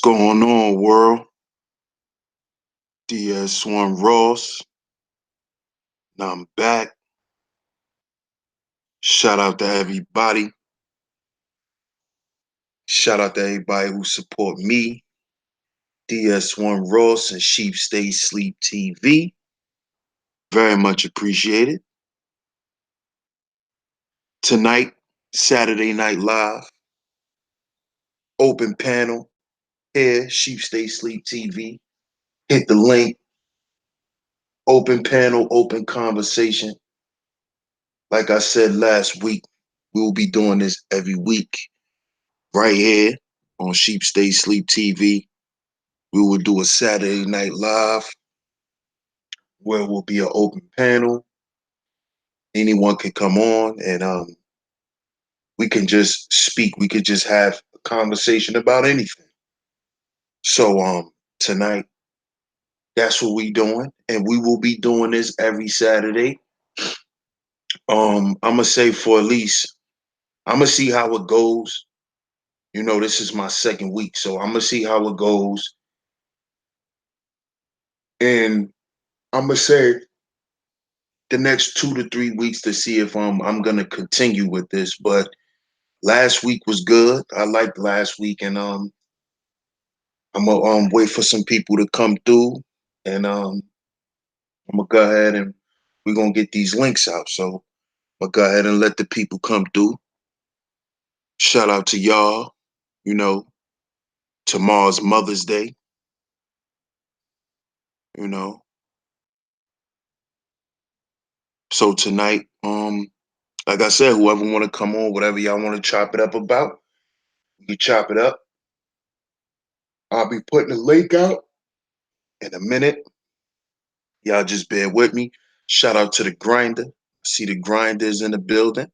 going on, world? DS1 Ross. Now I'm back. Shout out to everybody. Shout out to everybody who support me, DS1 Ross and Sheep Stay Sleep TV. Very much appreciated. Tonight, Saturday Night Live, open panel here, Sheep Stay Sleep TV. Hit the link, open panel, open conversation. Like I said last week, we will be doing this every week right here on Sheep Stay Sleep TV. We will do a Saturday Night Live where it will be an open panel. Anyone can come on and we can just speak. We could just have a conversation about anything. So tonight, that's what we doing. And we will be doing this every Saturday. I'm gonna say for at least I'm gonna see how it goes. You know, this is my second week, so I'm gonna see how it goes. And I'm gonna say the next 2 to 3 weeks to see if I'm gonna continue with this. But last week was good. I liked last week, and I'm gonna wait for some people to come through, and I'm gonna go ahead and we're gonna get these links out. So I'm gonna go ahead and let the people come through. Shout out to y'all. You know, tomorrow's Mother's Day. You know, so tonight, like I said, whoever want to come on, whatever y'all want to chop it up about, you can chop it up. I'll be putting the link out in a minute. Y'all just bear with me. Shout out to the grinder. See the grinders in the building.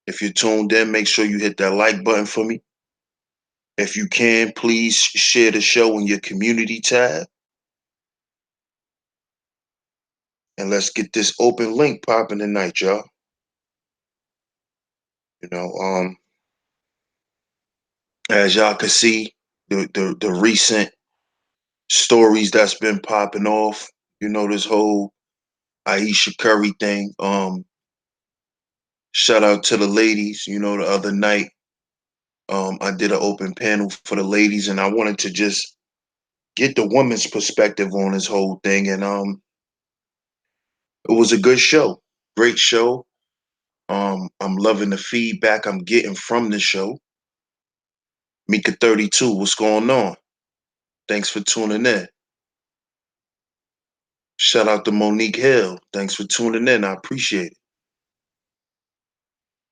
If you're tuned in, make sure you hit that like button for me. If you can, please share the show in your community tab. And let's get this open link popping tonight, y'all. You know, as y'all can see, the recent stories that's been popping off, you know, this whole Aisha Curry thing. Shout out to the ladies. You know, the other night, I did an open panel for the ladies, and I wanted to just get the woman's perspective on this whole thing. And it was a good show, great show. I'm loving the feedback I'm getting from the show. Mika 32, what's going on? Thanks for tuning in. Shout out to Monique Hill. Thanks for tuning in. I appreciate it.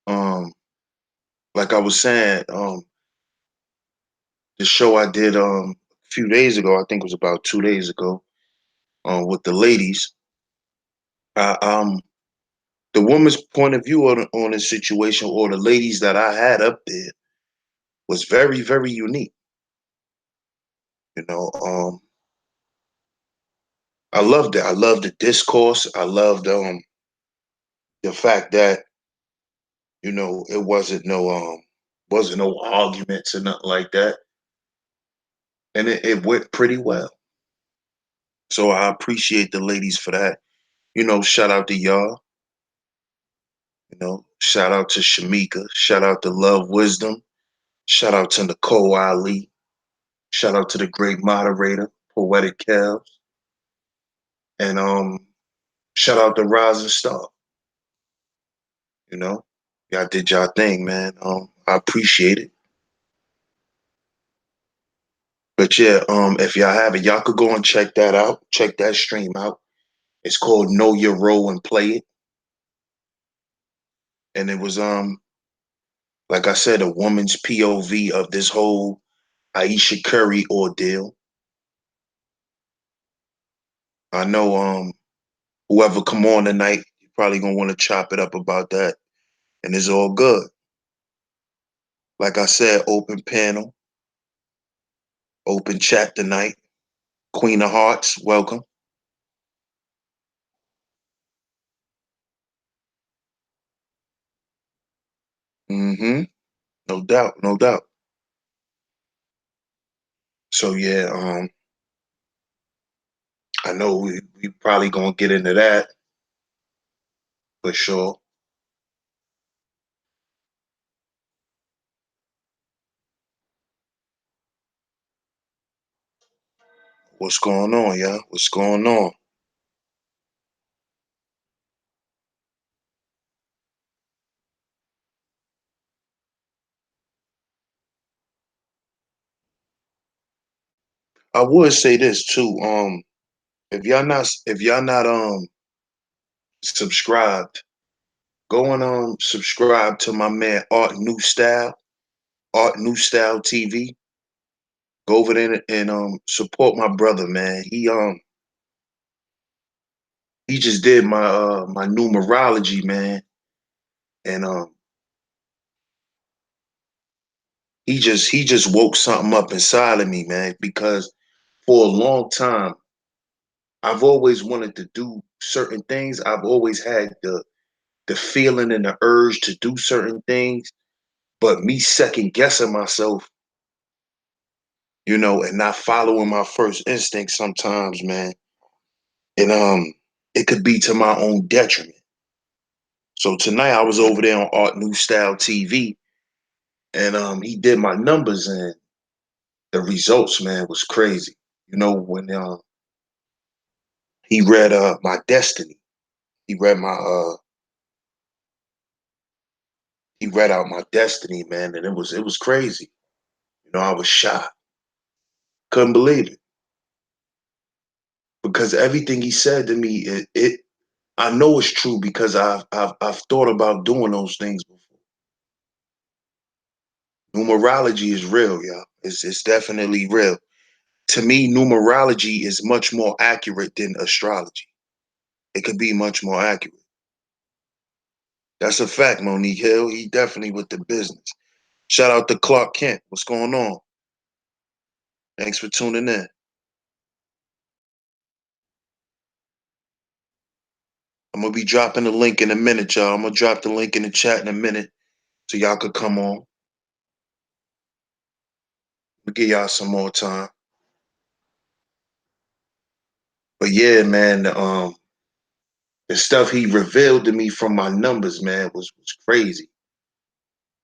Um, like I was saying, the show I did a few days ago, I think it was about 2 days ago, with the ladies. Uh, um, the woman's point of view on the situation, or the ladies that I had up there, was very, very unique. You know, I loved it. I loved the discourse. I loved the fact that it wasn't no arguments or nothing like that, and it went pretty well. So I appreciate the ladies for that. Shout out to y'all. Shout out to Shamika. Shout out to Love Wisdom. Shout out to Nicole Ali. Shout out to the great moderator, Poetic Calves. And shout out to Rising Star. Y'all did y'all thing, man. I appreciate it. But yeah, if y'all have it, y'all could go and check that out. Check that stream out. It's called Know Your Role and Play It. And it was like I said, a woman's POV of this whole Aisha Curry ordeal. I know whoever come on tonight, you're probably gonna want to chop it up about that. And it's all good. Like I said, open panel, open chat tonight. Queen of Hearts, welcome. Mm-hmm. No doubt, no doubt. So yeah, I know we probably gonna get into that for sure. What's going on, y'all? What's going on? I would say this too. If y'all not subscribed, go and subscribe to my man Art New Style, Art New Style TV. Go over there and support my brother, man. He just did my numerology, man, and he just woke something up inside of me, man, because for a long time I've always wanted to do certain things. I've always had the feeling and the urge to do certain things, but me second guessing myself, and not following my first instinct sometimes, man. And it could be to my own detriment. So tonight I was over there on Art New Style TV, and he did my numbers, and the results, man, was crazy. When he read my destiny, he read my he read out my destiny, man, and it was crazy. I was shocked, couldn't believe it, because everything he said to me, it I know it's true because I've thought about doing those things before. Numerology is real, y'all. It's definitely real. To me, numerology is much more accurate than astrology. It could be much more accurate. That's a fact, Monique Hill. He definitely with the business. Shout out to Clark Kent. What's going on? Thanks for tuning in. I'm gonna be dropping the link in a minute, y'all. I'm gonna drop the link in the chat in a minute so y'all could come on. We'll give y'all some more time. But yeah, man, the stuff he revealed to me from my numbers, man, was crazy.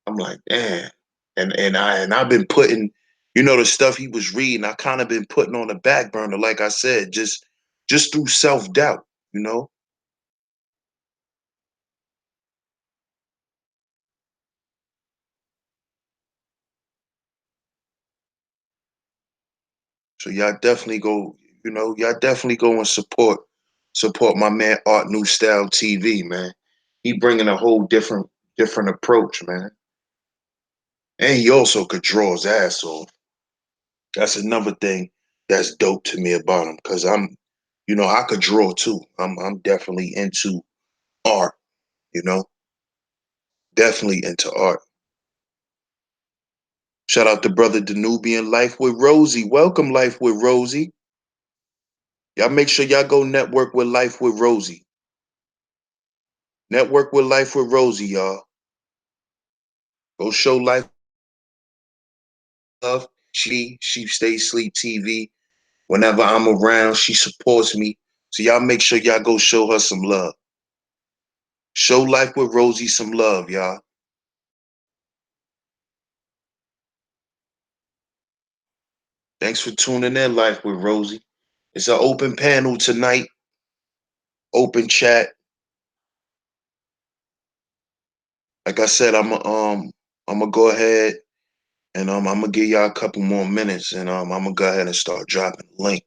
I'm like, damn. And I've been putting, the stuff he was reading, I kind of been putting on the back burner, like I said, just through self-doubt, you know? So y'all definitely go and support my man Art New Style TV, man. He bringing a whole different approach, man. And he also could draw his ass off. That's another thing that's dope to me about him, because I could draw too. I'm definitely into art, you know, definitely into art. Shout out to brother Danubian Life with Rosie. Welcome, Life with Rosie. Y'all make sure y'all go network with Life with Rosie. Network with Life with Rosie, y'all. Go show Life love. She stays sleep TV. Whenever I'm around, she supports me. So y'all make sure y'all go show her some love. Show Life with Rosie some love, y'all. Thanks for tuning in, Life with Rosie. It's an open panel tonight, open chat. Like I said, I'm gonna go ahead and I'm gonna give y'all a couple more minutes, and I'm gonna go ahead and start dropping the link.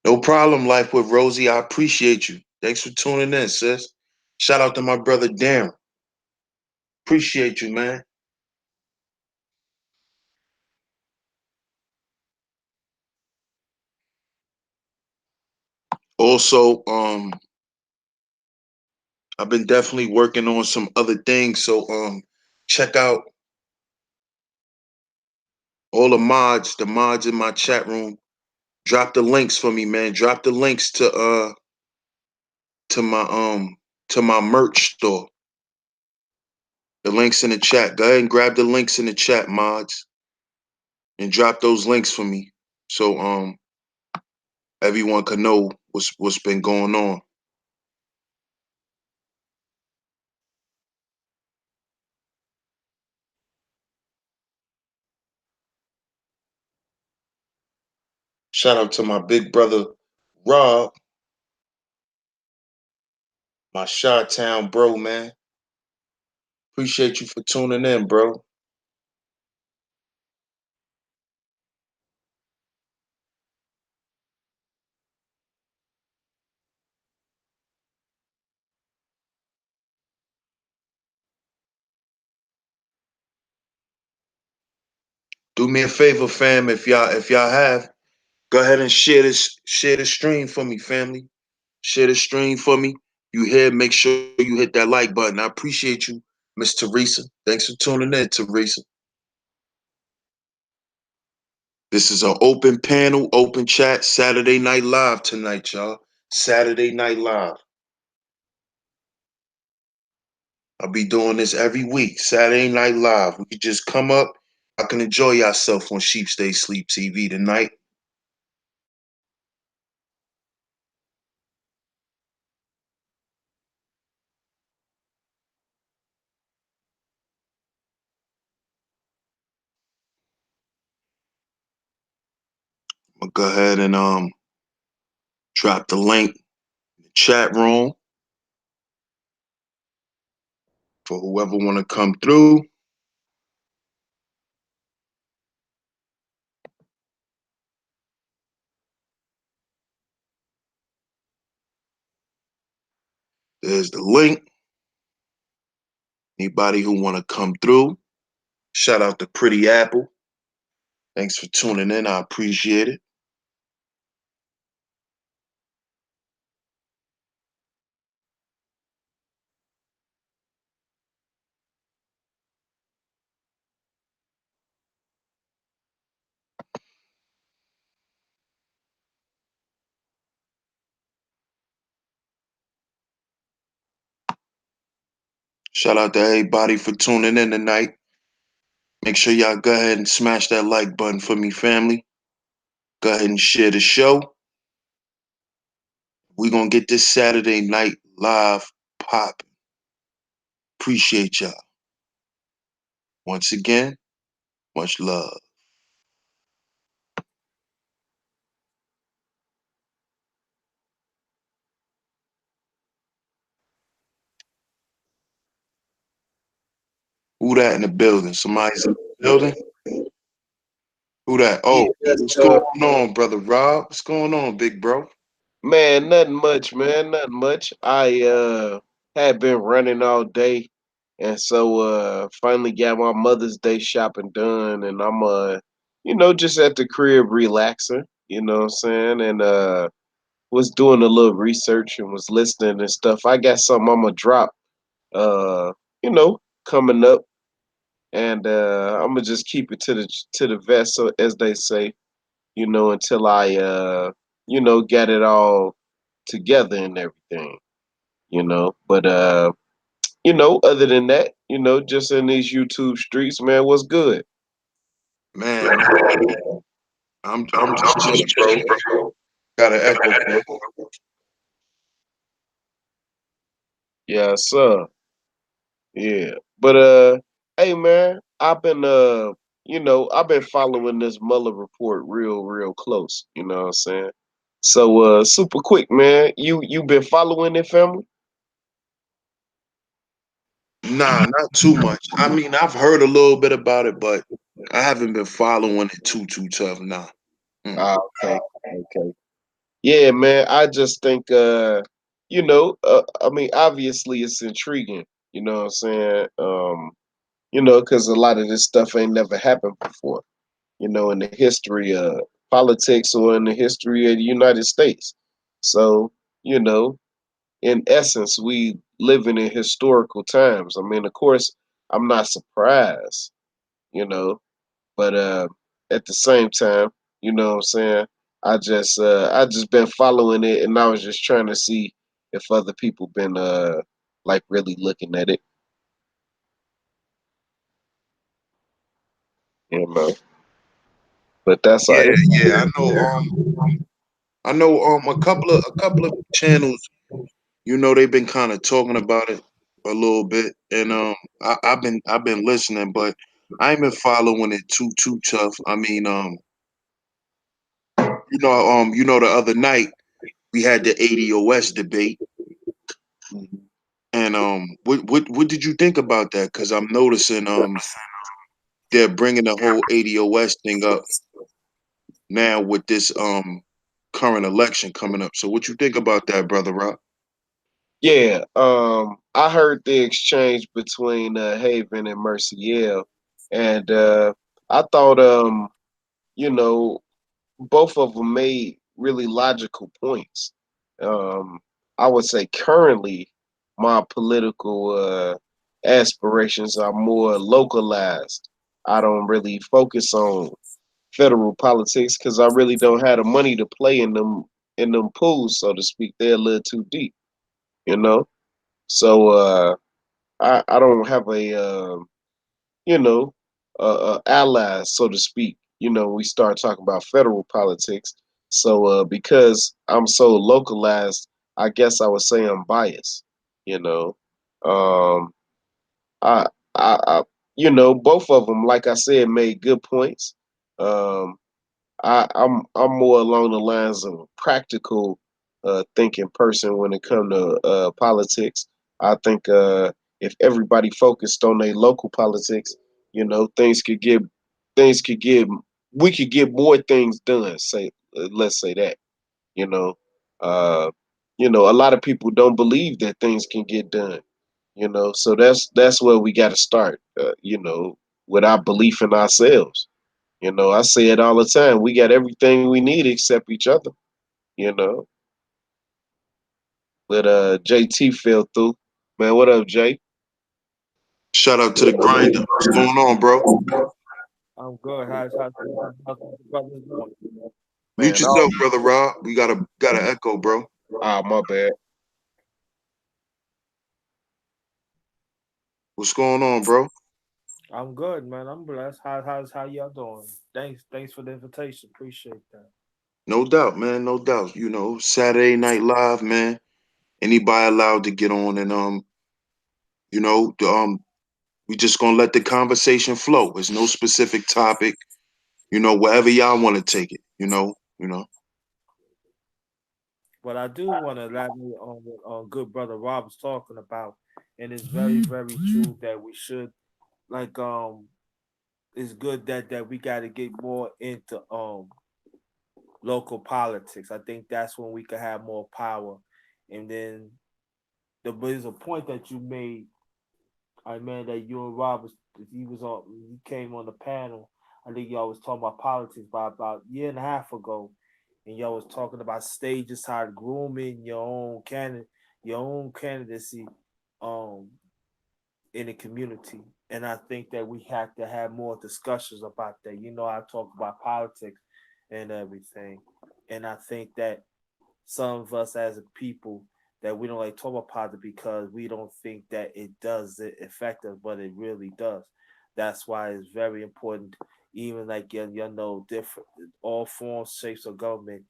No problem, Life with Rosie. I appreciate you. Thanks for tuning in, sis. Shout out to my brother Darren. Appreciate you, man. Also, I've been definitely working on some other things. So check out all the mods in my chat room. Drop the links for me, man. Drop the links to my to my merch store. The links in the chat. Go ahead and grab the links in the chat, mods, and drop those links for me, so everyone can know what's been going on. Shout out to my big brother Rob, my Chi-Town bro, man. Appreciate you for tuning in, bro. Do me a favor, fam. If y'all have, go ahead and share this stream for me, family. Share the stream for me. You here? Make sure you hit that like button. I appreciate you, Miss Teresa. Thanks for tuning in, Teresa. This is an open panel, open chat, Saturday Night Live tonight, y'all. Saturday Night Live. I'll be doing this every week. Saturday Night Live. We can just come up. I can enjoy yourself on Sheep Stay Sleep TV tonight. I'll go ahead and drop the link in the chat room for whoever want to come through. There's the link. Anybody who want to come through, shout out to Pretty Apple. Thanks for tuning in. I appreciate it. Shout out to everybody for tuning in tonight. Make sure y'all go ahead and smash that like button for me, family. Go ahead and share the show. We're going to get this Saturday night live popping. Appreciate y'all. Once again, much love. Who that in the building? Somebody's in the building? Who that? Yeah, Oh, what's going on, brother Rob? What's going on, big bro? man, nothing much, man, nothing much. I had been running all day, and so finally got my Mother's Day shopping done, and I'm just at the crib relaxing, you know what I'm saying, and was doing a little research and was listening and stuff. I got something I'm gonna drop, uh, coming up, and I'm gonna just keep it to the vest, so as they say, until I get it all together and everything, But other than that, just in these YouTube streets, man, what's good? Man, I'm just chilling, bro. Got an echo, bro. Yeah, sir. Yeah. But hey man, I've been following this Mueller report real close, you know what I'm saying? So super quick, man. You been following it, family? Nah, not too much. I mean, I've heard a little bit about it, but I haven't been following it too tough. Nah. Mm. Ah, okay, okay. Yeah, man. I just think, I mean, obviously it's intriguing. You know what I'm saying? Because a lot of this stuff ain't never happened before. In the history of politics or in the history of the United States. So, you know, in essence, we living in historical times. I mean, of course, I'm not surprised. You know, but at the same time, you know what I'm saying? I just been following it, and I was just trying to see if other people been like really looking at it. you know. But that's all. Yeah, yeah. I know a couple of channels, they've been kind of talking about it a little bit, and I've been listening, but I ain't been following it too tough. I mean, the other night we had the ADOS debate, and what did you think about that? Because I'm noticing they're bringing the whole ADOS thing up now with this current election coming up. So what you think about that, brother Rob? Yeah, I heard the exchange between Haven and Merciel, and I thought, you know, both of them made really logical points. Um, I would say currently my political aspirations are more localized. I don't really focus on federal politics because I really don't have the money to play in them pools, so to speak. They're a little too deep, you know. So I don't have you know allies, so to speak. We start talking about federal politics. So because I'm so localized, I guess I would say I'm biased. You know, um, I, I both of them, like I said, made good points. Um, I'm more along the lines of a practical thinking person when it comes to politics. I think if everybody focused on their local politics, things could get we could get more things done. Say let's say that you know uh, a lot of people don't believe that things can get done. So that's where we got to start. With our belief in ourselves. I say it all the time. We got everything we need except each other, you know. But JT fell through. Man, what up, Jay? Shout out to the grinder. What's going on, bro? I'm good. How's the brothers doing? Mute Man, oh, yourself, brother Rob. We got a echo, bro. my bad. What's going on, bro? I'm good, man. I'm blessed. How y'all doing? Thanks for the invitation. Appreciate that. No doubt, man. No doubt. Saturday Night Live, man. Anybody allowed to get on, and you know, the, um, we just gonna let the conversation flow. There's no specific topic. Wherever y'all want to take it. But I do want to elaborate on what good brother Rob was talking about, and it's very true that we should like it's good that we got to get more into local politics. I think that's when we could have more power, and then there's a point that you made. I mean that you and Rob he came on the panel. I think y'all was talking about politics about a year and a half ago, and y'all was talking about stages, how grooming your own candidacy, um, in the community. And I think that we have to have more discussions about that. I talk about politics and everything, and I think that some of us as a people that we don't like talk about politics because we don't think that it does it affect us, but it really does. That's why it's very important, even like different all forms, shapes of government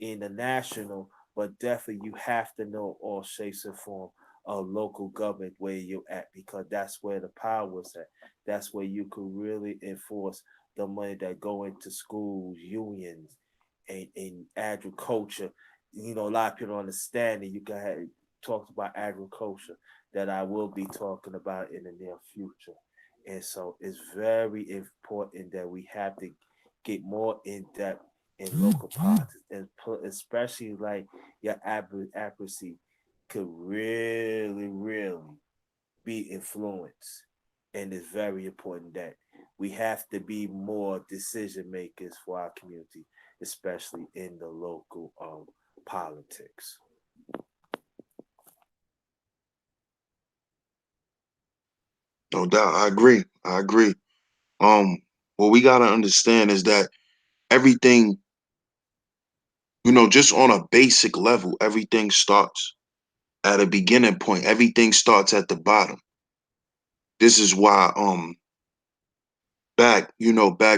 in the national, but definitely you have to know all shapes and form of local government where you're at because that's where the power is at. That's where you could really enforce the money that go into schools, unions, and agriculture. A lot of people understand that you can have talked about agriculture that I will be talking about in the near future. And so it's very important that we have to get more in depth in local politics, and especially like your accuracy could really be influenced. And it's very important that we have to be more decision makers for our community, especially in the local politics. No doubt. I agree. I agree. What we gotta understand is that everything, just on a basic level, everything starts at a beginning point. Everything starts at the bottom. This is why back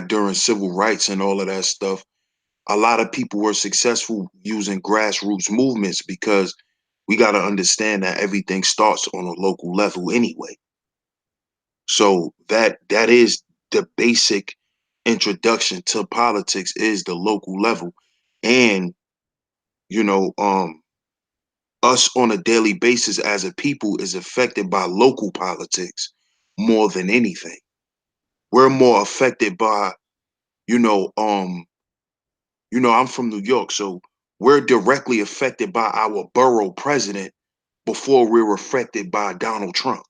during civil rights and all of that stuff, a lot of people were successful using grassroots movements because we got to understand that everything starts on a local level anyway. So that is the basic introduction to politics is the local level. And you know, us on a daily basis as a people is affected by local politics more than anything. We're more affected by, you know, I'm from New York, so we're directly affected by our borough president before we're affected by Donald Trump,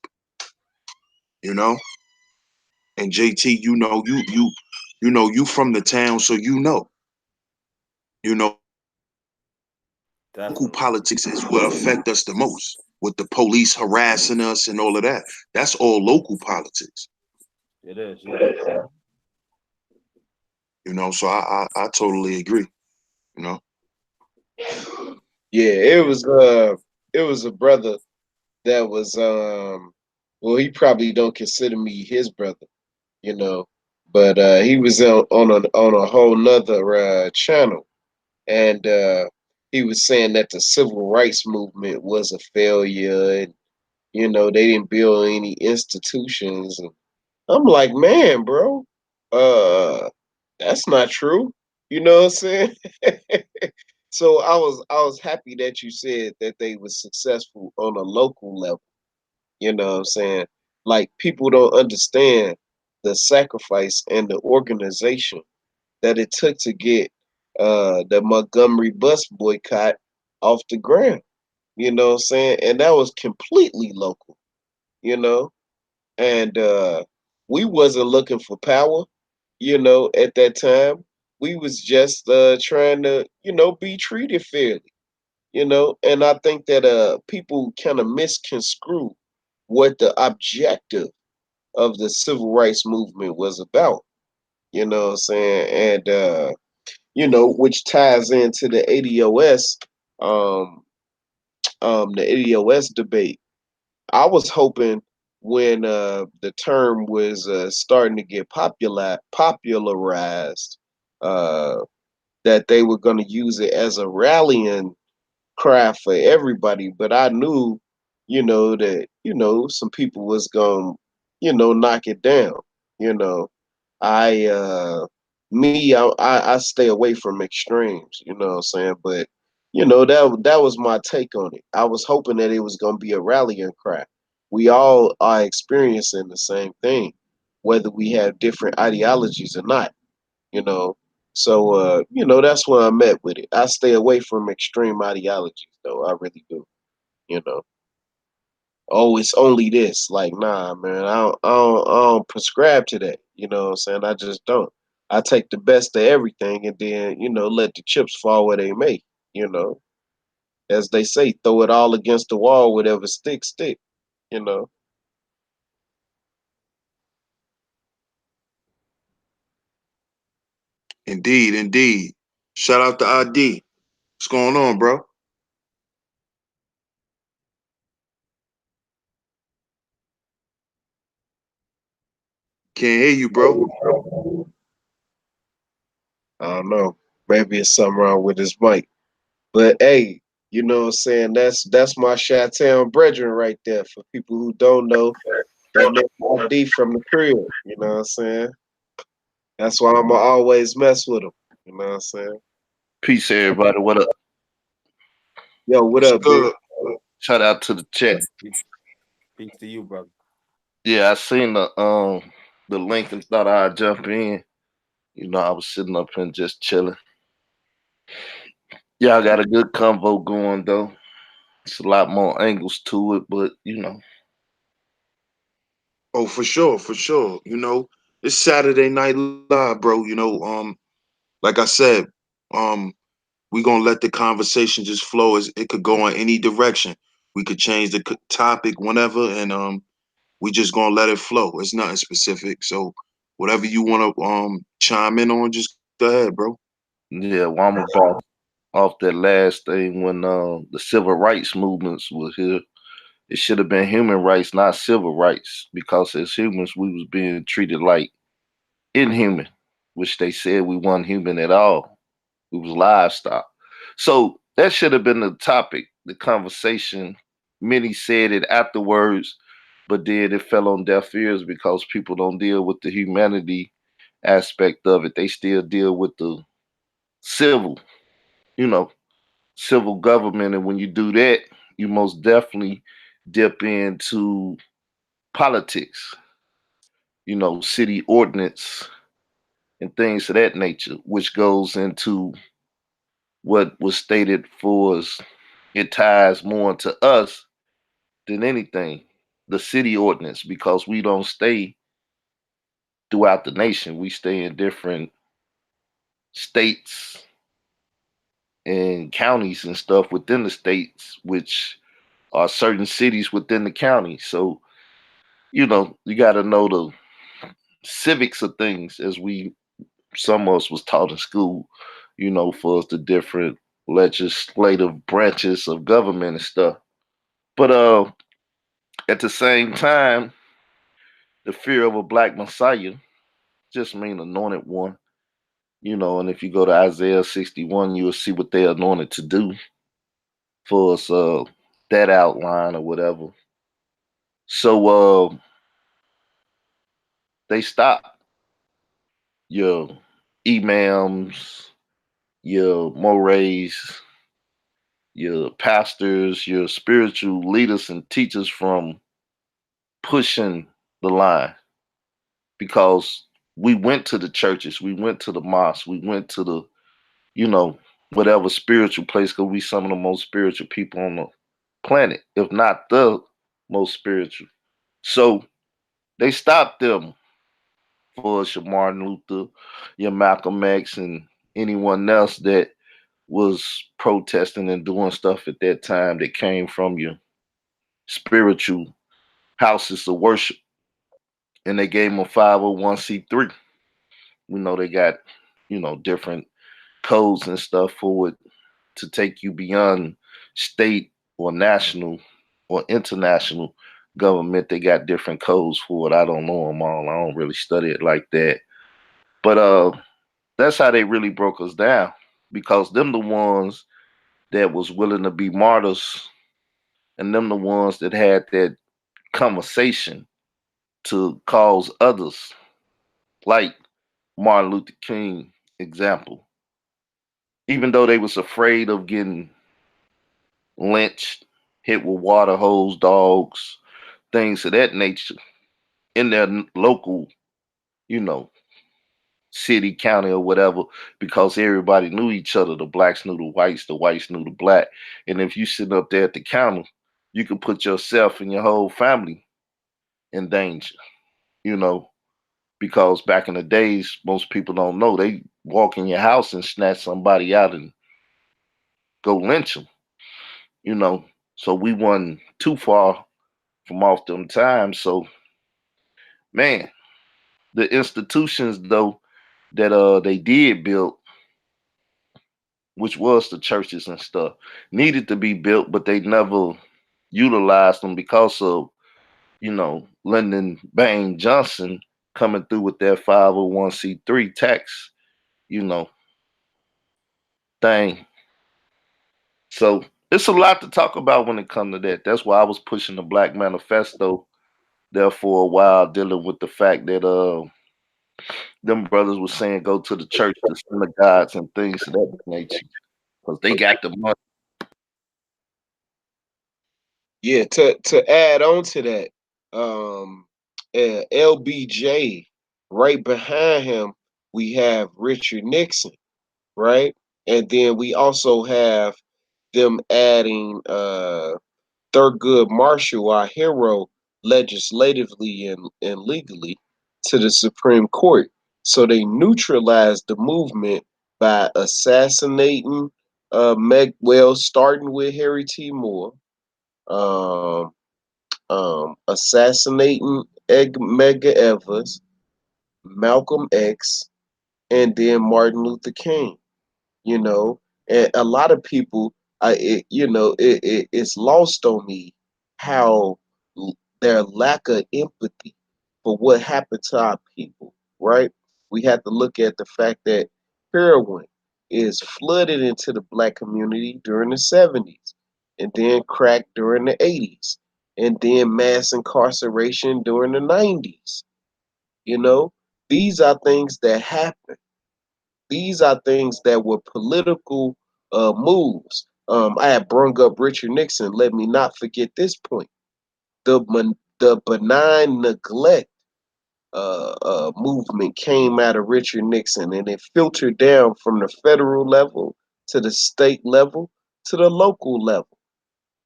you know? And JT, you from the town, so you know, local Definitely. politics is what affect us the most with the police harassing us and all of that. That's all local politics, It is, yeah. so I totally agree, you know. Yeah, it was a brother that was well, he probably don't consider me his brother, you know, but he was on a whole nother channel, and he was saying that the civil rights movement was a failure, and they didn't build any institutions. And I'm like, man, bro, uh, that's not true. You know what I'm saying? So I was happy that you said that they was successful on a local level. You know what I'm saying? Like people don't understand the sacrifice and the organization that it took to get the Montgomery bus boycott off the ground. You know what I'm saying? And that was completely local, you know? And we wasn't looking for power, at that time. We was just trying to, be treated fairly, and I think that people kind of misconstrue what the objective of the civil rights movement was about. You know what I'm saying? And which ties into the ADOS, um, the ADOS debate. I was hoping when the term was starting to get popularized, uh, that they were going to use it as a rallying cry for everybody. But I knew, that some people was going, to knock it down. You know, I I stay away from extremes, you know what I'm saying? But that was my take on it. I was hoping that it was gonna be a rallying cry. We all are experiencing the same thing, whether we have different ideologies or not, you know. So that's where I'm at with it. I stay away from extreme ideologies though, I really do, you know. Oh, it's only this. Like, nah, man, I don't prescribe to that. You know what I'm saying? I just don't. I take the best of everything and then, let the chips fall where they may, you know. As they say, throw it all against the wall, whatever sticks, stick, you know. Indeed, indeed. Shout out to ID. What's going on, bro? Can't hear you, bro. I don't know. Maybe it's something wrong with his mic. But hey, you know what I'm saying? That's my Chi-Town brethren right there. For people who don't know, that nigga ID from the crib. You know what I'm saying? That's why I'ma always mess with him. You know what I'm saying? Peace, everybody. What up? Yo, what What's up, big? good? Shout out to the chat. Peace to you, brother. Yeah, I seen the link and thought I'd jump in. I was sitting up and just chilling. Yeah, I got a good convo going though. It's a lot more angles to it, but Oh, for sure, for sure. It's Saturday Night Live, bro. Like I said, um, we gonna let the conversation just flow. As it could go in any direction. We could change the topic whenever, and we just gonna let it flow. It's nothing specific. So whatever you wanna chime in on, just go ahead, bro. yeah, well, I'm about off that last thing when the civil rights movements was here. It should have been human rights, not civil rights, because as humans we was being treated like inhuman, which they said we weren't human at all. We was livestock. So that should have been the topic, the conversation. Many said it afterwards, but then it fell on deaf ears because people don't deal with the humanity aspect of it. They still deal with the civil, you know, civil government. And when you do that, you most definitely dip into politics, city ordinance and things of that nature, which goes into what was stated for us. It ties more to us than anything, the city ordinance, because we don't stay throughout the nation. We stay in different states and counties and stuff within the states, which are certain cities within the county. So, you got to know the civics of things, as some of us was taught in school, for the different legislative branches of government and stuff. But at the same time, the fear of a black messiah just mean anointed one, and if you go to Isaiah 61, you'll see what they're anointed to do for us, that outline or whatever. So they stop your imams, your mores, your pastors, your spiritual leaders and teachers from pushing the line, because we went to the churches, we went to the mosques, we went to the, you know, whatever spiritual place, because we some of the most spiritual people on the planet, if not the most spiritual. So they stopped them for your Martin Luther, your Malcolm X, and anyone else that was protesting and doing stuff at that time that came from your spiritual houses of worship. And they gave them a 501c3. We know they got, different codes and stuff for it to take you beyond state or national or international government. They got different codes for it. I don't know them all. I don't really study it like that. But that's how they really broke us down, because them the ones that was willing to be martyrs, and them the ones that had that conversation to cause others, like Martin Luther King example. Even though they was afraid of getting lynched, hit with water hose, dogs, things of that nature in their local, you know, city, county, or whatever, because everybody knew each other. The blacks knew the whites knew the black. And if you sit up there at the counter, you can put yourself and your whole family in danger, you know, because back in the days, most people don't know, they walk in your house and snatch somebody out and go lynch them, you know. So we wasn't too far from off them times. So, man, the institutions though that they did build, which was the churches and stuff, needed to be built, but they never utilized them because of, Lyndon Baines Johnson coming through with that 501c3 tax, you know, thing. So it's a lot to talk about when it comes to that. That's why I was pushing the Black Manifesto there for a while, dealing with the fact that them brothers were saying go to the church, the synagogues, and things of that nature, because they got the money. Yeah, to add on to that, LBJ, right behind him, we have Richard Nixon, right? And then we also have them adding Thurgood Marshall, our hero, legislatively and legally to the Supreme Court. So they neutralized the movement by assassinating starting with Harry T. Moore, um, assassinating Medgar Evers, Malcolm X, and then Martin Luther King. You know, and a lot of people, it's lost on me how their lack of empathy for what happened to our people. Right? we have to look at the fact that heroin is flooded into the black community during the 70s, and then crack during the 80s, and then mass incarceration during the 90s. You know, these are things that happen. These are things that were political moves. I had brung up Richard Nixon. Let me not forget this point. The benign neglect movement came out of Richard Nixon, and it filtered down from the federal level to the state level to the local level,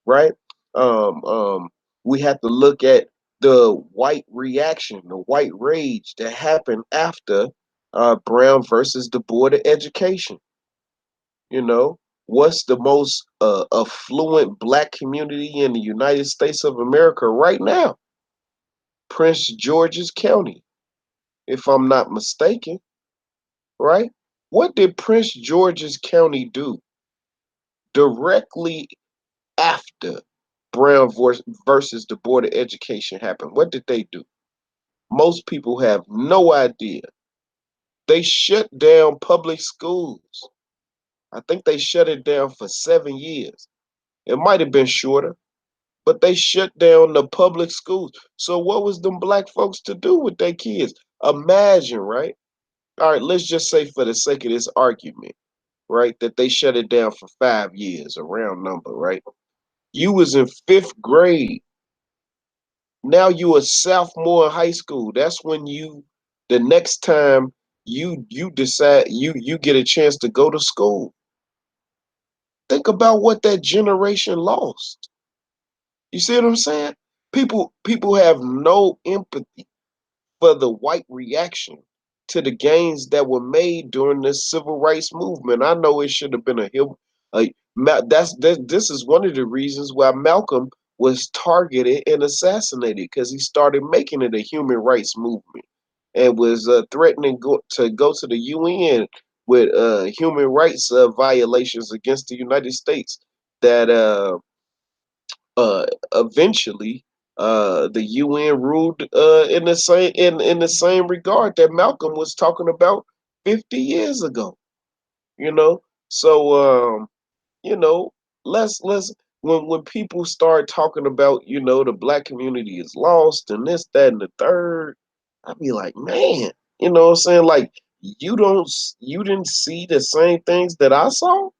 right? Um, um, we have to look at the white reaction, the white rage that happened after Brown versus the Board of Education. You know, what's the most affluent black community in the United States of America right now? Prince George's County, if I'm not mistaken, right? What did Prince George's County do directly after Brown versus the Board of Education happened? What did they do? Most people have no idea. They shut down public schools. I think they shut it down for 7 years. It might have been shorter, but they shut down the public schools. So what was them black folks to do with their kids? Imagine, right? All right, let's just say for the sake of this argument, right, that they shut it down for 5 years, a round number, right? You was in fifth grade. Now you a sophomore in high school. That's when the next time you decide you get a chance to go to school. Think about what that generation lost. You see what I'm saying? People have no empathy for the white reaction to the gains that were made during the civil rights movement. I know it should have been this is one of the reasons why Malcolm was targeted and assassinated, because he started making it a human rights movement and was threatening to go to the UN with human rights violations against the United States that eventually the UN ruled in the same regard that Malcolm was talking about 50 years ago. You know, so you know, let's when people start talking about, the black community is lost and this, that, and the third, I'd be like, man, you know what I'm saying? Like, you didn't see the same things that I saw?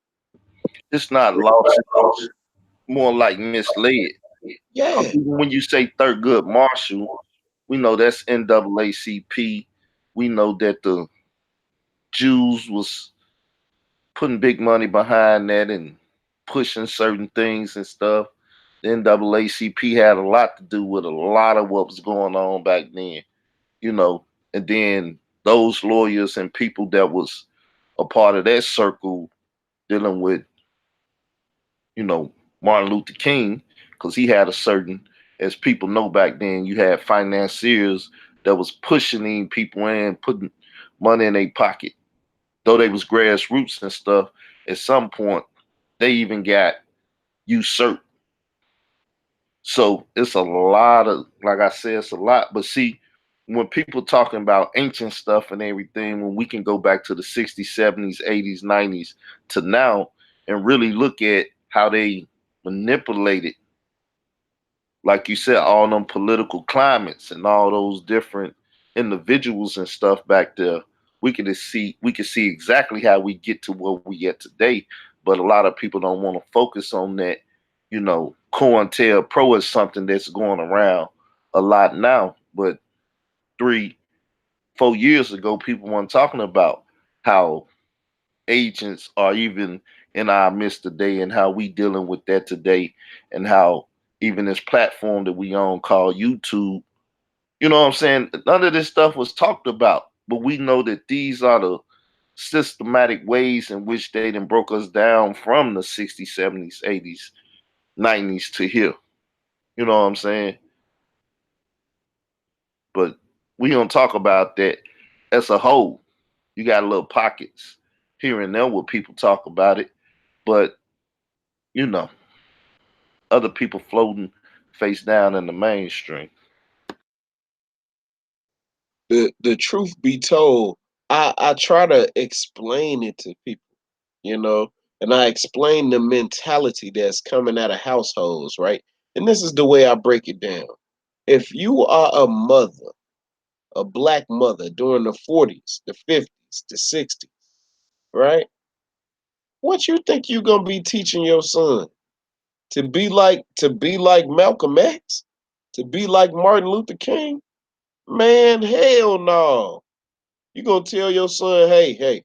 It's not lost, it's more like misled. Yeah. Even when you say Thurgood Marshall, we know that's NAACP. We know that the Jews was putting big money behind that and pushing certain things and stuff. The NAACP had a lot to do with a lot of what was going on back then, you know. And then those lawyers and people that was a part of that circle dealing with, Martin Luther King, because he had a certain, as people know back then, you had financiers that was pushing people in, putting money in their pocket. Though they was grassroots and stuff, at some point they even got usurped. So it's a lot of, like I said, it's a lot. But see, when people talking about ancient stuff and everything, when we can go back to the 60s, 70s, 80s, 90s to now and really look at how they manipulated, like you said, all them political climates and all those different individuals and stuff back there, we can see exactly how we get to where we get today. But a lot of people don't want to focus on that. COINTELPRO is something that's going around a lot now. But 3, 4 years ago, people weren't talking about how agents are even in our midst today and how we dealing with that today, and how even this platform that we own called YouTube, you know what I'm saying? None of this stuff was talked about, but we know that these are the systematic ways in which they done broke us down from the 60s, 70s, 80s, 90s to here. You know what I'm saying? But we don't talk about that as a whole. You got little pockets here and there where people talk about it, but you know, other people floating face down in the mainstream. The truth be told, I try to explain it to people, you know, and I explain the mentality that's coming out of households, right? And this is the way I break it down. If you are a mother, a black mother during the 40s, the 50s, the 60s, right? What you think you gonna be teaching your son? To be like Malcolm X? To be like Martin Luther King? Man, hell no. You gonna tell your son, hey,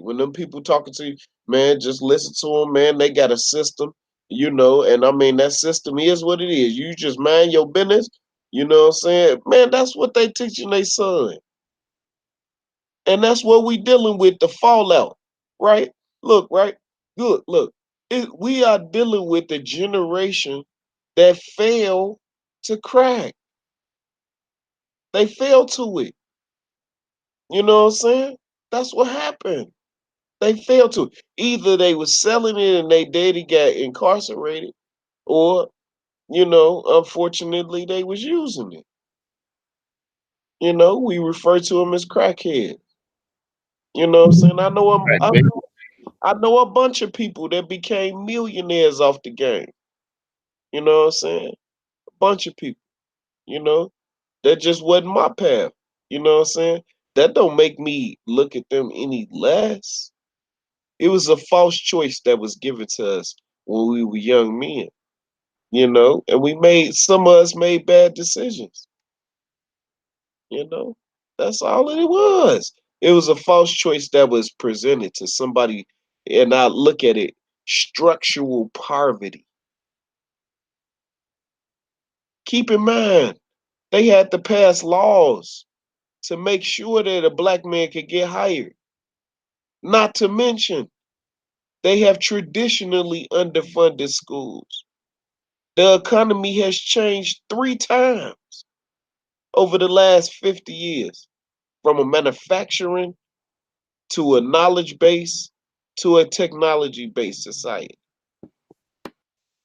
when them people talking to you, man, just listen to them, man. They got a system, and I mean that system is what it is. You just mind your business, you know what I'm saying? Man, that's what they teaching their son. And that's what we dealing with, the fallout, right? Look, right? Look. We are dealing with the generation that failed to crack. They failed to it. You know what I'm saying? That's what happened. They failed to. Either they was selling it and they daddy got incarcerated, or unfortunately, they was using it. We refer to them as crackheads. You know what I'm saying? Right, baby. I know a bunch of people that became millionaires off the game. You know what I'm saying? A bunch of people. You know, that just wasn't my path. You know what I'm saying? That don't make me look at them any less. It was a false choice that was given to us when we were young men. And some of us made bad decisions. You know, that's all it was. It was a false choice that was presented to somebody, and I look at it, structural poverty. Keep in mind, they had to pass laws to make sure that a black man could get hired. Not to mention, they have traditionally underfunded schools. The economy has changed 3 times over the last 50 years, from a manufacturing to a knowledge base to a technology based society.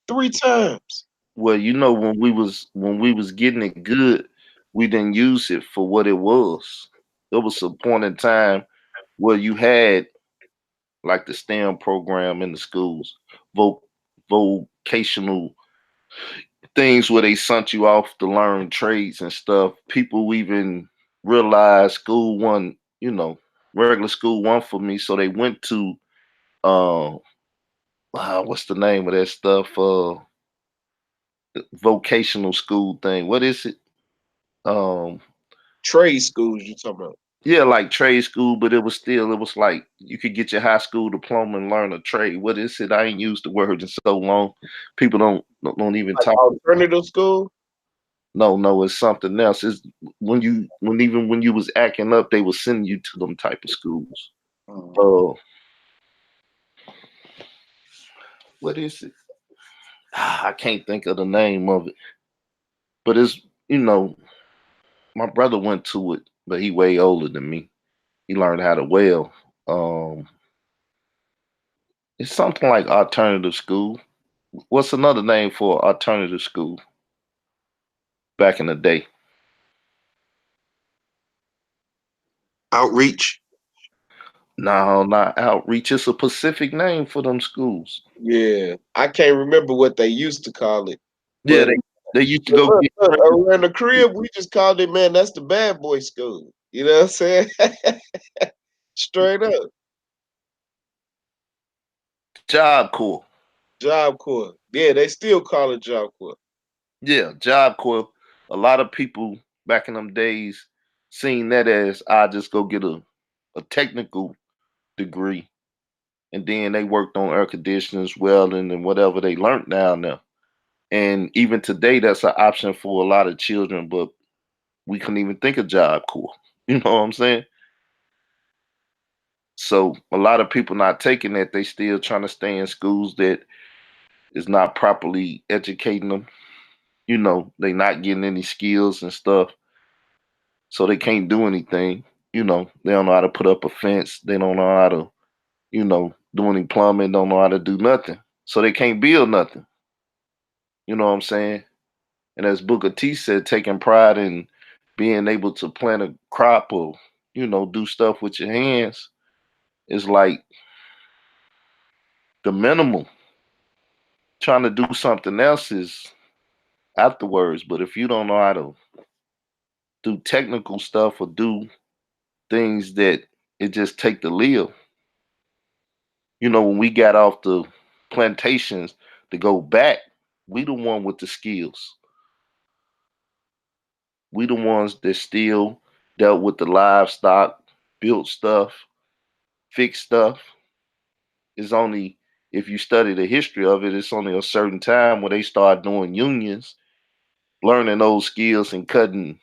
3 times. Well, when we was getting it good, we didn't use it for what it was. There was a point in time where you had like the STEM program in the schools, vo- vocational things where they sent you off to learn trades and stuff. People even realized school one, regular school one for me, so they went to uh, what's the name of that stuff? Vocational school thing. What is it? Um, Trade schools, you talking about? yeah, like trade school, but it was like you could get your high school diploma and learn a trade. What is it? I ain't used the word in so long. People don't even Like talk. alternative school? No, no, it's something else. It's when you was acting up, they was sending you to them type of schools. Uh, what is it? I can't think of the name of it, but it's my brother went to it, but he way older than me. He learned how to weld. Um, it's something like alternative school. What's another name for alternative school back in the day? Outreach. No, not outreach. It's a specific name for them schools. Yeah. I can't remember what they used to call it. Yeah, But they used to go look, get look, trained. around the crib, we just called it, man, that's the bad boy school. You know what I'm saying? Straight up. Job Corps. Job Corps. Yeah, they still call it Job Corps. Yeah, Job Corps. A lot of people back in them days seen that as I just go get a technical degree, and then they worked on air conditioners, welding, and whatever they learned down there. And even today, that's an option for a lot of children, but we couldn't even think of Job Corps. You know what I'm saying? So a lot of people not taking that. They still trying to stay in schools that is not properly educating them. They not getting any skills and stuff, so they can't do anything. They don't know how to put up a fence. They don't know how to, do any plumbing. Don't know how to do nothing. So they can't build nothing. You know what I'm saying? And as Booker T said, taking pride in being able to plant a crop or do stuff with your hands is like the minimal. Trying to do something else is afterwards. But if you don't know how to do technical stuff or do things that it just take to live, when we got off the plantations to go back, we the one with the skills. We the ones that still dealt with the livestock, built stuff, fixed stuff. It's only if you study the history of it, it's only a certain time where they start doing unions, learning those skills and cutting,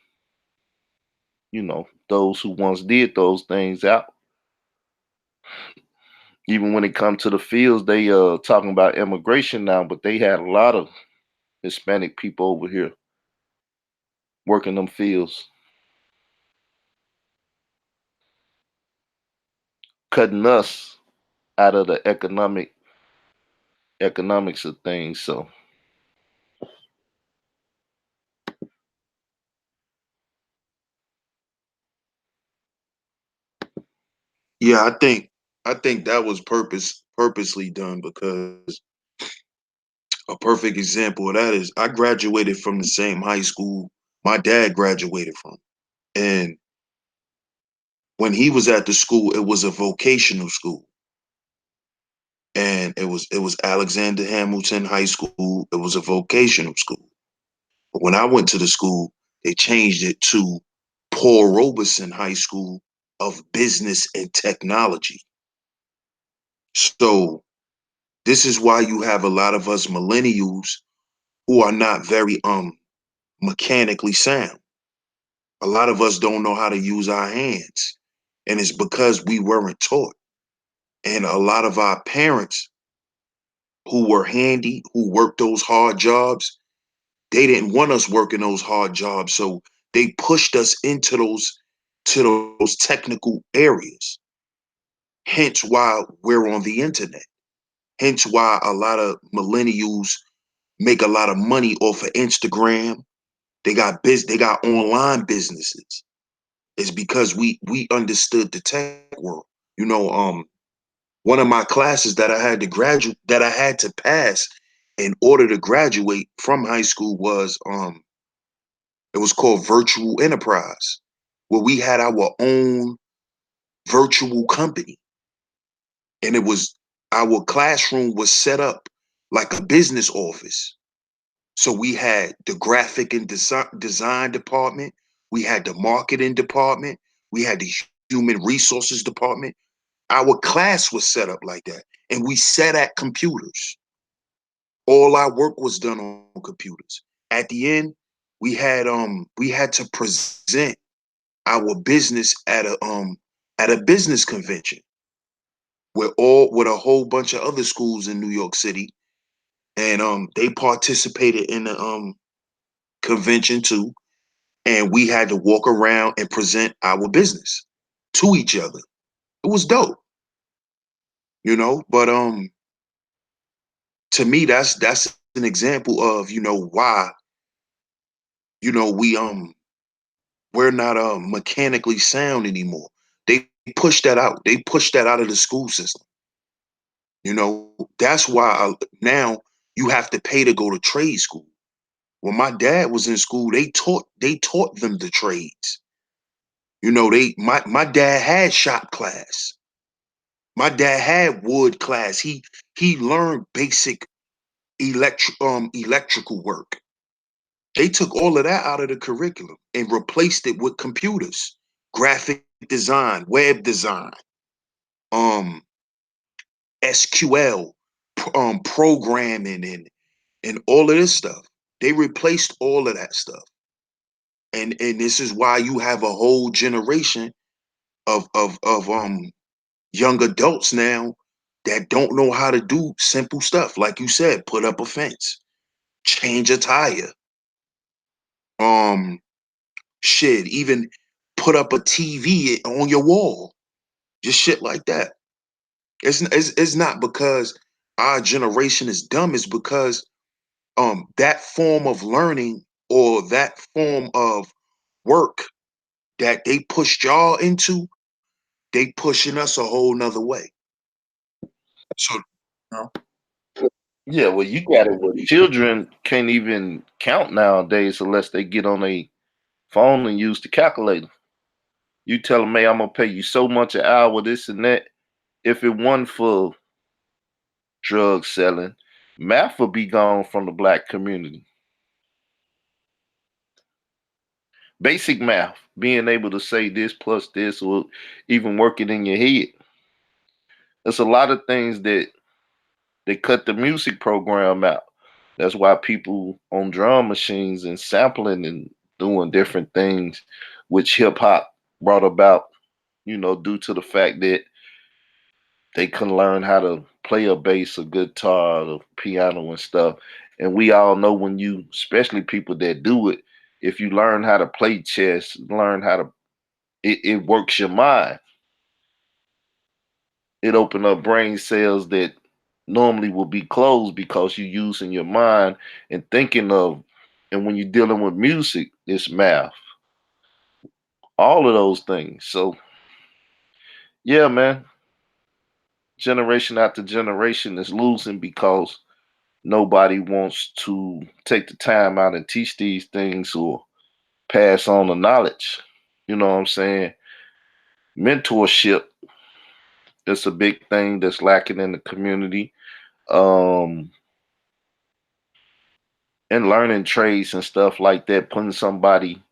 those who once did those things out. Even when it comes to the fields, they talking about immigration now, but they had a lot of Hispanic people over here working them fields, cutting us out of the economics of things. So Yeah, I think that was purposely done because a perfect example of that is I graduated from the same high school my dad graduated from. And when he was at the school, it was a vocational school. And it was Alexander Hamilton High School. It was a vocational school. But when I went to the school, they changed it to Paul Robeson High School of Business and Technology. So this is why you have a lot of us millennials who are not very mechanically sound. A lot of us don't know how to use our hands. And it's because we weren't taught. And a lot of our parents who were handy, who worked those hard jobs, they didn't want us working those hard jobs. So they pushed us into those technical areas. Hence why we're on the internet. Hence why a lot of millennials make a lot of money off of Instagram. They got online businesses. It's because we understood the tech world. You know, one of my classes that I had to pass in order to graduate from high school was it was called virtual enterprise, where we had our own virtual company. And it was our classroom was set up like a business office. So we had the graphic and design department, we had the marketing department, we had the human resources department. Our class was set up like that. And we sat at computers. All our work was done on computers. At the end, we had to present our business at a business convention with a whole bunch of other schools in New York City. And they participated in the convention too. And we had to walk around and present our business to each other. It was dope, but to me that's an example of why we we're not mechanically sound anymore. They pushed that out. They pushed that out of the school system. That's why now you have to pay to go to trade school. When my dad was in school, they taught them the trades. My dad had shop class. My dad had wood class. He learned basic electrical work. They took all of that out of the curriculum and replaced it with computers, graphic design, web design, um, SQL, programming, and all of this stuff. They replaced all of that stuff, and this is why you have a whole generation of young adults now that don't know how to do simple stuff, like you said, put up a fence, change a tire, um, shit, even put up a TV on your wall, just shit like that. It's not because our generation is dumb. It's because that form of learning or that form of work that they pushed y'all into, they pushing us a whole nother way. So, Yeah, well, you got it. Well, children can't even count nowadays unless they get on a phone and use the calculator. You tell them, hey, I'm gonna pay you so much an hour, this and that. If it wasn't for drug selling, math would be gone from the black community. Basic math, being able to say this plus this, or even work it in your head. There's a lot of things that they cut the music program out. That's why people on drum machines and sampling and doing different things, which hip hop brought about, due to the fact that they can learn how to play a bass, a guitar, the piano and stuff. And we all know when you, especially people that do it, if you learn how to play chess, learn how to, it works your mind. It open up brain cells that normally will be closed because you're using your mind and thinking of, and when you're dealing with music, it's math. All of those things. So yeah, man, generation after generation is losing because nobody wants to take the time out and teach these things or pass on the knowledge. You know what I'm saying? Mentorship is a big thing that's lacking in the community. Um, and learning trades and stuff like that, putting somebody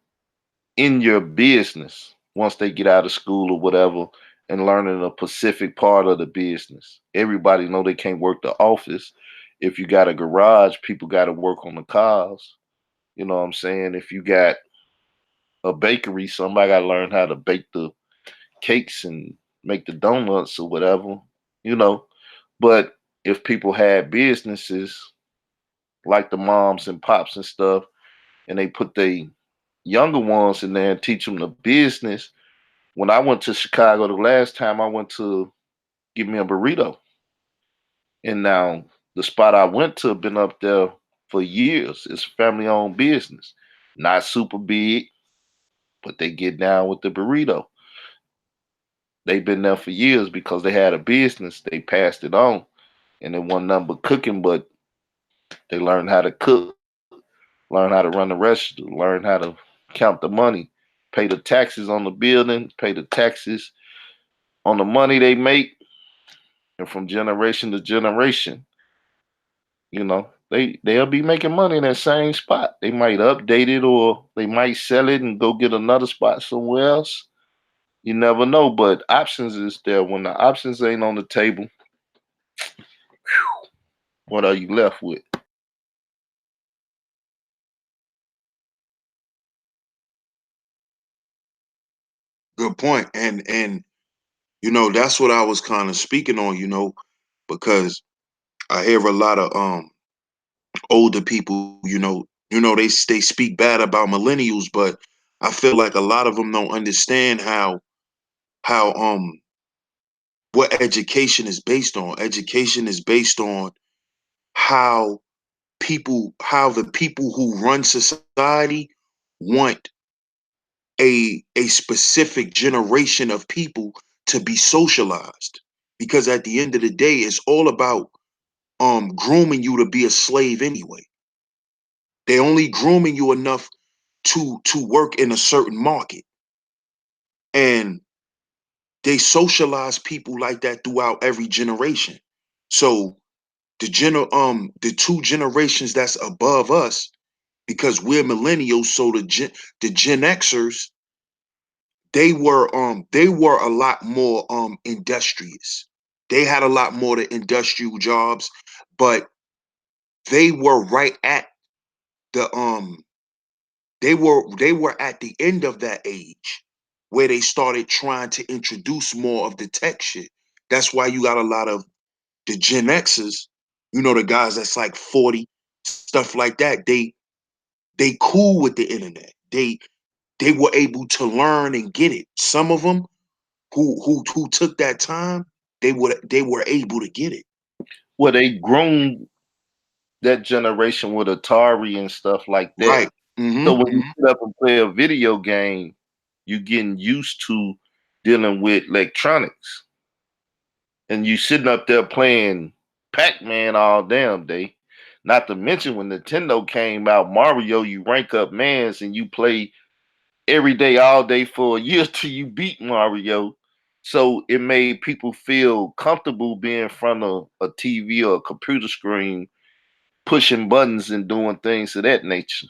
in your business once they get out of school or whatever, and learning a specific part of the business. Everybody know they can't work the office. If you got a garage, people got to work on the cars. You know what I'm saying? If you got a bakery, somebody got to learn how to bake the cakes and make the donuts or whatever, you know. But if people had businesses like the moms and pops and stuff, and they put the younger ones in there and teach them the business. When I went to Chicago the last time, I went to get me a burrito. And now the spot I went to been up there for years. It's a family owned business. Not super big, but they get down with the burrito. They've been there for years because they had a business. They passed it on. And it wasn't nothing but cooking, but they learned how to cook, learn how to run the register, learn how to count the money, pay the taxes on the building, pay the taxes on the money they make, and from generation to generation, they'll be making money in that same spot. They might update it or they might sell it and go get another spot somewhere else. You never know, but options is there. When the options ain't on the table, what are you left with? good point. And that's what I was kind of speaking on, because I hear a lot of older people, they speak bad about millennials, but I feel like a lot of them don't understand how what education is based on. Education is based on how how the people who run society want a specific generation of people to be socialized. Because at the end of the day, it's all about grooming you to be a slave anyway. They're only grooming you enough to work in a certain market. And they socialize people like that throughout every generation. So the two generations that's above us, because we're millennials, so the Gen Xers, they were a lot more industrious. They had a lot more the industrial jobs, but they were right at the they were at the end of that age where they started trying to introduce more of the tech shit. That's why you got a lot of the Gen X's, the guys that's like 40, stuff like that. They cool with the internet. They were able to learn and get it. Some of them who took that time, they were able to get it. Well, they groomed that generation with Atari and stuff like that. Right. Mm-hmm. So when you sit up and play a video game, You getting used to dealing with electronics, and you sitting up there playing Pac-Man all damn day. Not to mention when Nintendo came out, Mario, you rank up mans and you play every day, all day for a year till you beat Mario. So it made people feel comfortable being in front of a TV or a computer screen, pushing buttons and doing things of that nature.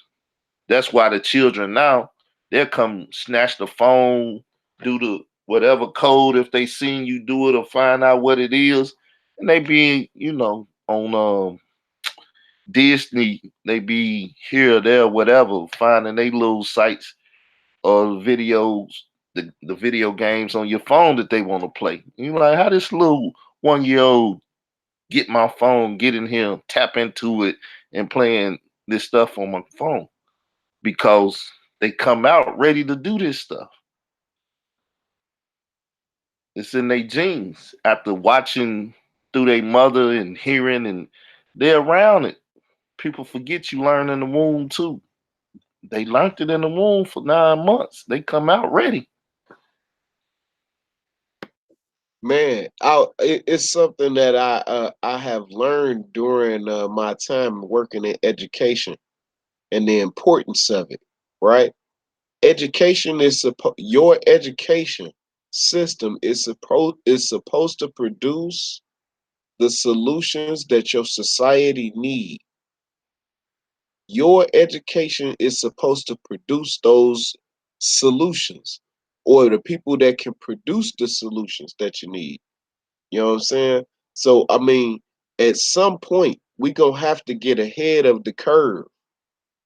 That's why the children now, they'll come snatch the phone, do the whatever code if they seen you do it or find out what it is. And they be, on Disney, they be here, there, whatever, finding they little sites or videos, the video games on your phone that they want to play. You like, how this little 1 year old get my phone, get in here, tap into it, and playing this stuff on my phone? Because they come out ready to do this stuff. It's in their genes after watching through their mother and hearing, and they're around it. People forget you learn in the womb too. They learned it in the womb for 9 months. They come out ready. Man, it's something that I have learned during my time working in education and the importance of it. Right, education your education system is supposed to produce the solutions that your society need. Your education is supposed to produce those solutions, or the people that can produce the solutions that you need. You know what I'm saying? So I mean, at some point we gonna have to get ahead of the curve,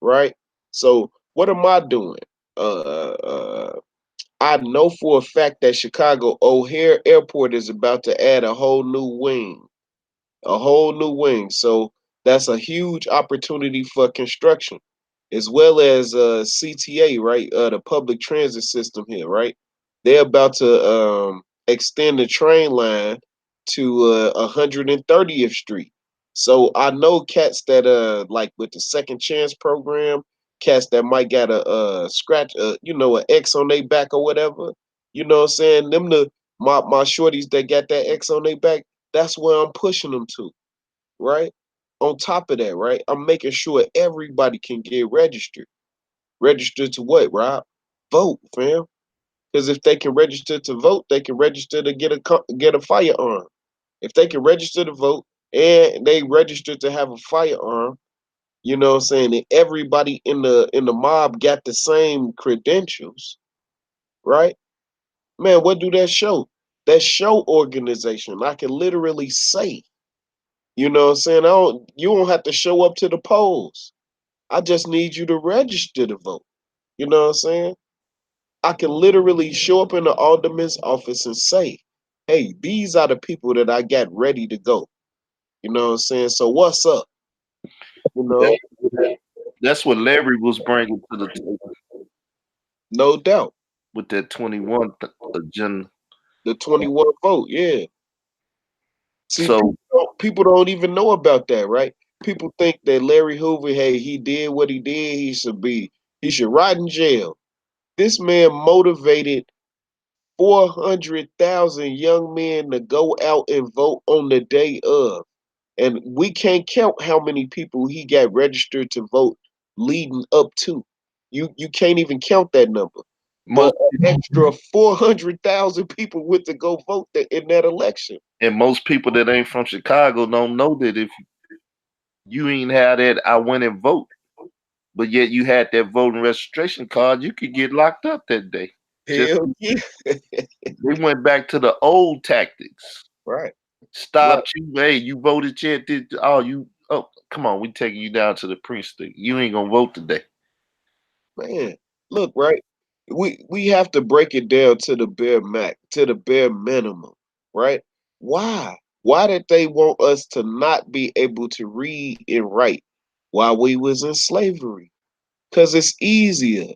right? So what am I doing? I know for a fact that Chicago O'Hare Airport is about to add a whole new wing. So that's a huge opportunity for construction, as well as CTA, right? The public transit system here, right? They're about to extend the train line to 130th Street. So I know cats that like with the second chance program, cats that might got a scratch, an X on their back or whatever. You know what I'm saying? My shorties that got that X on their back, that's where I'm pushing them to, right? On top of that, right, I'm making sure everybody can get registered. Register to what, Rob? Vote, fam. Because if they can register to vote, they can register to get a firearm. If they can register to vote and they register to have a firearm, you know what I'm saying, and everybody in the mob got the same credentials, right? Man, what do that show? That show organization. I can literally say, you know what I'm saying? You don't have to show up to the polls. I just need you to register to vote. You know what I'm saying? I can literally show up in the alderman's office and say, hey, these are the people that I got ready to go. You know what I'm saying? So what's up? You know, That's what Larry was bringing to the table no doubt. with that 21 agenda. The 21 vote, yeah. See, So people don't even know about that, right? People think that Larry Hoover, hey, he did what he did, he should rot in jail. This man motivated 400,000 young men to go out and vote on the day of. And we can't count how many people he got registered to vote leading up to. You can't even count that number. But most an extra 400,000 people went to go vote in that election. and most people that ain't from Chicago don't know that if you ain't had that I went and vote, but yet you had that voting registration card, you could get locked up that day. Just Hell yeah. they went back to the old tactics. Right. Right. Stopped you. Hey, you voted yet? Come on, we taking you down to the precinct. You ain't gonna vote today. Man, look, right? We have to break it down to the bare minimum, right? Why? Why did they want us to not be able to read and write while we was in slavery? Because it's easier.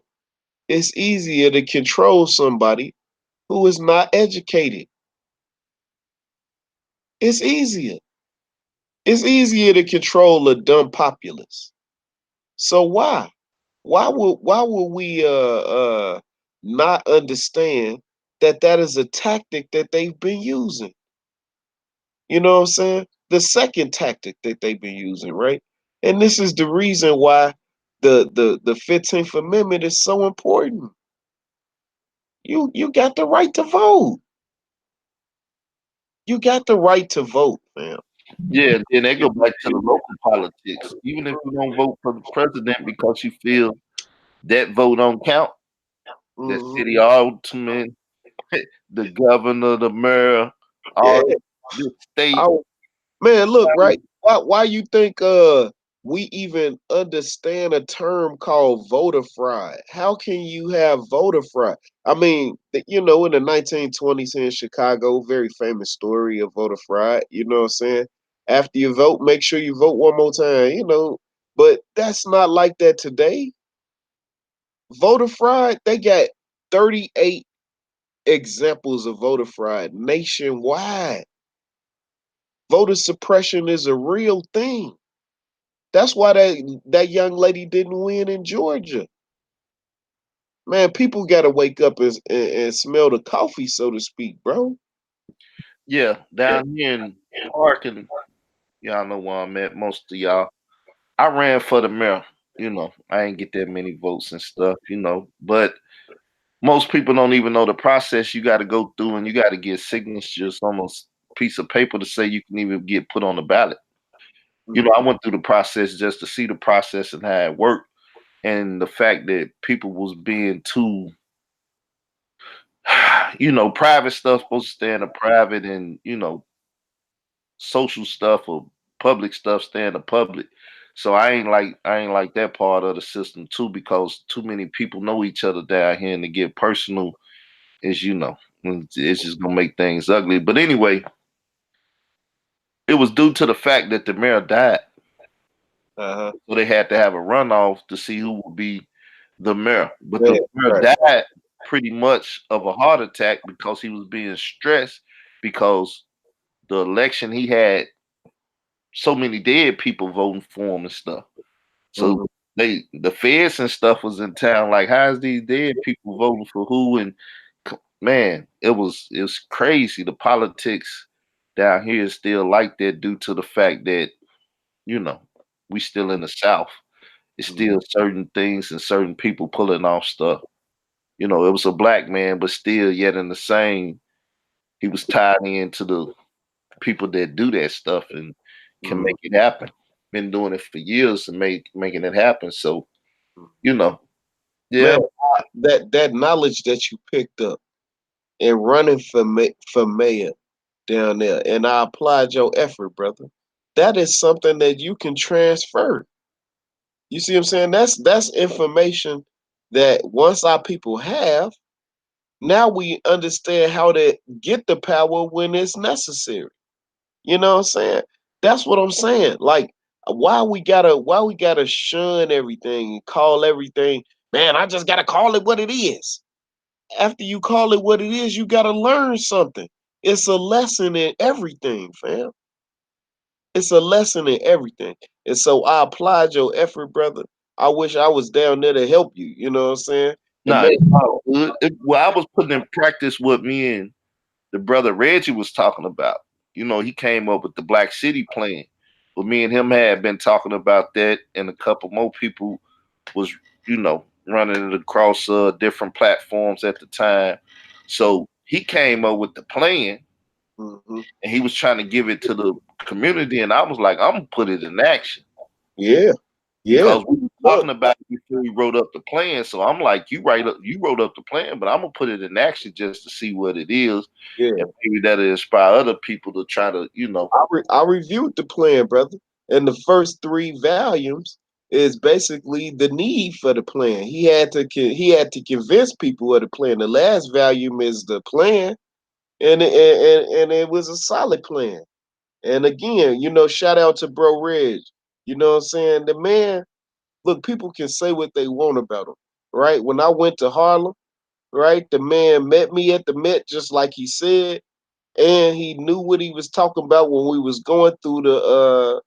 It's easier to control somebody who is not educated. It's easier. It's easier to control a dumb populace. So why? Why would we not understand that that is a tactic that they've been using. You know what I'm saying? The second tactic that they've been using, right? And this is the reason why the 15th Amendment is so important. You got the right to vote. You got the right to vote, man. Yeah, and they go back to the local politics. Even if you don't vote for the president because you feel that vote don't count, the Hmm. city alderman, the governor, the mayor, all Yeah. the state. I, man, look, right? Why you think we even understand a term called voter fraud? How can you have voter fraud? I mean, you know, in the 1920s in Chicago, very famous story of voter fraud. You know what I'm saying? After you vote, make sure you vote one more time. You know, but that's not like that today. Voter fraud, they got 38 examples of voter fraud nationwide. Voter suppression is a real thing. That's why that young lady didn't win in Georgia. Man, people got to wake up and smell the coffee, so to speak, bro. Yeah, down here in Park, and y'all know where I'm at. Most of y'all, I ran for the mayor. You know, I ain't get that many votes and stuff. You know, but most people don't even know the process you got to go through, and you got to get signatures on a piece of paper to say you can even get put on the ballot. You know, I went through the process just to see the process and how it worked, and the fact that people was being too, you know, private stuff supposed to stay in the private, and you know, social stuff or public stuff stay in the public. So I ain't like that part of the system too, because too many people know each other down here, and to get personal is, you know, it's just gonna make things ugly. But anyway, it was due to the fact that the mayor died. Uh-huh. So they had to have a runoff to see who would be the mayor. But the Yeah, mayor right. died pretty much of a heart attack because he was being stressed because the election he had so many dead people voting for him and stuff. So Mhm. the feds and stuff was in town like, how's these dead people voting for who? And man, it was crazy. The politics down here is still like that due to the fact that, you know, we still in the South. It's still certain things and certain people pulling off stuff. You know, it was a black man, but still yet in the same, he was tied into the people that do that stuff and can Mhm. make it happen. Been doing it for years and making it happen. So, you know, Man, yeah, that knowledge that you picked up and running for mayor down there, and I applaud your effort, brother. That is something that you can transfer. You see what I'm saying? That's information that once our people have, now we understand how to get the power when it's necessary. You know what I'm saying? That's what I'm saying. Like why we gotta shun everything and call everything, man, I just gotta call it what it is. After you call it what it is, you gotta learn something. It's a lesson in everything, fam. It's a lesson in everything. And so I applaud your effort, brother. I wish I was down there to help you, you know what I'm saying? And nah, maybe it's all good. Well, I was putting in practice what me and the brother Reggie was talking about. You know, he came up with the Black City plan. But me and him had been talking about that, and a couple more people was, you know, running it across different platforms at the time. So he came up with the plan, mhm. and he was trying to give it to the community, and I was like, I'm gonna put it in action Yeah, yeah. because we were Look, talking about it before we wrote up the plan. So I'm like, you wrote up the plan, but I'm gonna put it in action just to see what it is, yeah. and maybe that'll inspire other people to try to, you know. I reviewed the plan, brother. And the first three volumes is basically the need for the plan. He had to convince people of the plan. The last volume is the plan, and it was a solid plan. And again, you know, shout out to Bro Reg. You know what I'm saying? The man, look, people can say what they want about him, right? When I went to Harlem, right, the man met me at the Met just like he said, and he knew what he was talking about when we was going through the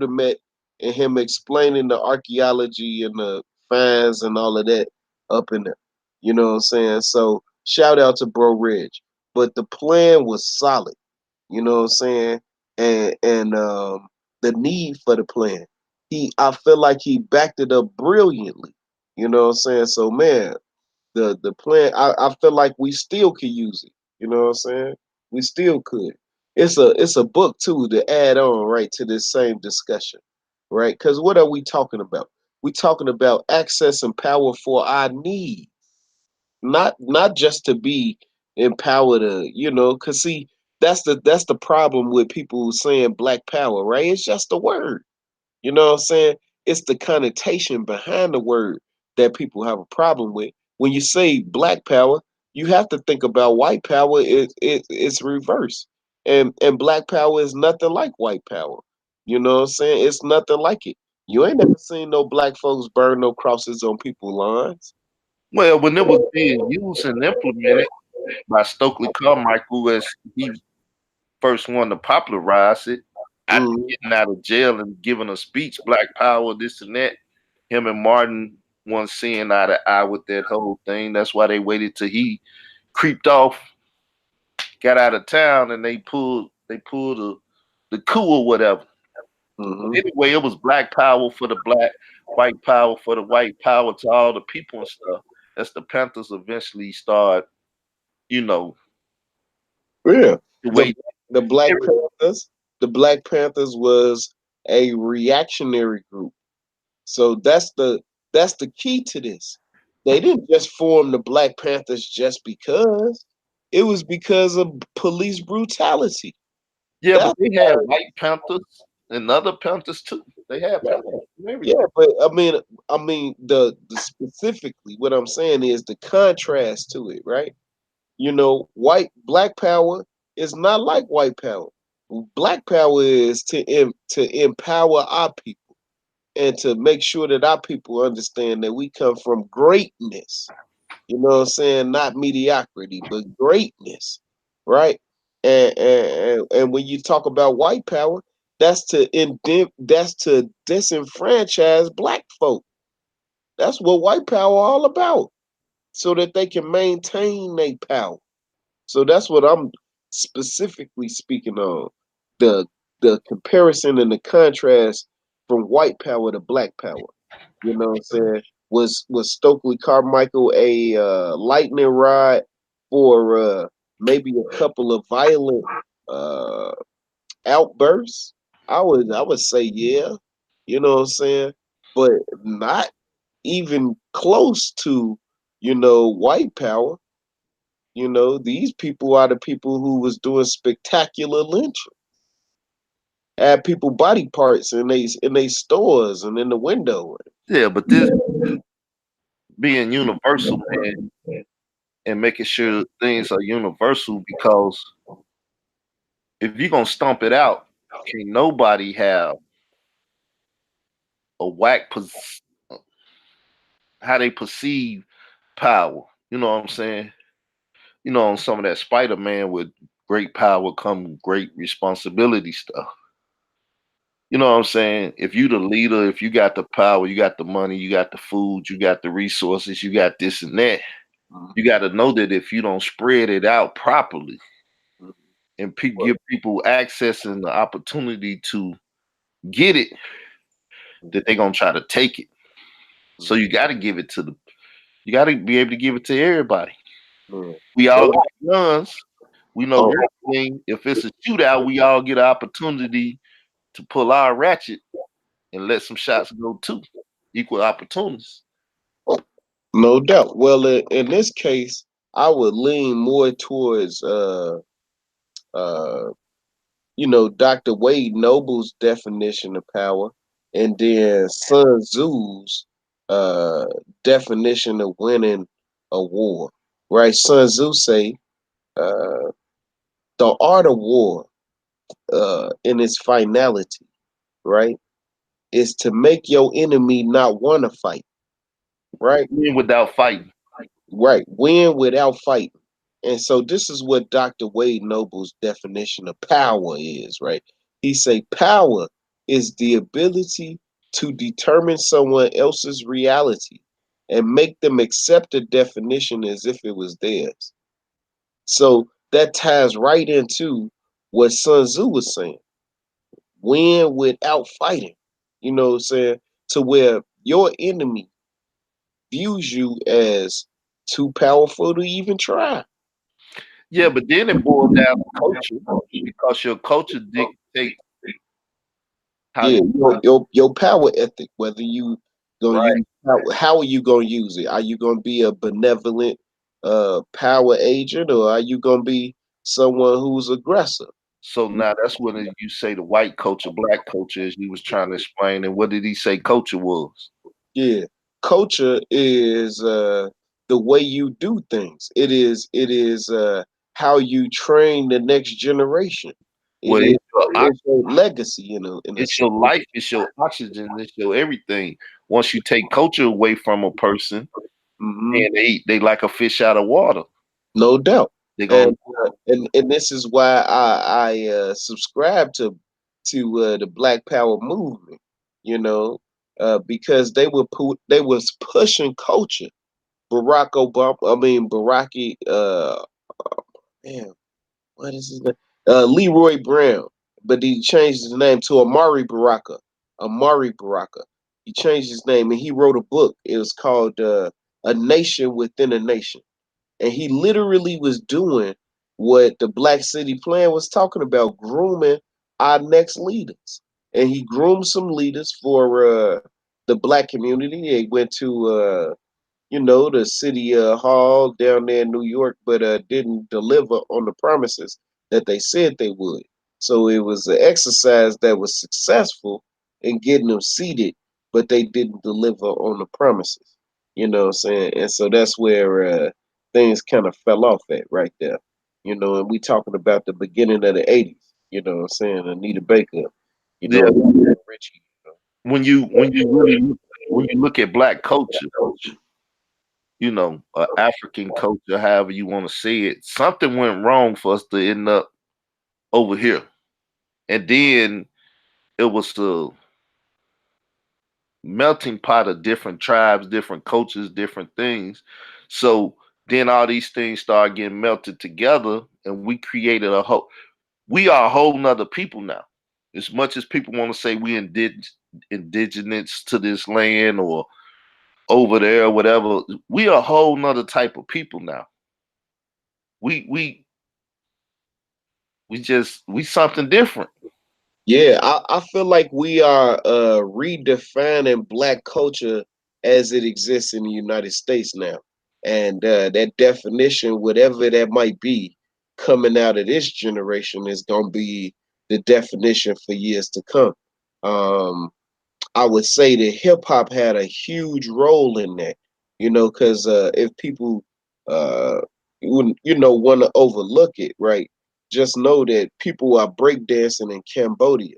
Met, and him explaining the archaeology and the finds and all of that up in there. You know what I'm saying? So shout out to Bro Ridge. But the plan was solid. You know what I'm saying? And the need for the plan. I feel like he backed it up brilliantly. You know what I'm saying? So man, the plan, I feel like we still could use it. You know what I'm saying? We still could. It's a book too to add on right to this same discussion. Right? Because what are we talking about? We talking about access and power for our needs, not just to be empowered to, because see, that's the problem with people saying black power, right? It's just a word. You know what I'm saying? It's the connotation behind the word that people have a problem with. When you say black power, you have to think about white power. It's reverse. And black power is nothing like white power. You know what I'm saying? It's nothing like it. You ain't never seen no black folks burn no crosses on people's lines. Well, when it was being used and implemented by Stokely Carmichael as he first one to popularize it, after Mhm. getting out of jail and giving a speech, Black Power, this and that, him and Martin weren't seeing eye to eye with that whole thing. That's why they waited till he creeped off, got out of town, and they pulled the coup or whatever. But Mhm. anyway, it was Black Power for the black, white power for the white, power to all the people and stuff. As the Panthers eventually start, you know, Yeah. the The way. the Black Panthers, the Black Panthers was a reactionary group. So that's the key to this. They didn't just form the Black Panthers just because. It was because of police brutality. Yeah, but That's they had white Panthers and other Panthers too. They had yeah, Panthers and yeah, everything. but I mean the specifically what I'm saying is the contrast to it, right? Black power is not like white power. Black power is to empower our people and to make sure that our people understand that we come from greatness. You know what I'm saying? Not mediocrity, but greatness, right? And when you talk about white power, that's to disenfranchise black folk. That's what white power all about, so that they can maintain their power. So that's what I'm specifically speaking on. The the comparison and the contrast from white power to black power. You know what I'm saying? Was Stokely Carmichael a lightning rod for maybe a couple of violent uh, outbursts? I would say yeah. You know what I'm saying? But not even close to white power. These people are the people who was doing spectacular lynching, had people body parts in they stores and in the window. Yeah, but this being universal, man, and making sure things are universal because if you're gonna stomp it out, can nobody have a how they perceive power. You know what I'm saying? On some of that Spider Man with great power come great responsibility stuff. You know what I'm saying? If you the leader, if you got the power, you got the money, you got the food, you got the resources, you got this and that. You got to know that if you don't spread it out properly and give people access and the opportunity to get it, that they're gonna try to take it. So you got to give it to you got to be able to give it to everybody. Mm. We all got guns. We know one thing: if it's a shootout, we all get an opportunity to pull our ratchet and let some shots go too. Equal opportunities. No doubt. Well, in this case, I would lean more towards uh Dr. Wade Noble's definition of power, and then Sun Tzu's uh definition of winning a war. Right? Sun Tzu say uh the art of war, in its finality, right, is to make your enemy not want to fight. Right? Win without fighting. Right. Win without fighting. And so this is what Dr. Wade Noble's definition of power is, right? He say power is the ability to determine someone else's reality and make them accept the definition as if it was theirs. So that ties right into what Sun Tzu was saying: win without fighting. You know what I'm saying? To where your enemy views you as too powerful to even try. Yeah, but then it boils down to culture because your culture dictates how Yeah, you your power ethic, whether you gonna right. use how are you gonna use it? Are you gonna be a benevolent power agent, or are you gonna be someone who's aggressive? So now that's when you say the white culture, black culture, as he was trying to explain. And what did he say culture was? Yeah. Culture is the way you do things. It is how you train the next generation. It Well, is it's your, it's your legacy in a it's your sense. life, it's your oxygen, it's your everything. Once you take culture away from a person, Hmm. and they like a fish out of water. No doubt. They're gonna And this is why I subscribe to the Black Power movement, you know, because they was pushing culture. Barack Obama, I mean Baraki, man, what is his name? Leroy Brown, but he changed his name to Amari Baraka. Amari Baraka. He changed his name and he wrote a book. It was called A Nation Within a Nation, and he literally was doing what the Black City Plan was talking about, grooming our next leaders. And he groomed some leaders for the Black community. They went to the city hall down there in New York, but didn't deliver on the promises that they said they would. So it was an exercise that was successful in getting them seated, but they didn't deliver on the promises. You know what I'm saying? And so that's where things kind of fell off at right there. And we talking about the beginning of the 80s. You know what I'm saying? Anita Baker, yeah. Richie. When you look at black culture, African culture, however you want to say it, something went wrong for us to end up over here. And then it was the melting pot of different tribes, different cultures, different things. So then all these things started getting melted together and we created we are a whole nother people now. As much as people want to say we indigenous to this land or over there, whatever, we are a whole nother type of people now. We we we something different. Yeah, I feel like we are redefining Black culture as it exists in the United States now. And that definition, whatever that might be, coming out of this generation is going to be the definition for years to come. Um, I would say that hip hop had a huge role in that, because if people, uh, want to overlook it, right? Just know that people are breakdancing in Cambodia.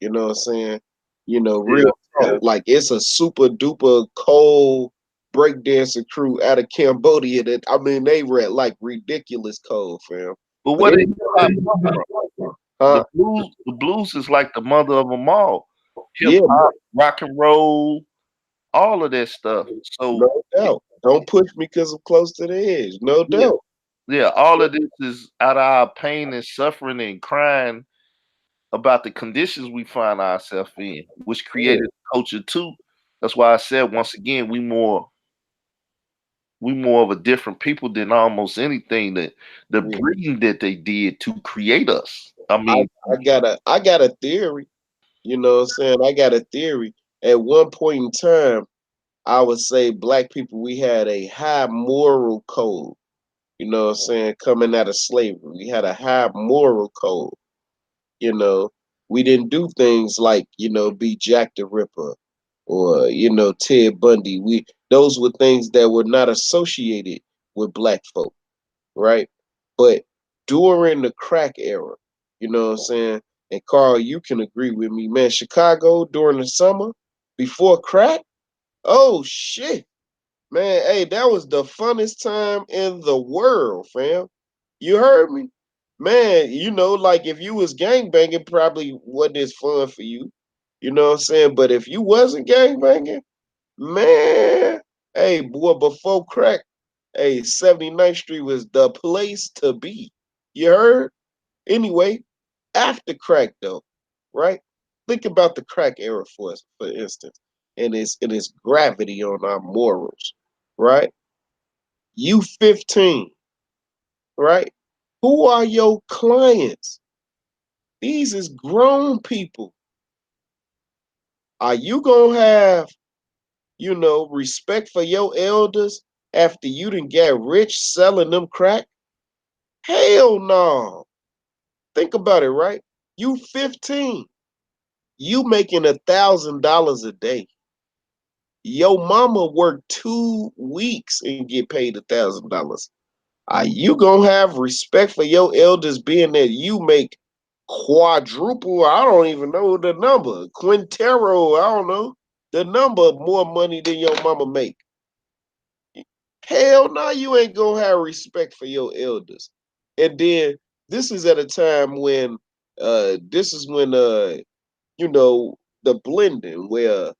You know what I'm saying? Yeah. Real talk. Like it's a super duper cold breakdancing crew out of Cambodia that I mean they were at like ridiculous cold, fam. But But where did hip hop come from? huh? The blues is like the mother of them all. Hip Yeah, hop, rock and roll, all of that stuff. So no doubt. Don't push me because I'm close to the edge. No yeah, doubt. yeah, all of this is out of our pain and suffering and crying about the conditions we find ourselves in, which created culture too. That's why I said once again, we more of a different people than almost anything that the Yeah. breeding that they did to create us. I I, mean, I got a theory. You know what I'm saying? I got a theory. At one point in time, I would say Black people, we had a high moral code. You know what I'm saying? Coming out of slavery, we had a high moral code. You know, we didn't do things like, be Jack the Ripper or, Ted Bundy. Those were things that were not associated with Black folk, right? But during the crack era, you know what I'm saying? And Carl, you can agree with me, man. Chicago during the summer before crack, oh shit. Man, hey, that was the funnest time in the world, fam. You heard me? Man, like if you was gangbanging, probably wasn't as fun for you. You know what I'm saying? But if you wasn't gangbanging, man, Hey, boy, before crack, hey, 79th Street was the place to be. You heard? Anyway, after crack though, right? Think about the crack era for us, for instance, and its gravity on our morals, right? You 15, right? Who are your clients? These is grown people. Are you gonna have, respect for your elders after you done get rich selling them crack? Hell no. Think about it, right? You 15. You making $1,000 a day. Your mama worked 2 weeks and get paid $1,000. Are you gonna have respect for your elders being that you make quadruple? I don't even know the number. Quintero, I don't know the number of more money than your mama make. Hell no, you ain't gonna have respect for your elders. And then this is at a time when this is when you know, the blending where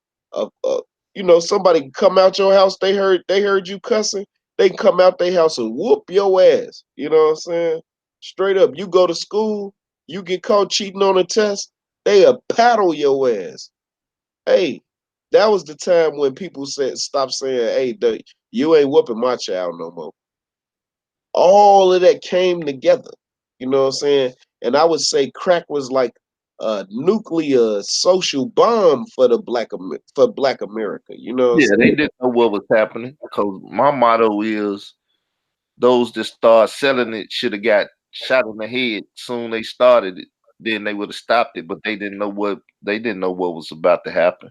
somebody can come out your house, they heard you cussing, they can come out their house and whoop your ass. You know what I'm saying? Straight up. You go to school, you get caught cheating on a test, they'll paddle your ass. Hey, that was the time when people said stop saying, hey, you ain't whooping my child no more. All of that came together. You know what I'm saying? And I would say crack was like a nuclear social bomb for for Black America. You know what I'm Yeah, they saying? didn't know what was happening. Cause my motto is those that start selling it should have got shot in the head soon they started it. Then they would have stopped it, but they didn't know what was about to happen.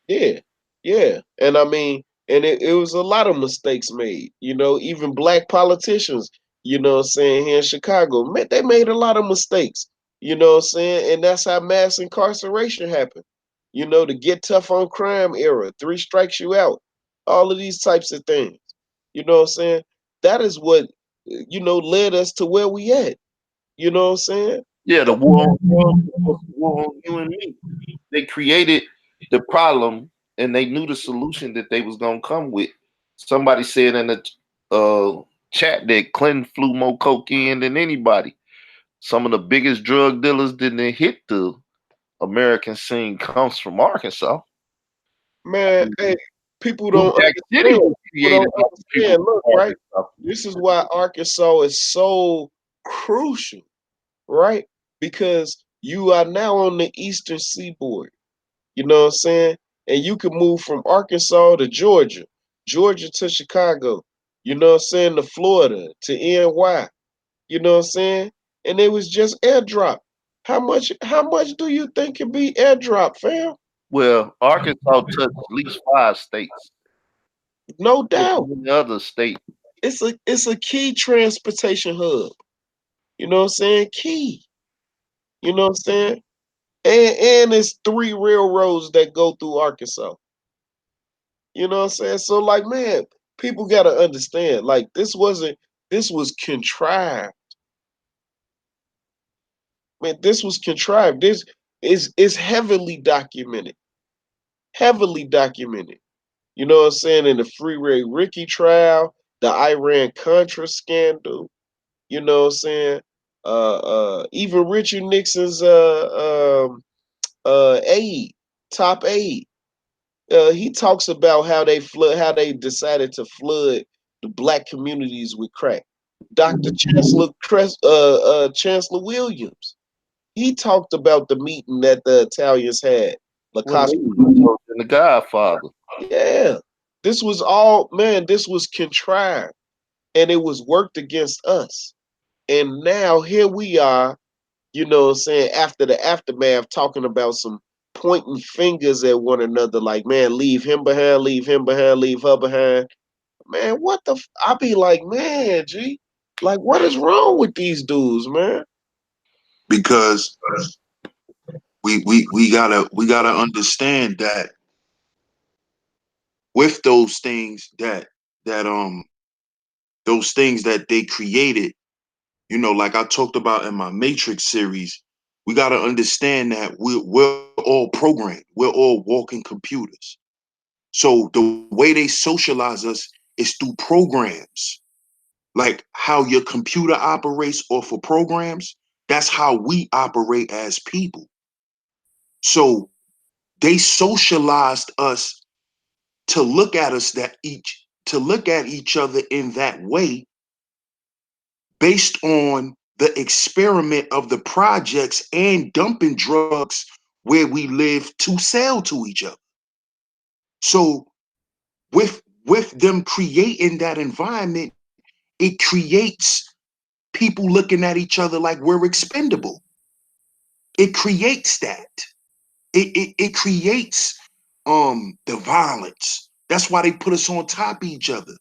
Yeah, yeah. And I mean, and it was a lot of mistakes made. Even black politicians, what I'm saying, here in Chicago, they made a lot of mistakes. What I'm saying? And that's how mass incarceration happened. The get tough on crime era, three strikes you out, all of these types of things. You know what I'm saying? That is what, led us to where we at. You know what I'm saying? Yeah, the war on drugs was the war on you and me. They created the problem and they knew the solution that they was gonna come with. Somebody said in the chat that Clinton flew more cocaine than anybody. Some of the biggest drug dealers didn't hit the American scene comes from Arkansas. Man, hey, people New don't Jack City understand. was People created don't by the people understand. Look, from right? Arkansas. This is why Arkansas is so crucial, right? Because you are now on the eastern seaboard. You know what I'm saying? And you can move from Arkansas to Georgia, Georgia to Chicago, you know what I'm saying, to Florida, to NY, you know what I'm saying? And it was just airdrop. How much do you think can be airdrop, fam? Well, Arkansas touched at least 5 states. No There's doubt. many other states. It's a key transportation hub. You know what I'm saying? Key. You know what I'm saying? And it's three railroads that go through Arkansas. You know what I'm saying? So like, man, people gotta understand. Like this was contrived. Man, this was contrived. This is heavily documented. Heavily documented. You know what I'm saying? In the Freeway Ricky trial, the Iran Contra scandal, you know what I'm saying? Even Richard Nixon's aide, top aide. He talks about how they decided to flood the black communities with crack. Dr. Chancellor Williams, he talked about the meeting that the Italians had. La When Casa. they was involved in The Godfather. Yeah, this was all, man. This was contrived, and it was worked against us. And now here we are, you know what I'm saying, after the aftermath, talking about some pointing fingers at one another, like, man, leave him behind, leave him behind, leave her behind. Man, what the I be like, man, G, like, what is wrong with these dudes, man? Because we gotta understand that with that those things that they created, like I talked about in my Matrix series, we got to understand that we're all programmed. We're all walking computers. So the way they socialize us is through programs. Like how your computer operates off of programs, that's how we operate as people. So they socialized us to look at us to look at each other in that way based on the experiment of the projects and dumping drugs where we live to sell to each other. So with them creating that environment, it creates people looking at each other like we're expendable. It creates that. It creates the violence. That's why they put us on top of each other.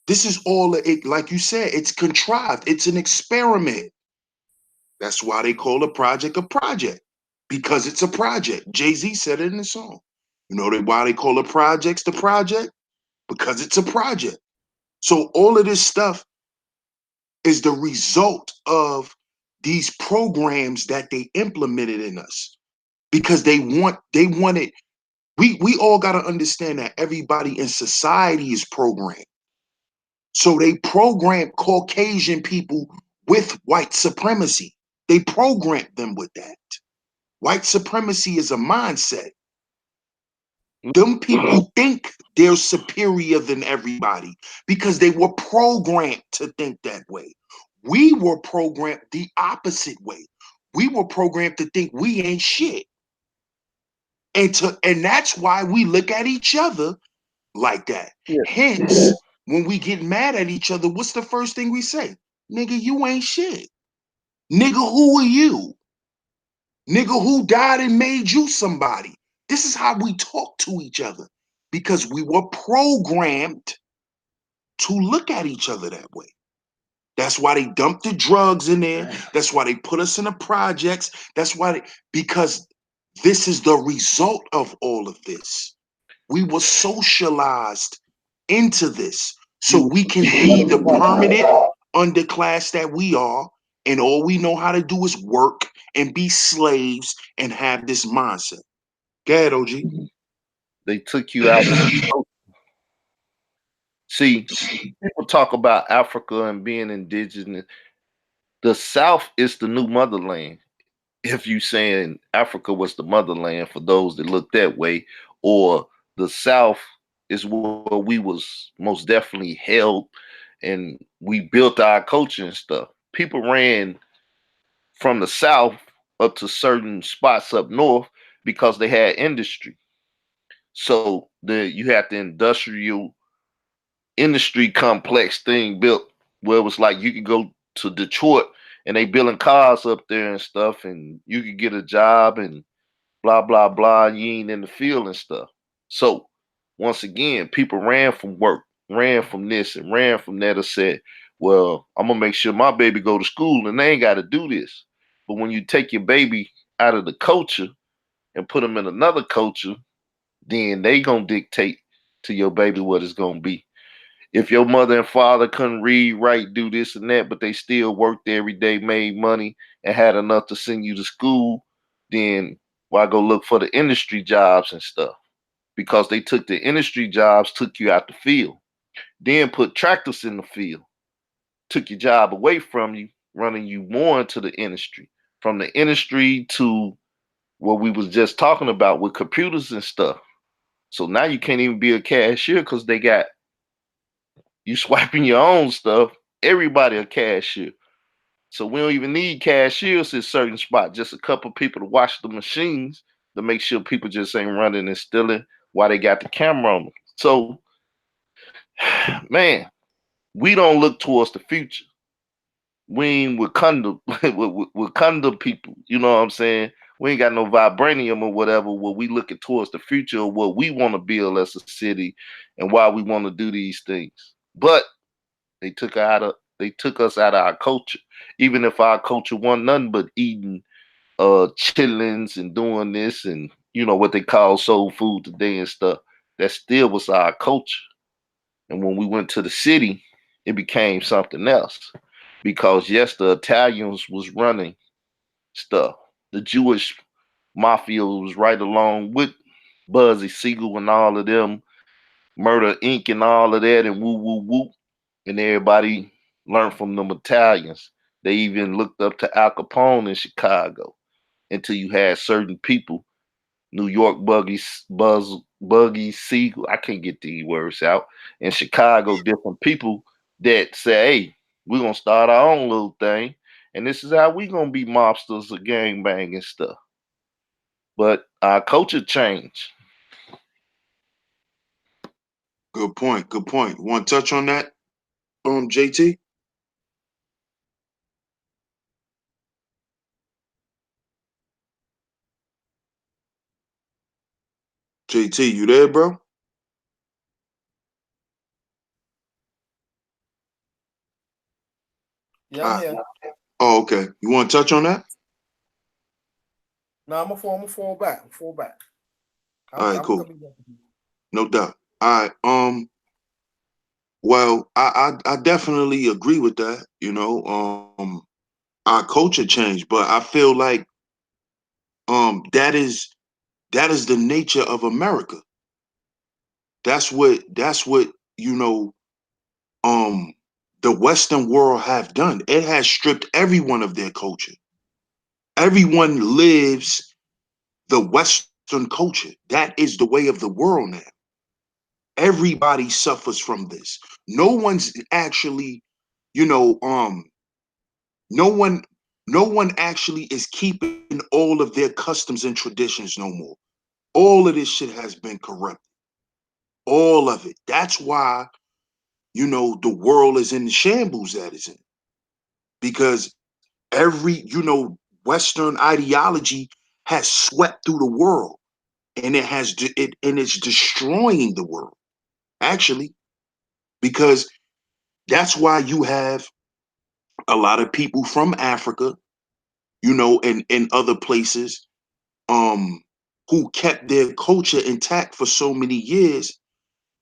This is all it, like you said, it's contrived. It's an experiment. That's why they call a project, because it's a project. Jay-Z said it in the song. You know why they call the projects the project? Because it's a project. So all of this stuff is the result of these programs that they implemented in us because they wanted we all got to understand that everybody in society is programmed. So they program Caucasian people with white supremacy. They programmed them with that. White supremacy is a mindset. Them people think they're superior than everybody because they were programmed to think that way. We were programmed the opposite way. We were programmed to think we ain't shit. And that's why we look at each other like that. Yeah. Hence, when we get mad at each other, what's the first thing we say? Nigga, you ain't shit. Nigga, who are you? Nigga, who died and made you somebody? This is how we talk to each other because we were programmed to look at each other that way. That's why they dumped the drugs in there. That's why they put us in the projects. That's why because this is the result of all of this. We were socialized into this so we can be the permanent underclass that we are, and all we know how to do is work and be slaves and have this mindset. Go ahead, OG. They took you out. See, people talk about Africa and being indigenous. The South is the new motherland. If you saying Africa was the motherland for those that look that way, or the South is where we was most definitely held and we built our culture and stuff. People ran from the South up to certain spots up north because they had industry. So you had the industrial industry complex thing built where it was like you could go to Detroit and they building cars up there and stuff, and you could get a job and blah blah blah. And you ain't in the field and stuff. So once again, people ran from work, ran from this, and ran from that. And said, "Well, I'm gonna make sure my baby go to school, and they ain't got to do this." But when you take your baby out of the culture and put them in another culture, then they gonna dictate to your baby what it's gonna be. If your mother and father couldn't read, write, do this and that, but they still worked every day, made money, and had enough to send you to school, then why go look for the industry jobs and stuff? Because they took the industry jobs, took you out the field, then put tractors in the field, took your job away from you, running you more into the industry. From the industry to what we was just talking about with computers and stuff. So now you can't even be a cashier because they got you swiping your own stuff. Everybody a cashier. So we don't even need cashiers at certain spots. Just a couple people to watch the machines to make sure people just ain't running and stealing while they got the camera on them. So, man, we don't look towards the future. We ain't Wakanda, Wakanda people. You know what I'm saying? We ain't got no vibranium or whatever where we looking towards the future or what we want to build as a city and why we want to do these things. But they took us out of our culture. Even if our culture wasn't nothing but eating chitlins and doing this and what they call soul food today and stuff, that still was our culture. And when we went to the city, it became something else. Because yes, the Italians was running stuff. The Jewish mafia was right along with Buzzy Siegel and all of them Murder Inc. and all of that, and woo woo woo, and everybody learned from them Italians. They even looked up to Al Capone in Chicago until you had certain people, New York Buggy Siegel. I can't get the words out. In Chicago, different people that say, "Hey, we're gonna start our own little thing, and this is how we gonna be mobsters or gangbang and stuff." But our culture changed. Good point. Good point. Want to touch on that, JT? JT, you there, bro? Yeah, I'm here. Oh, okay. You want to touch on that? No, I'm gonna fall back. I'm fall back. All right, I'm cool. coming back. No doubt. All right. Well, I definitely agree with that. Our culture changed, but I feel like that is the nature of America. That's what you know um the Western world have done. It has stripped everyone of their culture. Everyone lives the Western culture. That is the way of the world now. Everybody suffers from this. No one's actually, you know, no one no one actually is keeping all of their customs and traditions no more. All of this shit has been corrupted. All of it. That's why, the world is in the shambles that it's in. Because every, Western ideology has swept through the world, and it's destroying the world, actually, because that's why you have a lot of people from Africa, and other places, um, who kept their culture intact for so many years.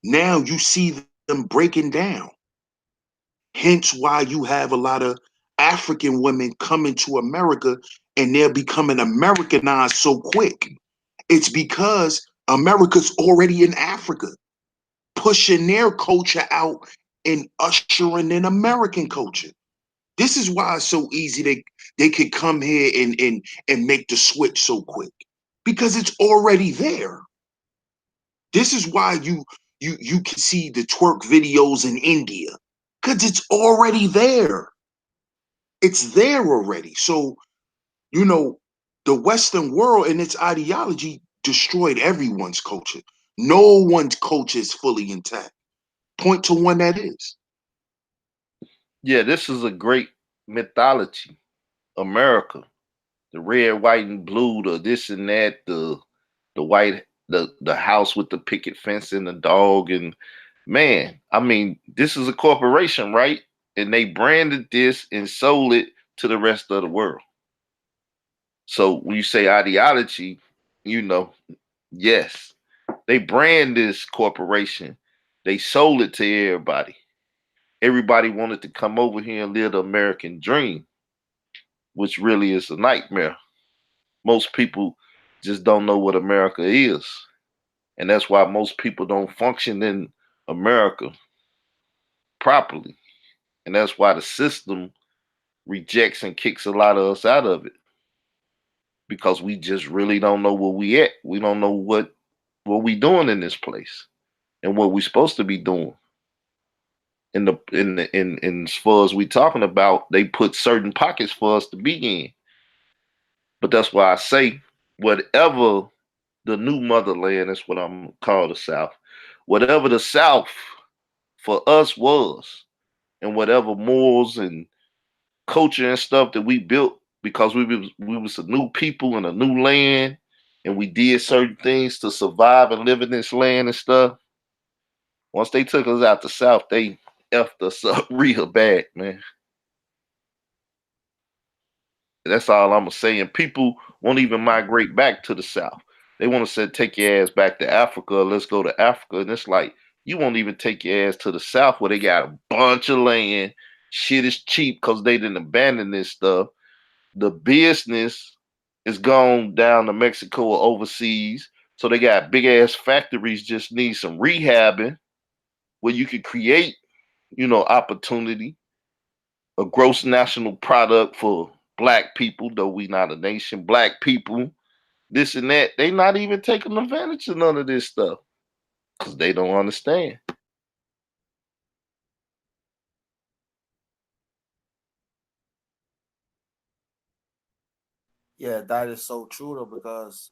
Now you see them breaking down. Hence why you have a lot of African women coming to America, and they're becoming Americanized so quick. It's because America's already in Africa, pushing their culture out and ushering in American culture. This is why it's so easy they could come here and make the switch so quick, because it's already there. This is why you can see the twerk videos in India, because it's already there. It's there already. So, you know, the Western world and its ideology destroyed everyone's culture. No one's culture is fully intact. Point to one that is. Yeah, this is a great mythology. America, the red, white, and blue, the this and that, the white, the house with the picket fence and the dog, and man, I mean, this is a corporation, right? And they branded this and sold it to the rest of the world. So when you say ideology, you know, yes, they brand this corporation. They sold it to everybody. Everybody wanted to come over here and live the American dream, which really is a nightmare. Most people just don't know what America is. And that's why most people don't function in America properly. And that's why the system rejects and kicks a lot of us out of it, because we just really don't know where we at. We don't know what we doing in this place and what we supposed to be doing. In as far as we talking about, they put certain pockets for us to be in. But that's why I say, whatever the new motherland, that's what I'm gonna call the South. Whatever the South for us was, and whatever morals and culture and stuff that we built, because we was a new people in a new land, and we did certain things to survive and live in this land and stuff. Once they took us out the South, they effed us up real bad, man. That's all I'm gonna say. And people won't even migrate back to the South. They want to say, take your ass back to Africa. Let's go to Africa. And it's like, you won't even take your ass to the South where they got a bunch of land. Shit is cheap because they didn't abandon this stuff. The business is gone down to Mexico or overseas. So they got big ass factories, just need some rehabbing. where you could create, opportunity, a gross national product for black people, though we not a nation, black people, this and that. They not even taking advantage of none of this stuff because they don't understand. Yeah, that is so true though, because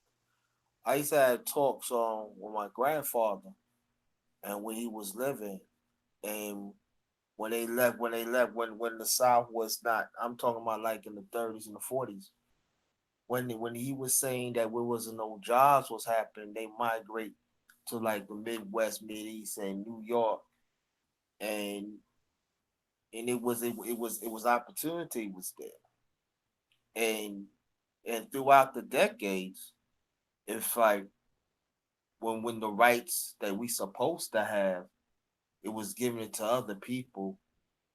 I used to have talks with my grandfather, and when he was living, and when the South was not, I'm talking about like in the 30s and the 40s, when he was saying that there wasn't no jobs was happening, they migrate to like the Midwest, Mid East, and New York, and it was opportunity was there, and throughout the decades, it's like when the rights that we supposed to have, it was given to other people.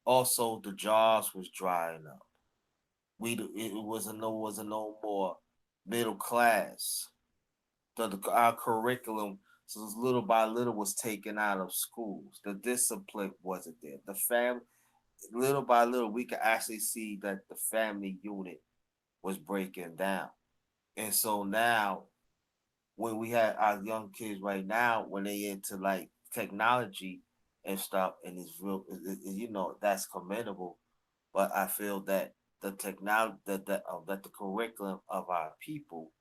Also, the jobs was drying up. It wasn't no more middle class. Our curriculum, so little by little, was taken out of schools. The discipline wasn't there. The family, little by little, we could actually see that the family unit was breaking down. And so now, when we have our young kids right now, when they into like technology and stuff, and it's real, that's commendable. But I feel that the technology, that the curriculum of our people,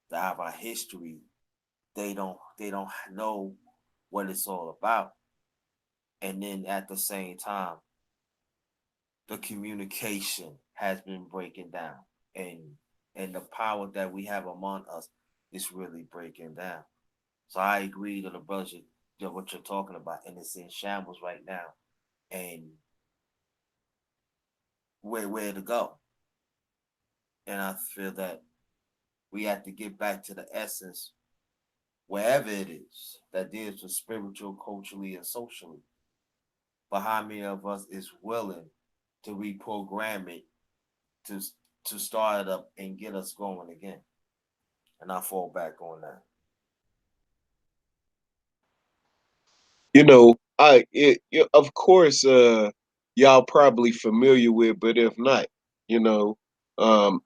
that of our history, they don't know what it's all about. And then at the same time, the communication has been breaking down, and the power that we have among us is really breaking down. So I agree to the budget, what you're talking about, and it's in shambles right now. And where to go? And I feel that we have to get back to the essence, wherever it is, that deals with spiritual, culturally, and socially. But how many of us is willing to reprogram it, to start it up and get us going again? And I fall back on that. Of course, y'all probably familiar with, but if not, you know,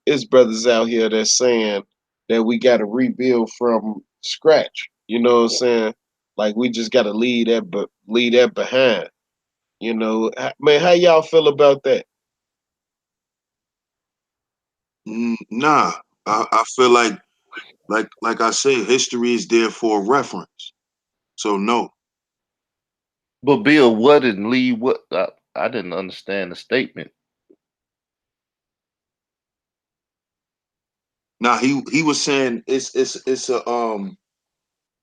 it's brothers out here that's saying that we got to rebuild from scratch. You know what I'm saying? Like we just got to leave that behind. Man, how y'all feel about that? Nah, I feel like I say, history is there for reference. So no. But Bill, what and Lee, what? I didn't understand the statement. Now he was saying it's certain,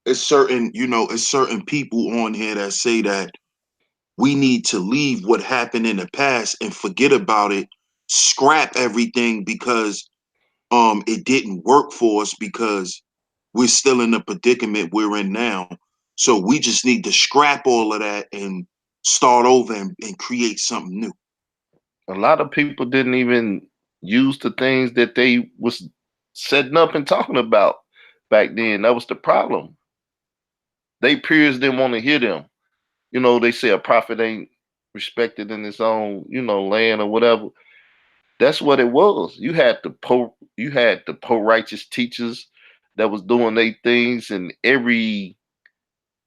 it's certain people on here that say that we need to leave what happened in the past and forget about it, scrap everything because it didn't work for us because we're still in the predicament we're in now. So we just need to scrap all of that and start over and create something new. A lot of people didn't even use the things that they was setting up and talking about back then. That was the problem. They peers didn't want to hear them. They say a prophet ain't respected in his own, land or whatever. That's what it was. You had the righteous teachers that was doing their things in every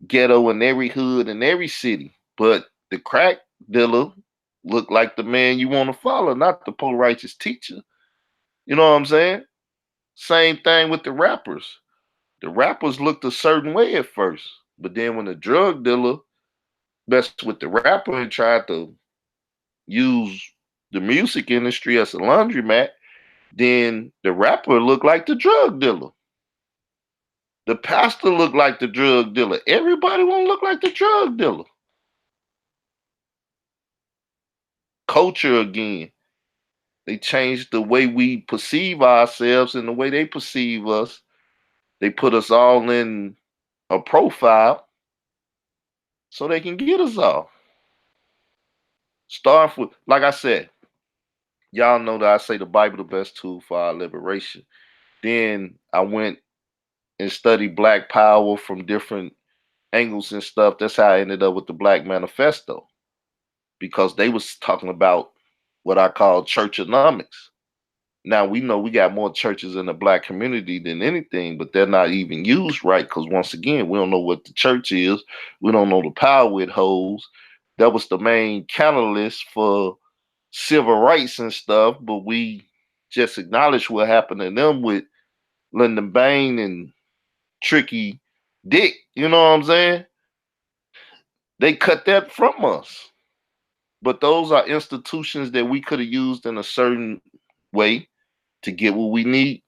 ghetto and every hood and every city. But the crack dealer looked like the man you want to follow, not the poor righteous teacher. You know what I'm saying? Same thing with the rappers. The rappers looked a certain way at first, but then when the drug dealer messed with the rapper and tried to use the music industry as a laundromat, then the rapper looked like the drug dealer. The pastor looked like the drug dealer. Everybody want to look like the drug dealer. Culture again. They changed the way we perceive ourselves and the way they perceive us. They put us all in a profile so they can get us all. Start with, like I said, y'all know that I say the Bible the best tool for our liberation. Then I went and studied Black Power from different angles and stuff. That's how I ended up with the Black Manifesto, because they was talking about what I call churchonomics. Now we know we got more churches in the black community than anything, but they're not even used right because once again, we don't know what the church is. We don't know the power it holds. That was the main catalyst for civil rights and stuff, but we just acknowledge what happened to them with Lyndon Bain and Tricky Dick. You know what I'm saying? They cut that from us. But those are institutions that we could have used in a certain way to get what we need.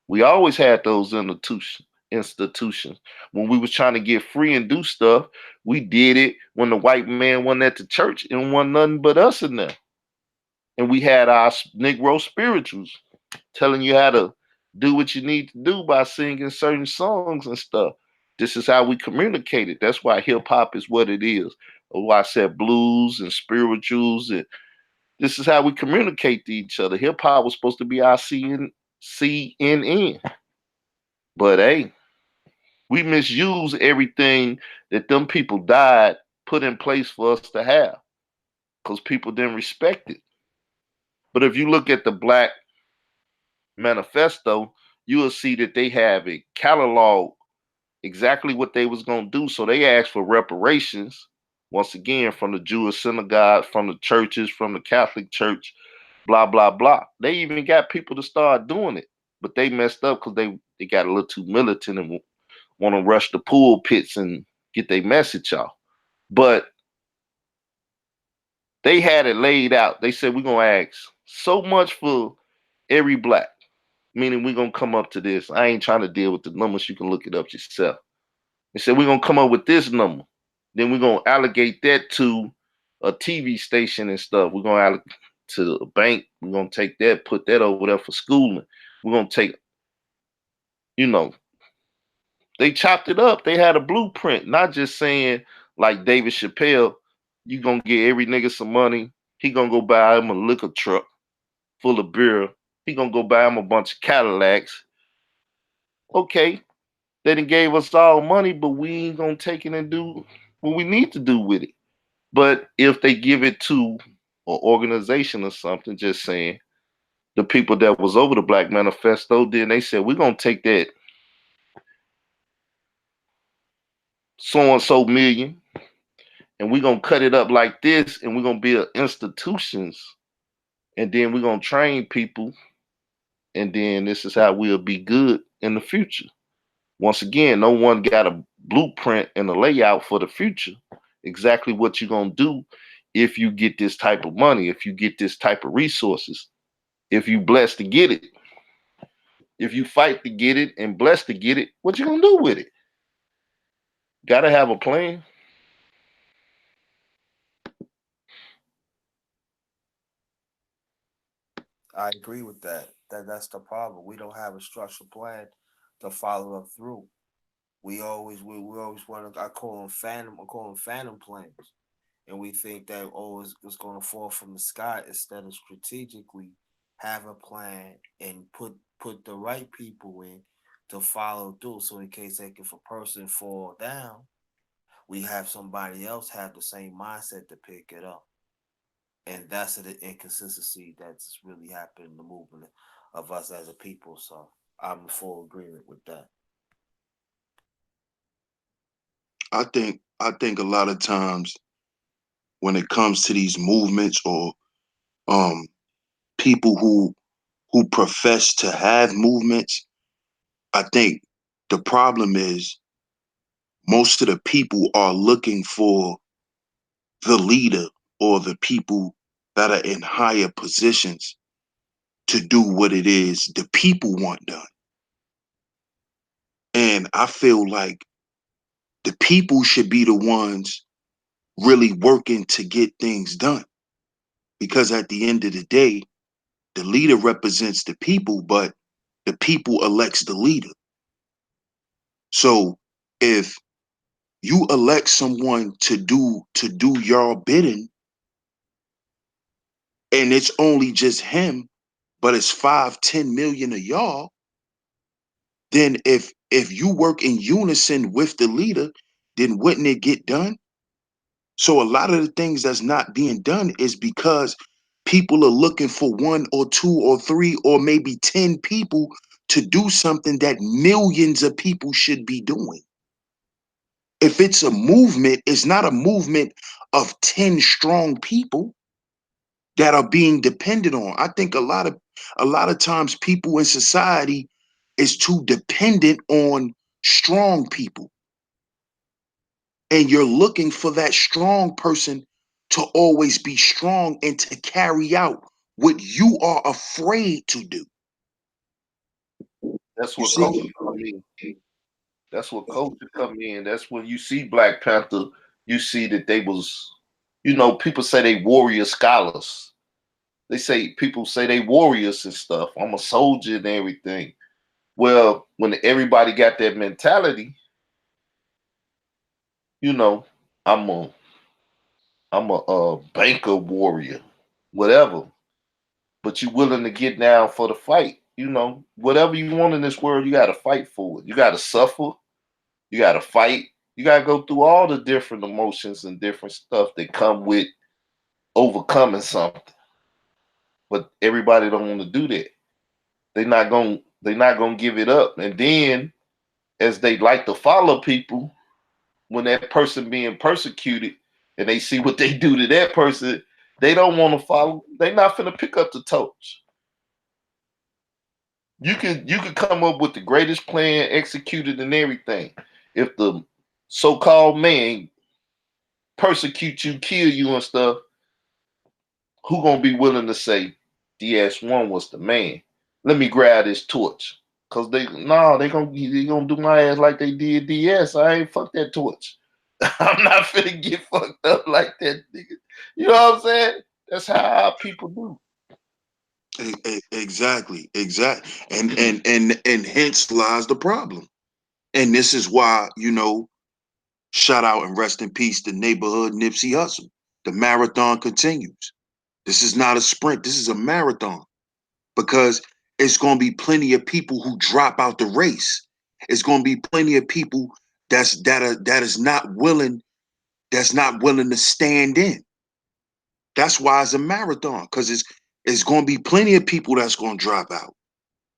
We always had those institutions. When we was trying to get free and do stuff, we did it when the white man wasn't at the church and wasn't nothing but us in there. And we had our Negro spirituals telling you how to do what you need to do by singing certain songs and stuff. This is how we communicated. That's why hip hop is what it is. Or why I said blues and spirituals, and this is how we communicate to each other. Hip hop was supposed to be our CNN. But hey, we misuse everything that them people died put in place for us to have because people didn't respect it. But if you look at the Black Manifesto, you will see that they have a catalog exactly what they was going to do. So they asked for reparations, once again, from the Jewish synagogue, from the churches, from the Catholic Church, blah, blah, blah. They even got people to start doing it, but they messed up because they got a little too militant and want to rush the pulpits and get their message off. But they had it laid out. They said, we're going to ask so much for every black, meaning we're going to come up to this. I ain't trying to deal with the numbers. You can look it up yourself. They said, we're going to come up with this number. Then we're going to allocate that to a TV station and stuff. We're going to allocate to a bank. We're going to take that, put that over there for schooling. We're going to take, you know, they chopped it up. They had a blueprint, not just saying like David Chappelle, you gonna get every nigga some money. He gonna go buy him a liquor truck full of beer. He gonna go buy him a bunch of Cadillacs. Okay, they done gave us all money, but we ain't gonna take it and do what we need to do with it. But if they give it to an organization or something, just saying the people that was over the Black Manifesto, then they said we're gonna take that so and so million and we're gonna cut it up like this, and we're gonna build institutions, and then we're gonna train people, and then this is how we'll be good in the future. Once again, no one got a blueprint and a layout for the future. Exactly what you're gonna do if you get this type of money, if you get this type of resources, if you blessed to get it, if you fight to get it and blessed to get it, what you gonna do with it? Gotta have a plan. I agree with that. That's the problem. We don't have a structured plan to follow up through. We always want to. I call them phantom plans, and we think that it's going to fall from the sky instead of strategically have a plan and put the right people in to follow through. So in case like if a person fall down, we have somebody else have the same mindset to pick it up. And that's the inconsistency that's really happened in the movement of us as a people. So I'm in full agreement with that. I think a lot of times when it comes to these movements or um people who profess to have movements, I think the problem is most of the people are looking for the leader or the people that are in higher positions to do what it is the people want done. And I feel like the people should be the ones really working to get things done. Because at the end of the day, the leader represents the people, but the people elects the leader. So if you elect someone to do your bidding and it's only just him, but it's 5-10 million of y'all, then if you work in unison with the leader, then wouldn't it get done? So a lot of the things that's not being done is because people are looking for one or two or three or maybe 10 people to do something that millions of people should be doing. If it's a movement, it's not a movement of 10 strong people that are being depended on. I think a lot of times people in society is too dependent on strong people. And you're looking for that strong person to always be strong and to carry out what you are afraid to do. That's You what see? culture come in. That's what culture come in. That's when you see Black Panther, you see that they was, people say they warrior scholars. People say they warriors and stuff. I'm a soldier and everything. Well, when everybody got that mentality, you know, I'm a banker warrior, whatever. But you willing to get down for the fight. Whatever you want in this world, you got to fight for it. You got to suffer. You got to fight. You got to go through all the different emotions and different stuff that come with overcoming something. But everybody don't want to do that. They're not gonna give it up. And then, as they like to follow people, when that person being persecuted and they see what they do to that person, they don't want to follow. They're not finna pick up the torch. You could come up with the greatest plan, executed and everything. If the so-called man persecute you, kill you and stuff, who gonna be willing to say DS1 was the man? Let me grab this torch. Cause they gonna do my ass like they did DS. I ain't fuck that torch. I'm not finna get fucked up like that, nigga. You know what I'm saying? That's how our people do. Exactly, exactly. And hence lies the problem. And this is why, shout out and rest in peace the neighborhood Nipsey Hussle. The marathon continues. This is not a sprint. This is a marathon because it's going to be plenty of people who drop out the race. It's going to be plenty of people that is not willing to stand in. That's why it's a marathon because it's going to be plenty of people that's going to drop out.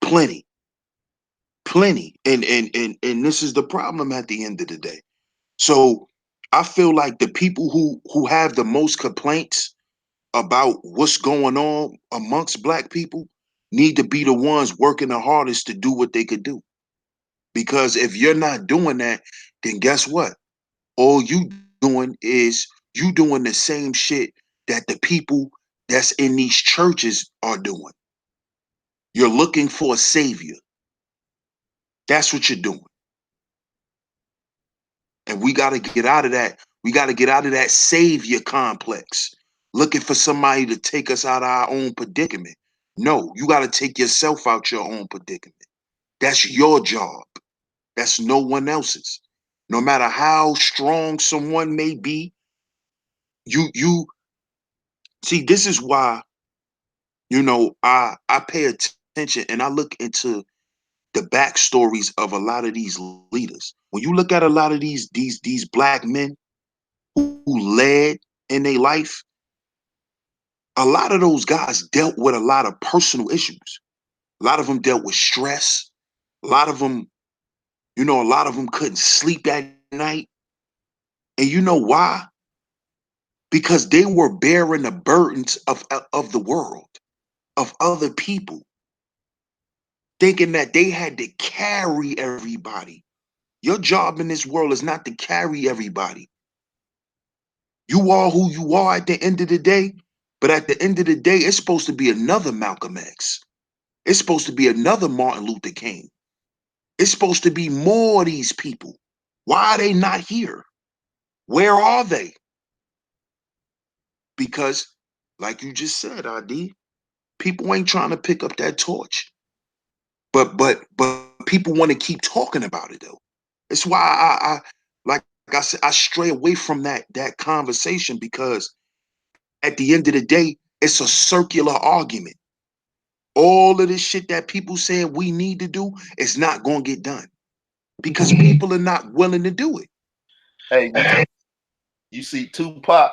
Plenty, plenty, and this is the problem at the end of the day. So I feel like the people who have the most complaints about what's going on amongst Black people need to be the ones working the hardest to do what they could do. Because if you're not doing that, then guess what? All you doing is you doing the same shit that the people that's in these churches are doing. You're looking for a savior. That's what you're doing. And we got to get out of that. We got to get out of that savior complex, looking for somebody to take us out of our own predicament. No, you got to take yourself out your own predicament. That's your job. That's no one else's. No matter how strong someone may be, you see, this is why, I pay attention and I look into the backstories of a lot of these leaders. When you look at a lot of these Black men who led in their life, a lot of those guys dealt with a lot of personal issues. A lot of them dealt with stress. A lot of them, a lot of them couldn't sleep at night. And you know why? Because they were bearing the burdens of the world, of other people, thinking that they had to carry everybody. Your job in this world is not to carry everybody. You are who you are at the end of the day, but at the end of the day, it's supposed to be another Malcolm X. It's supposed to be another Martin Luther King. It's supposed to be more of these people. Why are they not here? Where are they? Because, like you just said, ID, people ain't trying to pick up that torch. But people want to keep talking about it though. It's why I like I said, I stray away from that conversation because at the end of the day, it's a circular argument. All of this shit that people saying we need to do is not going to get done because people are not willing to do it. Hey, you see Tupac,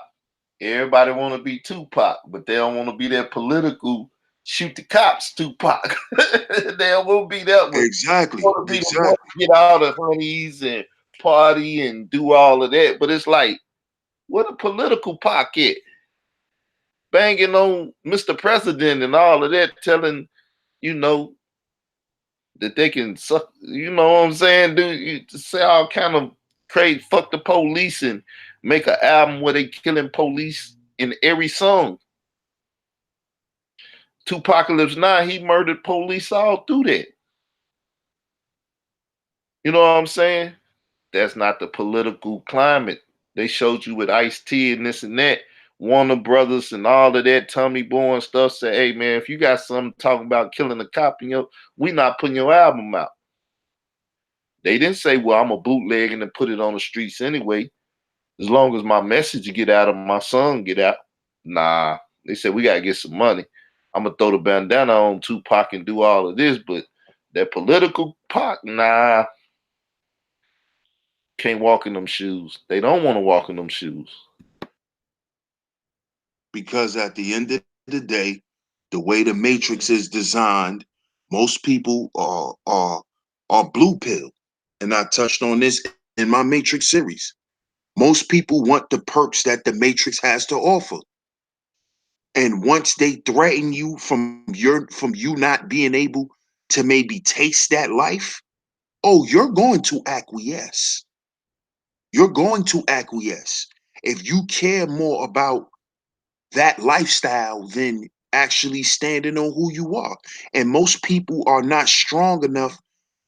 everybody want to be Tupac, but they don't want to be that political shoot the cops Tupac. They don't want to be that one. They Exactly. want to be the one Exactly. to get all the honeys and party and do all of that. But it's like, what a political pocket banging on Mr. President and all of that, telling, you know, that they can suck, you know what I'm saying? Do you say all kind of crazy fuck the police and make an album where they killing police in every song. Tupacalypse Now, he murdered police all through that. You know what I'm saying? That's not the political climate. They showed you with Ice-T and this and that. Warner Brothers and all of that, Tommy Boy and stuff say, hey man, if you got something talking about killing a cop, you know, we not putting your album out. They didn't say, well, I'm a bootleg and then put it on the streets anyway. As long as my message get out and my song get out. Nah. They said we gotta get some money. I'm gonna throw the bandana on Tupac and do all of this, but that political Pac, nah, can't walk in them shoes. They don't want to walk in them shoes. Because at the end of the day, the way the Matrix is designed, most people are blue pill. And I touched on this in my Matrix series. Most people want the perks that the Matrix has to offer. And once they threaten you from you not being able to maybe taste that life, oh, you're going to acquiesce. You're going to acquiesce. If you care more about that lifestyle than actually standing on who you are. And most people are not strong enough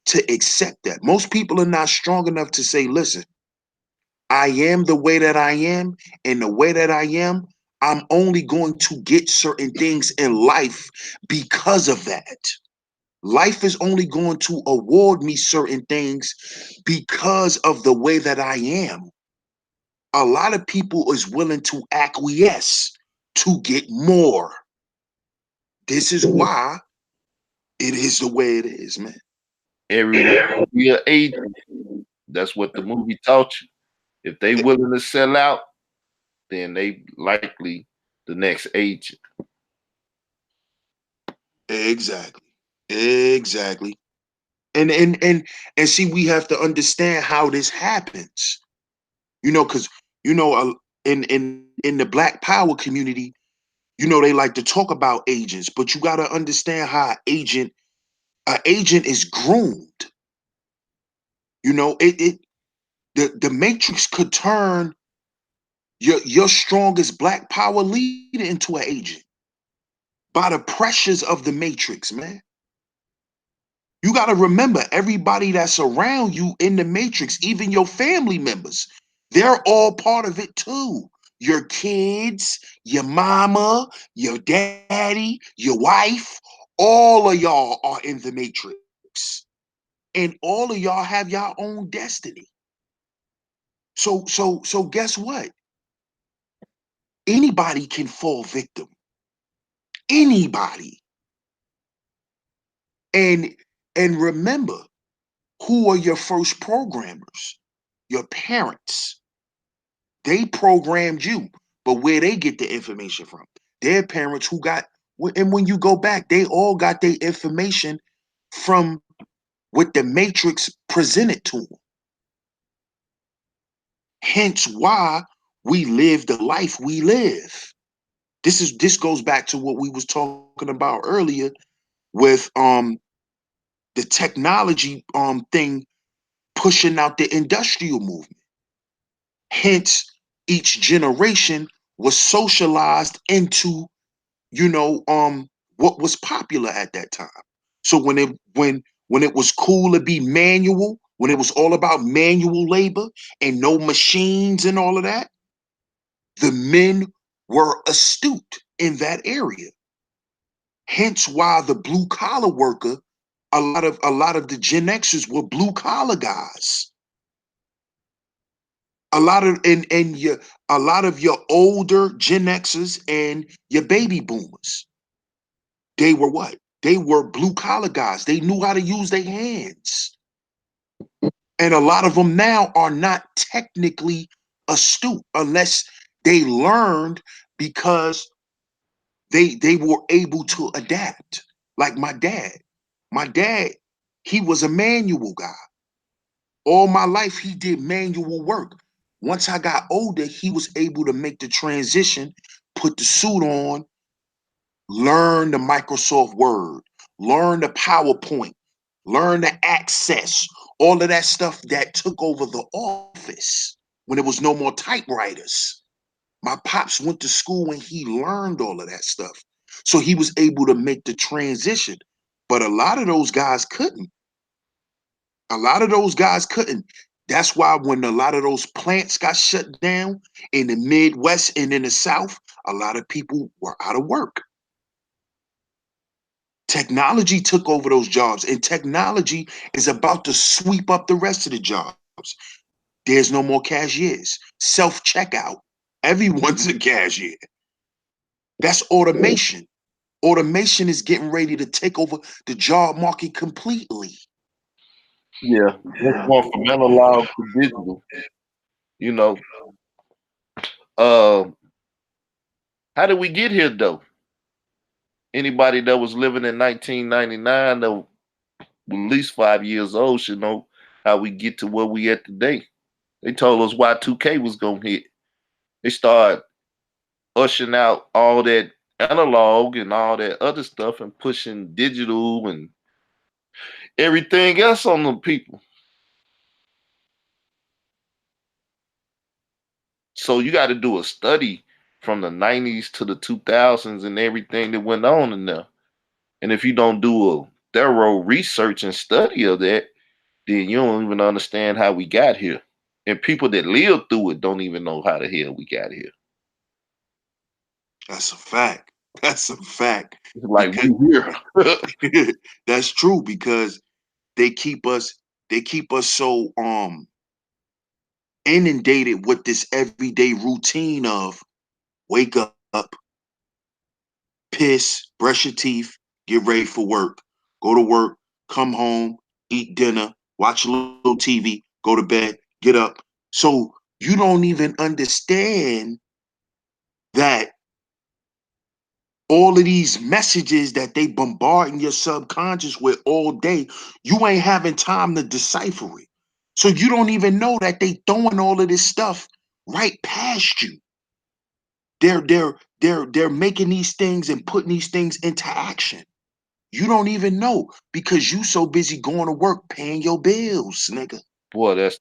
to accept that. Most people are not strong enough to say, listen, I am the way that I am, and the way that I am, I'm only going to get certain things in life because of that. Life is only going to award me certain things because of the way that I am. A lot of people is willing to acquiesce to get more. This is why it is the way it is, man. Everyone be an agent. That's what the movie taught you. If they willing to sell out, then they likely the next agent. Exactly. Exactly. And see, we have to understand how this happens. Because in the Black Power community, they like to talk about agents, but you got to understand how an agent is groomed. The Matrix could turn your strongest Black Power leader into an agent by the pressures of the Matrix, man. You got to remember, everybody that's around you in the Matrix, even your family members, they're all part of it too. Your kids, your mama, your daddy, your wife, all of y'all are in the Matrix. And all of y'all have your own destiny. So guess what? Anybody can fall victim. Anybody. And remember, who are your first programmers? Your parents. They programmed you, but where they get the information from? Their parents who got, and when you go back, they all got their information from what the Matrix presented to them. Hence why we live the life we live. This goes back to what we was talking about earlier with the technology thing pushing out the industrial movement. Hence, each generation was socialized into, what was popular at that time. So when it was cool to be manual, when it was all about manual labor and no machines and all of that, the men were astute in that area. Hence why the blue collar worker, a lot of the Gen Xers were blue collar guys. A lot of a lot of your older Gen Xers and your baby boomers, they were what? They were blue collar guys. They knew how to use their hands. And a lot of them now are not technically astute unless they learned because they were able to adapt. Like my dad. My dad, he was a manual guy. All my life, he did manual work. Once I got older, he was able to make the transition, put the suit on, learn the Microsoft Word, learn the PowerPoint, learn the Access, all of that stuff that took over the office when there was no more typewriters. My pops went to school and he learned all of that stuff. So he was able to make the transition. But a lot of those guys couldn't. A lot of those guys couldn't. That's why when a lot of those plants got shut down in the Midwest and in the South, a lot of people were out of work. Technology took over those jobs, and technology is about to sweep up the rest of the jobs. There's no more cashiers. Self-checkout. Everyone's a cashier. That's automation. Automation is getting ready to take over the job market completely. Yeah, it's going from analog to digital. You know, uh, how did we get here though? Anybody that was living in 1999, that at least 5 years old, should know how we get to where we at today. They told us Y2K was gonna hit. They started ushering out all that analog and all that other stuff and pushing digital and everything else on the people. So you got to do a study from the 90s to the 2000s and everything that went on in there. And if you don't do a thorough research and study of that, then you don't even understand how we got here. And people that live through it don't even know how the hell we got here. That's a fact. That's a fact. It's like Because we here. that's true because they keep us so inundated with this everyday routine of wake up, piss, brush your teeth, get ready for work, go to work, come home, eat dinner, watch a little TV, go to bed, get up. So you don't even understand that all of these messages that they bombarding your subconscious with all day, you ain't having time to decipher it. So you don't even know that they throwing all of this stuff right past you. They're making these things and putting these things into action. You don't even know because you so busy going to work paying your bills, nigga. Boy, that's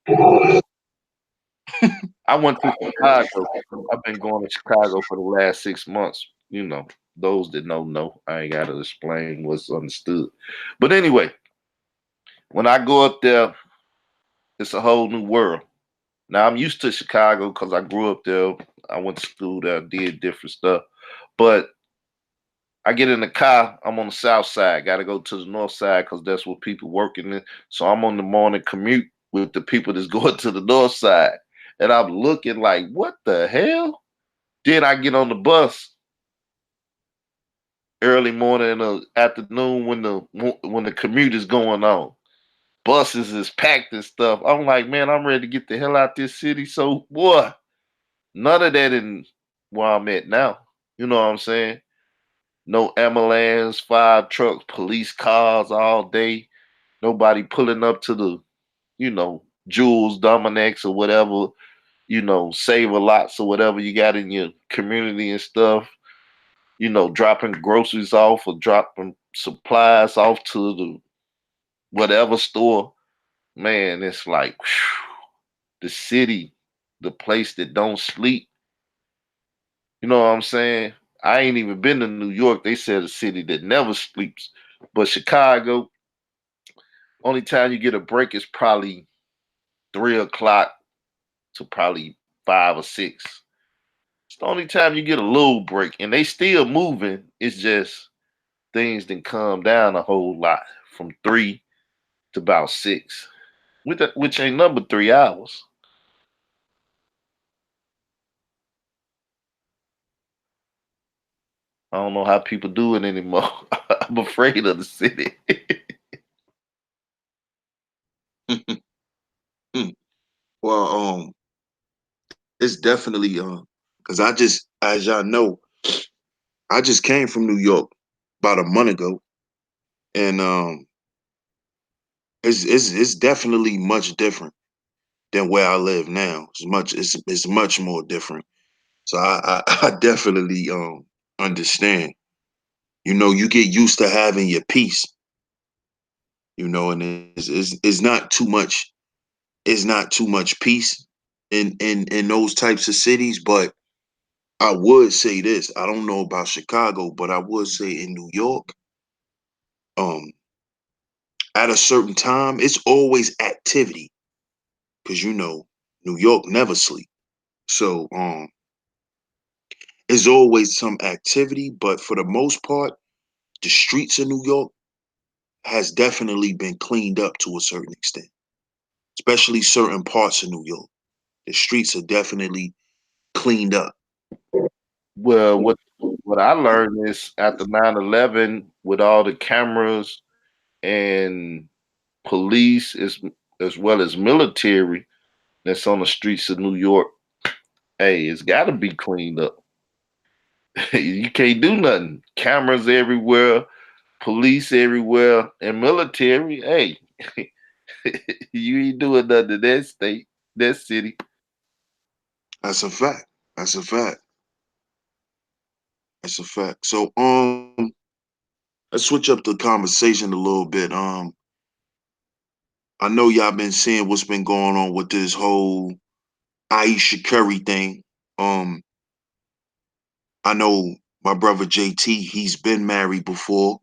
I went to Chicago. I've been going to Chicago for the last 6 months. You know, those that know. I ain't gotta explain what's understood. But anyway, when I go up there, it's a whole new world. Now I'm used to Chicago because I grew up there. I went to school there, did different stuff. But I get in the car, I'm on the south side, gotta go to the north side because that's where people working in. So I'm on the morning commute with the people that's going to the north side. And I'm looking like, what the hell? Then I get on the bus early morning or afternoon when the commute is going on. Buses is packed and stuff. I'm like, man, I'm ready to get the hell out this city. So, boy, none of that in where I'm at now. You know what I'm saying? No ambulance, fire trucks, police cars all day. Nobody pulling up to the, Jules, Dominex or whatever, save a lots or whatever you got in your community and stuff. Dropping groceries off or dropping supplies off to the whatever store. Man, it's like whew, the city, the place that don't sleep. You know what I'm saying? I ain't even been to New York. They said a city that never sleeps. But Chicago, only time you get a break is probably 3 o'clock to probably 5 or 6. It's the only time you get a little break. And they still moving. It's just things didn't calm down a whole lot from 3 to about 6. Which ain't number 3 hours. I don't know how people do it anymore. I'm afraid of the city. Well, it's definitely because I just, as y'all know, I just came from New York about a month ago, and it's definitely much different than where I live now. It's much more different. So I definitely understand. You know, you get used to having your peace. You know, and it's not too much. It's not too much peace in those types of cities, but I would say this. I don't know about Chicago, but I would say in New York, um, at a certain time, it's always activity because you know New York never sleep. So it's always some activity, but for the most part, the streets of New York has definitely been cleaned up to a certain extent, especially certain parts of New York. The streets are definitely cleaned up. Well, what I learned is after 9/11, with all the cameras and police as well as military that's on the streets of New York, hey, it's got to be cleaned up. You can't do nothing. Cameras everywhere, police everywhere, and military. Hey, you ain't doing nothing in that state, that city. That's a fact. That's a fact. That's a fact. So let's switch up the conversation a little bit. I know y'all been seeing what's been going on with this whole Aisha Curry thing. Um, I know my brother JT, he's been married before.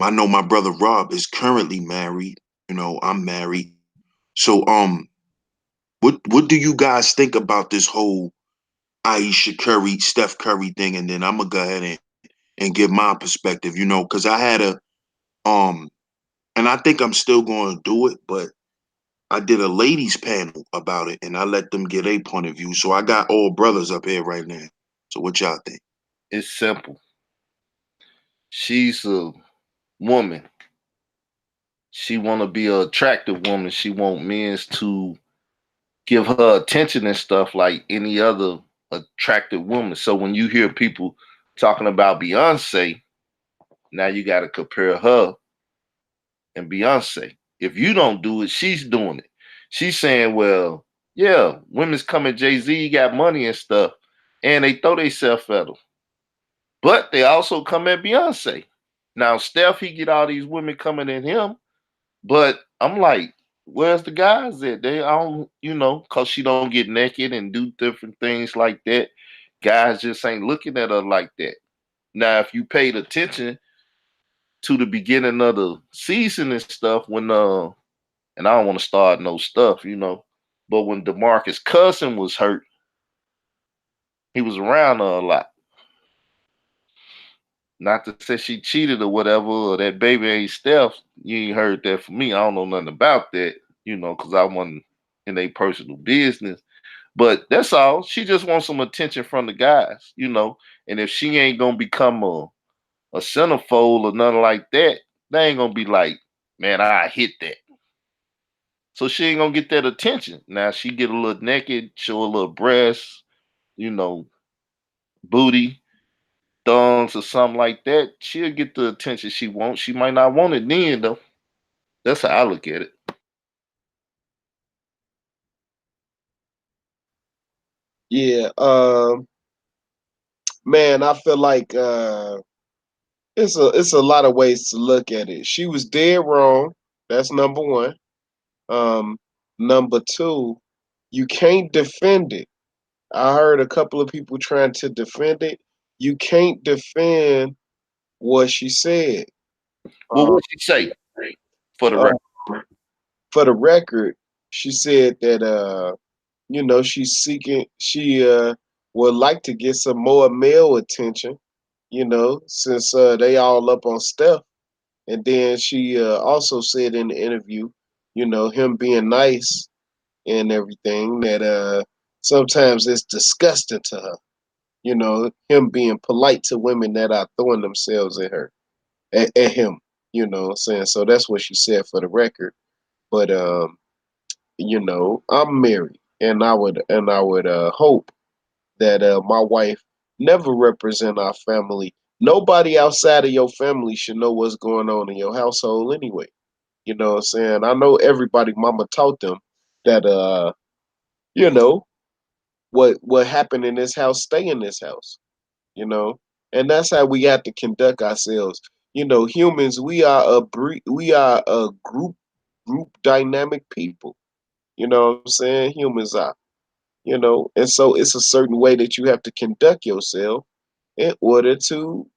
I know my brother Rob is currently married. You know, I'm married. So what do you guys think about this whole Aisha Curry, Steph Curry thing? And then I'm gonna go ahead and give my perspective, you know, because I had a um and I think I'm still gonna do it, but I did a ladies panel about it and I let them get a point of view. So I got all brothers up here right now. So what y'all think? It's simple. She's a woman. She want to be an attractive woman. She want men to give her attention and stuff like any other attractive woman. So when you hear people talking about Beyonce, now you got to compare her and Beyonce. If you don't do it, she's doing it. She's saying, well, yeah, women's come at Jay-Z, got money and stuff, and they throw themselves at her. But they also come at Beyonce. Now, Steph, he get all these women coming at him, but I'm like, where's the guys at? They don't, cause she don't get naked and do different things like that. Guys just ain't looking at her like that. Now, if you paid attention to the beginning of the season and stuff, when and I don't want to start no stuff, but when DeMarcus Cousins was hurt, he was around her a lot. Not to say she cheated or whatever, or that baby ain't Steph. You ain't heard that from me. I don't know nothing about that, because I wasn't in their personal business. But that's all. She just wants some attention from the guys. And if she ain't gonna become a centerfold or nothing like that, they ain't gonna be like, man, I hit that. So she ain't gonna get that attention. Now she get a little naked, show a little breast, you know, booty, thongs or something like that. She'll get the attention she wants. She might not want it then though. That's how I look at it. Yeah, man, I feel like it's a lot of ways to look at it. She was dead wrong. That's number one. Um, Number two, you can't defend it. I heard a couple of people trying to defend it. You can't defend what she said. Well, Um, what she say for the uh, record? for the record, she said that she's seeking she would like to get some more male attention, since they all up on Steph. And then she also said in the interview, him being nice and everything, that sometimes it's disgusting to her, him being polite to women that are throwing themselves at her, at him, what I'm saying? So that's what she said for the record. But I'm married. and I would hope that my wife never represent our family. Nobody outside of your family should know what's going on in your household anyway. You know what I'm saying? I know everybody mama taught them that you know, what happened in this house stay in this house, you know? And that's how we have to conduct ourselves. You know, humans, we are a group dynamic people. You know what I'm saying? Humans are, and so it's a certain way that you have to conduct yourself in order to,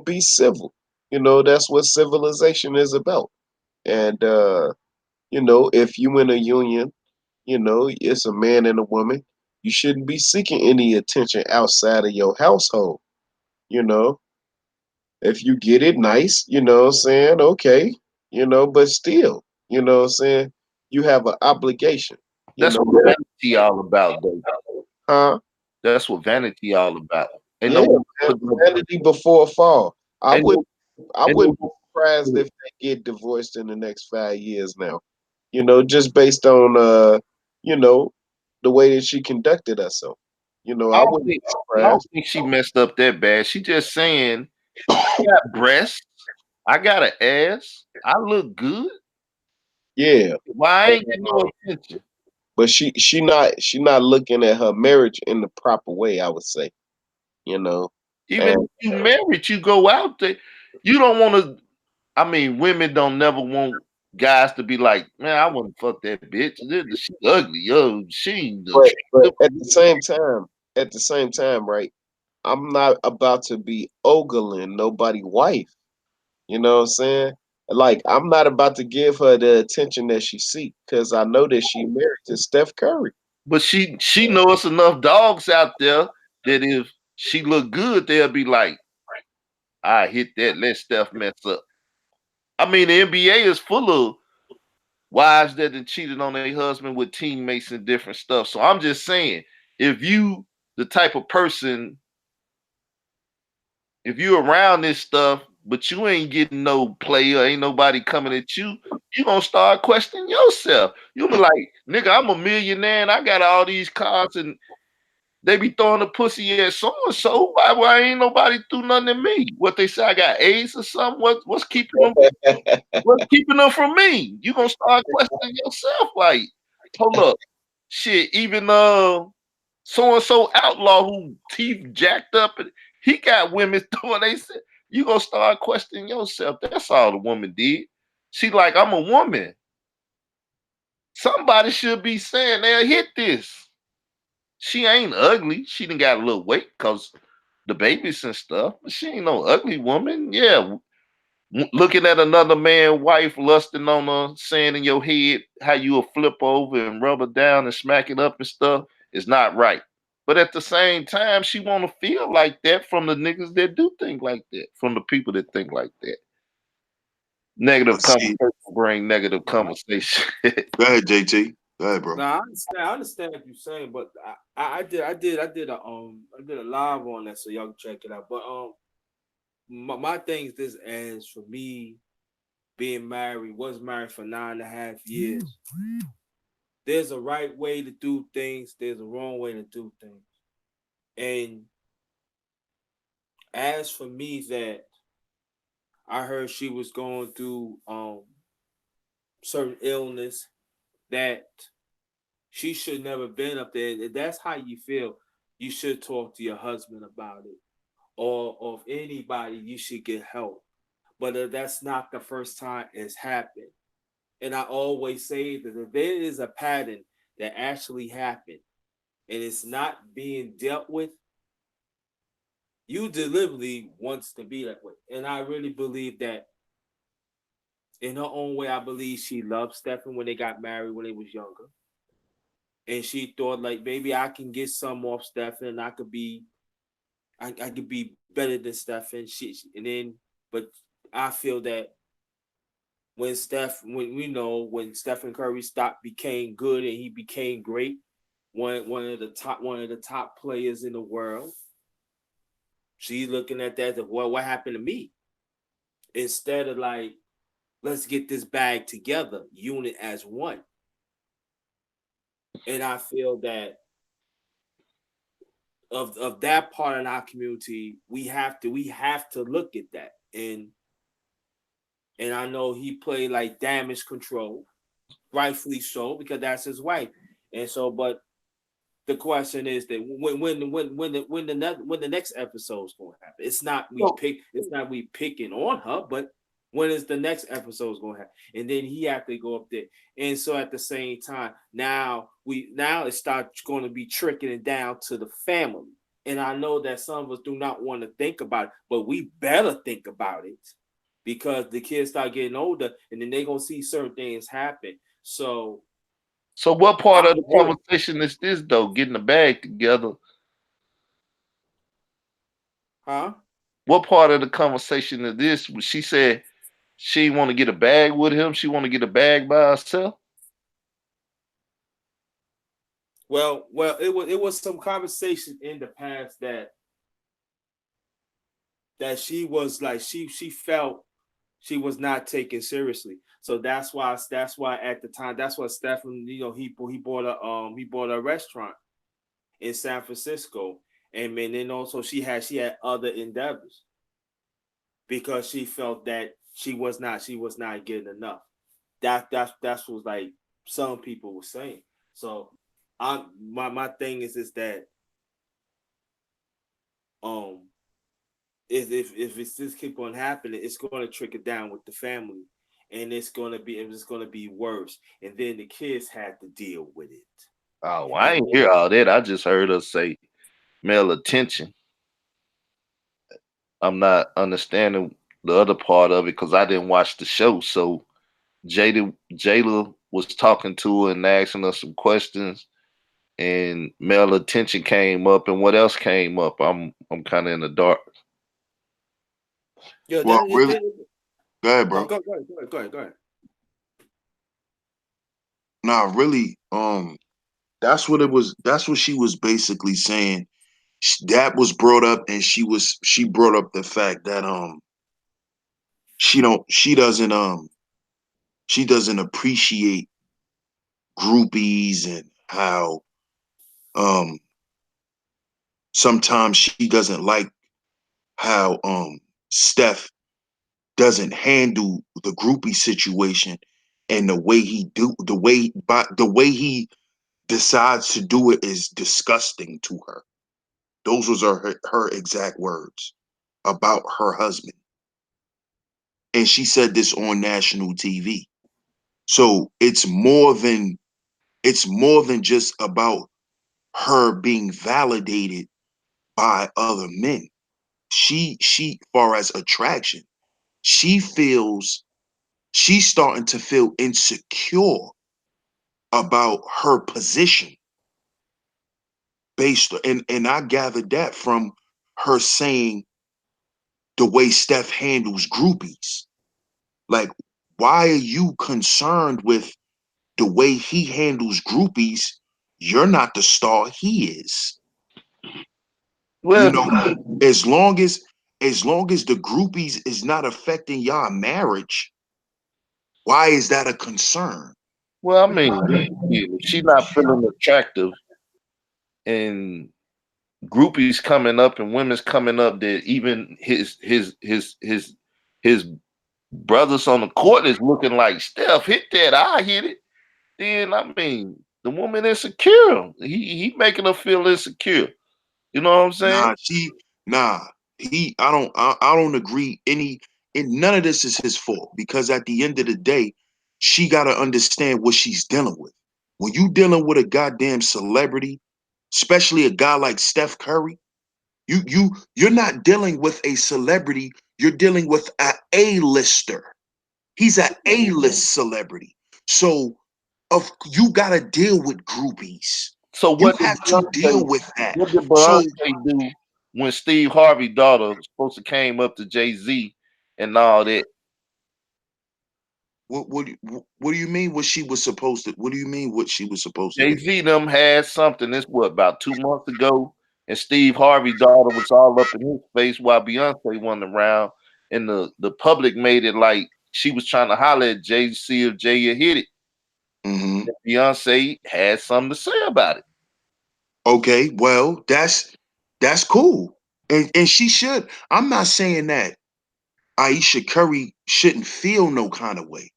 be civil. That's what civilization is about. And if you in a union, it's a man and a woman, you shouldn't be seeking any attention outside of your household. You know, if you get it, nice, what I'm saying, okay, but still, what I'm saying, you have an obligation, That's what that, vanity all about, though. huh? That's what vanity all about. Ain't Yeah, no woman man, put no, vanity before a fall. I ain't would no, I ain't wouldn't be no, surprised if they get divorced in the next 5 years now. Just based on you know, the way that she conducted herself. I I don't wouldn't be think I don't surprised. think she messed up that bad. She just saying, I got breasts, I got an ass, I look good. Yeah. Why I But, ain't getting no attention? but she not looking at her marriage in the proper way, I would say. You know. Even And if you married, you go out there. You don't want to. I mean, women don't never want guys to be like, man, I wouldn't fuck that bitch. She ugly, yo. She ain't but attractive. at the same time, right? I'm not about to be ogling nobody wife. You know what I'm saying? Like I'm not about to give her the attention that she seek because I know that she married to Steph Curry. But she knows enough dogs out there that if she look good, they'll be like, I hit that. Let Steph mess up. I mean, the NBA is full of wives that have cheated on their husband with teammates and different stuff. So I'm just saying, if you the type of person, if you around this stuff, but you ain't getting no player, ain't nobody coming at you, you gonna start questioning yourself. You'll be like, nigga, I'm a millionaire and I got all these cars and they be throwing the pussy at so and so. Why ain't nobody do nothing to me? What they say, I got AIDS or something? What's keeping them from me? You gonna start questioning yourself, like, hold up. Shit, even so and so outlaw who teeth jacked up and he got women doing they said you gonna start questioning yourself. That's all the woman did. She like, I'm a woman. Somebody should be saying they'll hit this. She ain't ugly. She done got a little weight because the babies and stuff, but she ain't no ugly woman. Yeah. Looking at another man, wife lusting on her, saying in your head how you'll flip over and rub her down and smack it up and stuff is not right. But at the same time, she want to feel like that from the niggas that do think like that, from the people that think like that. Negative But see, conversation bring negative conversation. go ahead, JT. Go ahead, bro. No, I understand what you're saying, but I did a live on that, so y'all can check it out. But my thing is this: as for me, being married, was married for 9.5 years. There's a right way to do things. There's a wrong way to do things. And as for me, that I heard she was going through certain illness that she should never been up there. If that's how you feel, you should talk to your husband about it, or if anybody, you should get help. But if that's not the first time it's happened, and I always say that if there is a pattern that actually happened and it's not being dealt with, you deliberately wants to be that way. And I really believe that in her own way. I believe she loved Stephen when they got married when they was younger. And she thought like maybe I can get some off Stephen. I could be better than Stephen. And then but I feel that when Stephen Curry stopped became good and he became great, one of the top players in the world, she's looking at that as, well, what happened to me? Instead of like, let's get this bag together, unit as one. And I feel that of that part of our community, we have to look at that. And I know he played like damage control, rightfully so, because that's his wife. And so, but the question is that when the next episode's going to happen? It's not we picking on her, but when is the next episode's going to happen? And then he have to go up there. And so at the same time, now it starts going to be trickling down to the family. And I know that some of us do not want to think about it, but we better think about it because the kids start getting older, and then they're gonna see certain things happen. So what part of the conversation is this though? Getting the bag together. Huh? What part of the conversation is this? She said she want to get a bag with him. She want to get a bag by herself. Well, it was some conversation in the past that she was like she felt she was not taken seriously. So that's why at the time that's what Stephen, he bought a restaurant in San Francisco, and then also she had other endeavors because she felt that she was not getting enough. That's what like some people were saying. So my thing is that if it's just keep on happening, it's going to trickle down with the family, and it's going to be worse. And then the kids had to deal with it. Oh, I ain't hear all that. I just heard her say male attention. I'm not understanding the other part of it because I didn't watch the show. So Jayla was talking to her and asking her some questions, and male attention came up, and what else came up? I'm kind of in the dark. Yeah, Well, really, go ahead, no, bro. go ahead. Nah, really, that's what it was. That's what she was basically saying. That was brought up, and she brought up the fact that she doesn't appreciate groupies and how um sometimes she doesn't like how Steph doesn't handle the groupie situation, and the way he decides to do it is disgusting to her. Those was her exact words about her husband. And she said this on national TV. So it's more than just about her being validated by other men. She far as attraction, she feels she's starting to feel insecure about her position and I gathered that from her saying the way Steph handles groupies. Like, why are you concerned with the way he handles groupies? You're not the star, he is. You Well, know, as long as the groupies is not affecting y'all marriage, why is that a concern? well, I mean, if she not feeling attractive, and groupies coming up and women's coming up that even his brothers on the court is looking like Steph hit that, I hit it. Then I mean, the woman insecure. He making her feel insecure. You know what I'm saying? Nah, I don't agree and none of this is his fault because at the end of the day, she got to understand what she's dealing with. When you dealing with a goddamn celebrity, especially a guy like Steph Curry, you're not dealing with a celebrity, you're dealing with a A-lister. He's an A-list celebrity. So you got to deal with groupies. So You what did have to deal Beyonce? with that. What did So Beyonce do when Steve Harvey daughter supposed to came up to Jay-Z and all that? what do you mean what she was supposed to? What do you mean what she was supposed to do? Jay-Z them had something. This what about 2 months ago, and Steve Harvey daughter was all up in his face while Beyonce wasn't around, and the public made it like she was trying to holler at Jay to see if Jay had hit it. Mm-hmm. Beyonce had something to say about it. Okay, well, that's cool. And she should. I'm not saying that Aisha Curry shouldn't feel no kind of way.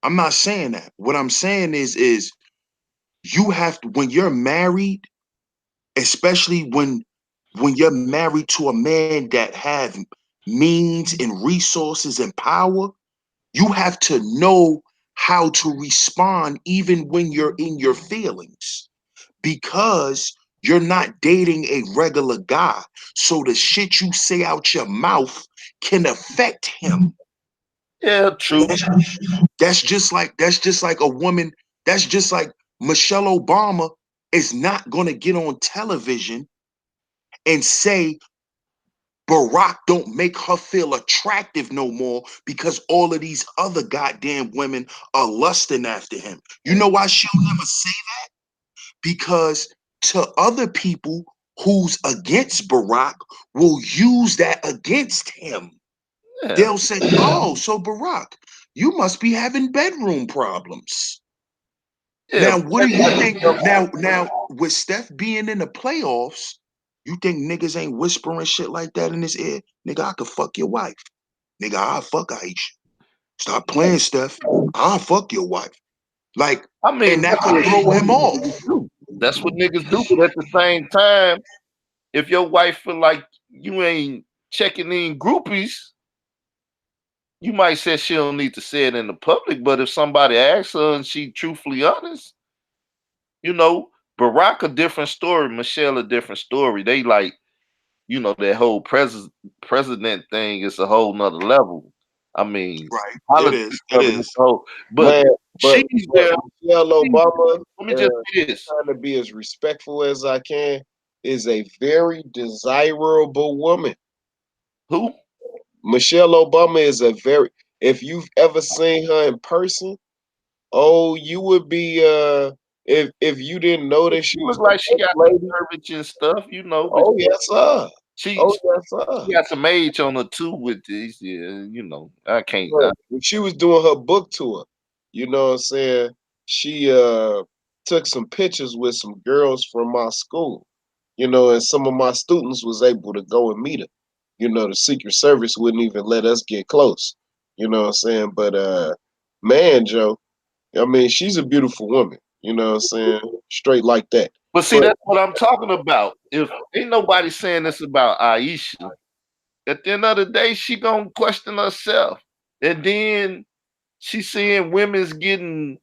I'm not saying that. What I'm saying is you have to, when you're married, especially when you're married to a man that have means and resources and power, you have to know how to respond even when you're in your feelings, because you're not dating a regular guy. So the shit you say out your mouth can affect him. Yeah, true. That's just like a woman. That's just like Michelle Obama is not going to get on television and say Barack don't make her feel attractive no more because all of these other goddamn women are lusting after him. You know why she'll never say that? Because to other people who's against Barack will use that against him. Yeah, They'll say, "Oh, so Barack, you must be having bedroom problems." yeah. Now, what do you think? Now, with Steph being in the playoffs, you think niggas ain't whispering shit like that in his ear? Nigga, I could fuck your wife. Nigga, I'll fuck Aisha. Stop playing, Steph. I'll fuck your wife. Like, I and mean, that could throw him off. that's what niggas do. But at the same time, if your wife feel like you ain't checking in groupies, you might say she don't need to say it in the public. But if somebody asks her and she truthfully honest, you know, Barack a different story, Michelle a different story. They like, that whole president thing is a whole nother level. I mean, Right. It politics is. It of it is is. whole, but Man, she's but there. Michelle Obama, Let me just say this. trying to be as respectful as I can, is a very desirable woman. Who? Michelle Obama is a very, if you've ever seen her in person, oh, you would be if you didn't know that she She was look the like she first got the lady. curvature and stuff, but Oh yes, sir. she Oh yes, sir. she got some age on her too with this. Yeah, I can't. Look, when she was doing her book tour, you know what I'm saying? She took some pictures with some girls from my school, and some of my students was able to go and meet her. The Secret Service wouldn't even let us get close. You know what I'm saying? But man, Joe, I mean, she's a beautiful woman, you know what I'm saying? Straight like that. But see, But that's what I'm talking about. If ain't nobody saying this about Aisha, at the end of the day, she gonna question herself, and then she seeing women's getting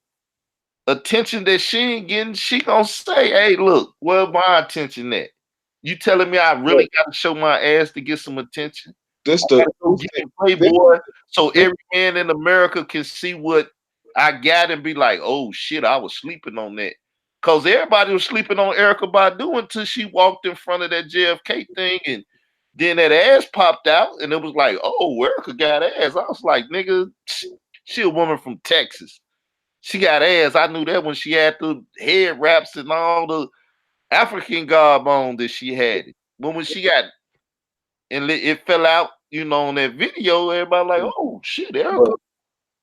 attention that she ain't getting. She gonna say, "Hey, look, where my attention at? You telling me I really look, got to show my ass to get some attention? this I the got to go get in this, Playboy so this, every man in America can see what I got and be like, oh shit, I was sleeping on that." Cause everybody was sleeping on Erica Badu until she walked in front of that JFK thing, and then that ass popped out, and it was like, oh, Erica got ass. I was like, nigga, she a woman from Texas. She got ass. I knew that when she had the head wraps and all the African garb on that she had it. But when she got and it fell out, on that video, everybody like, oh shit, Erica.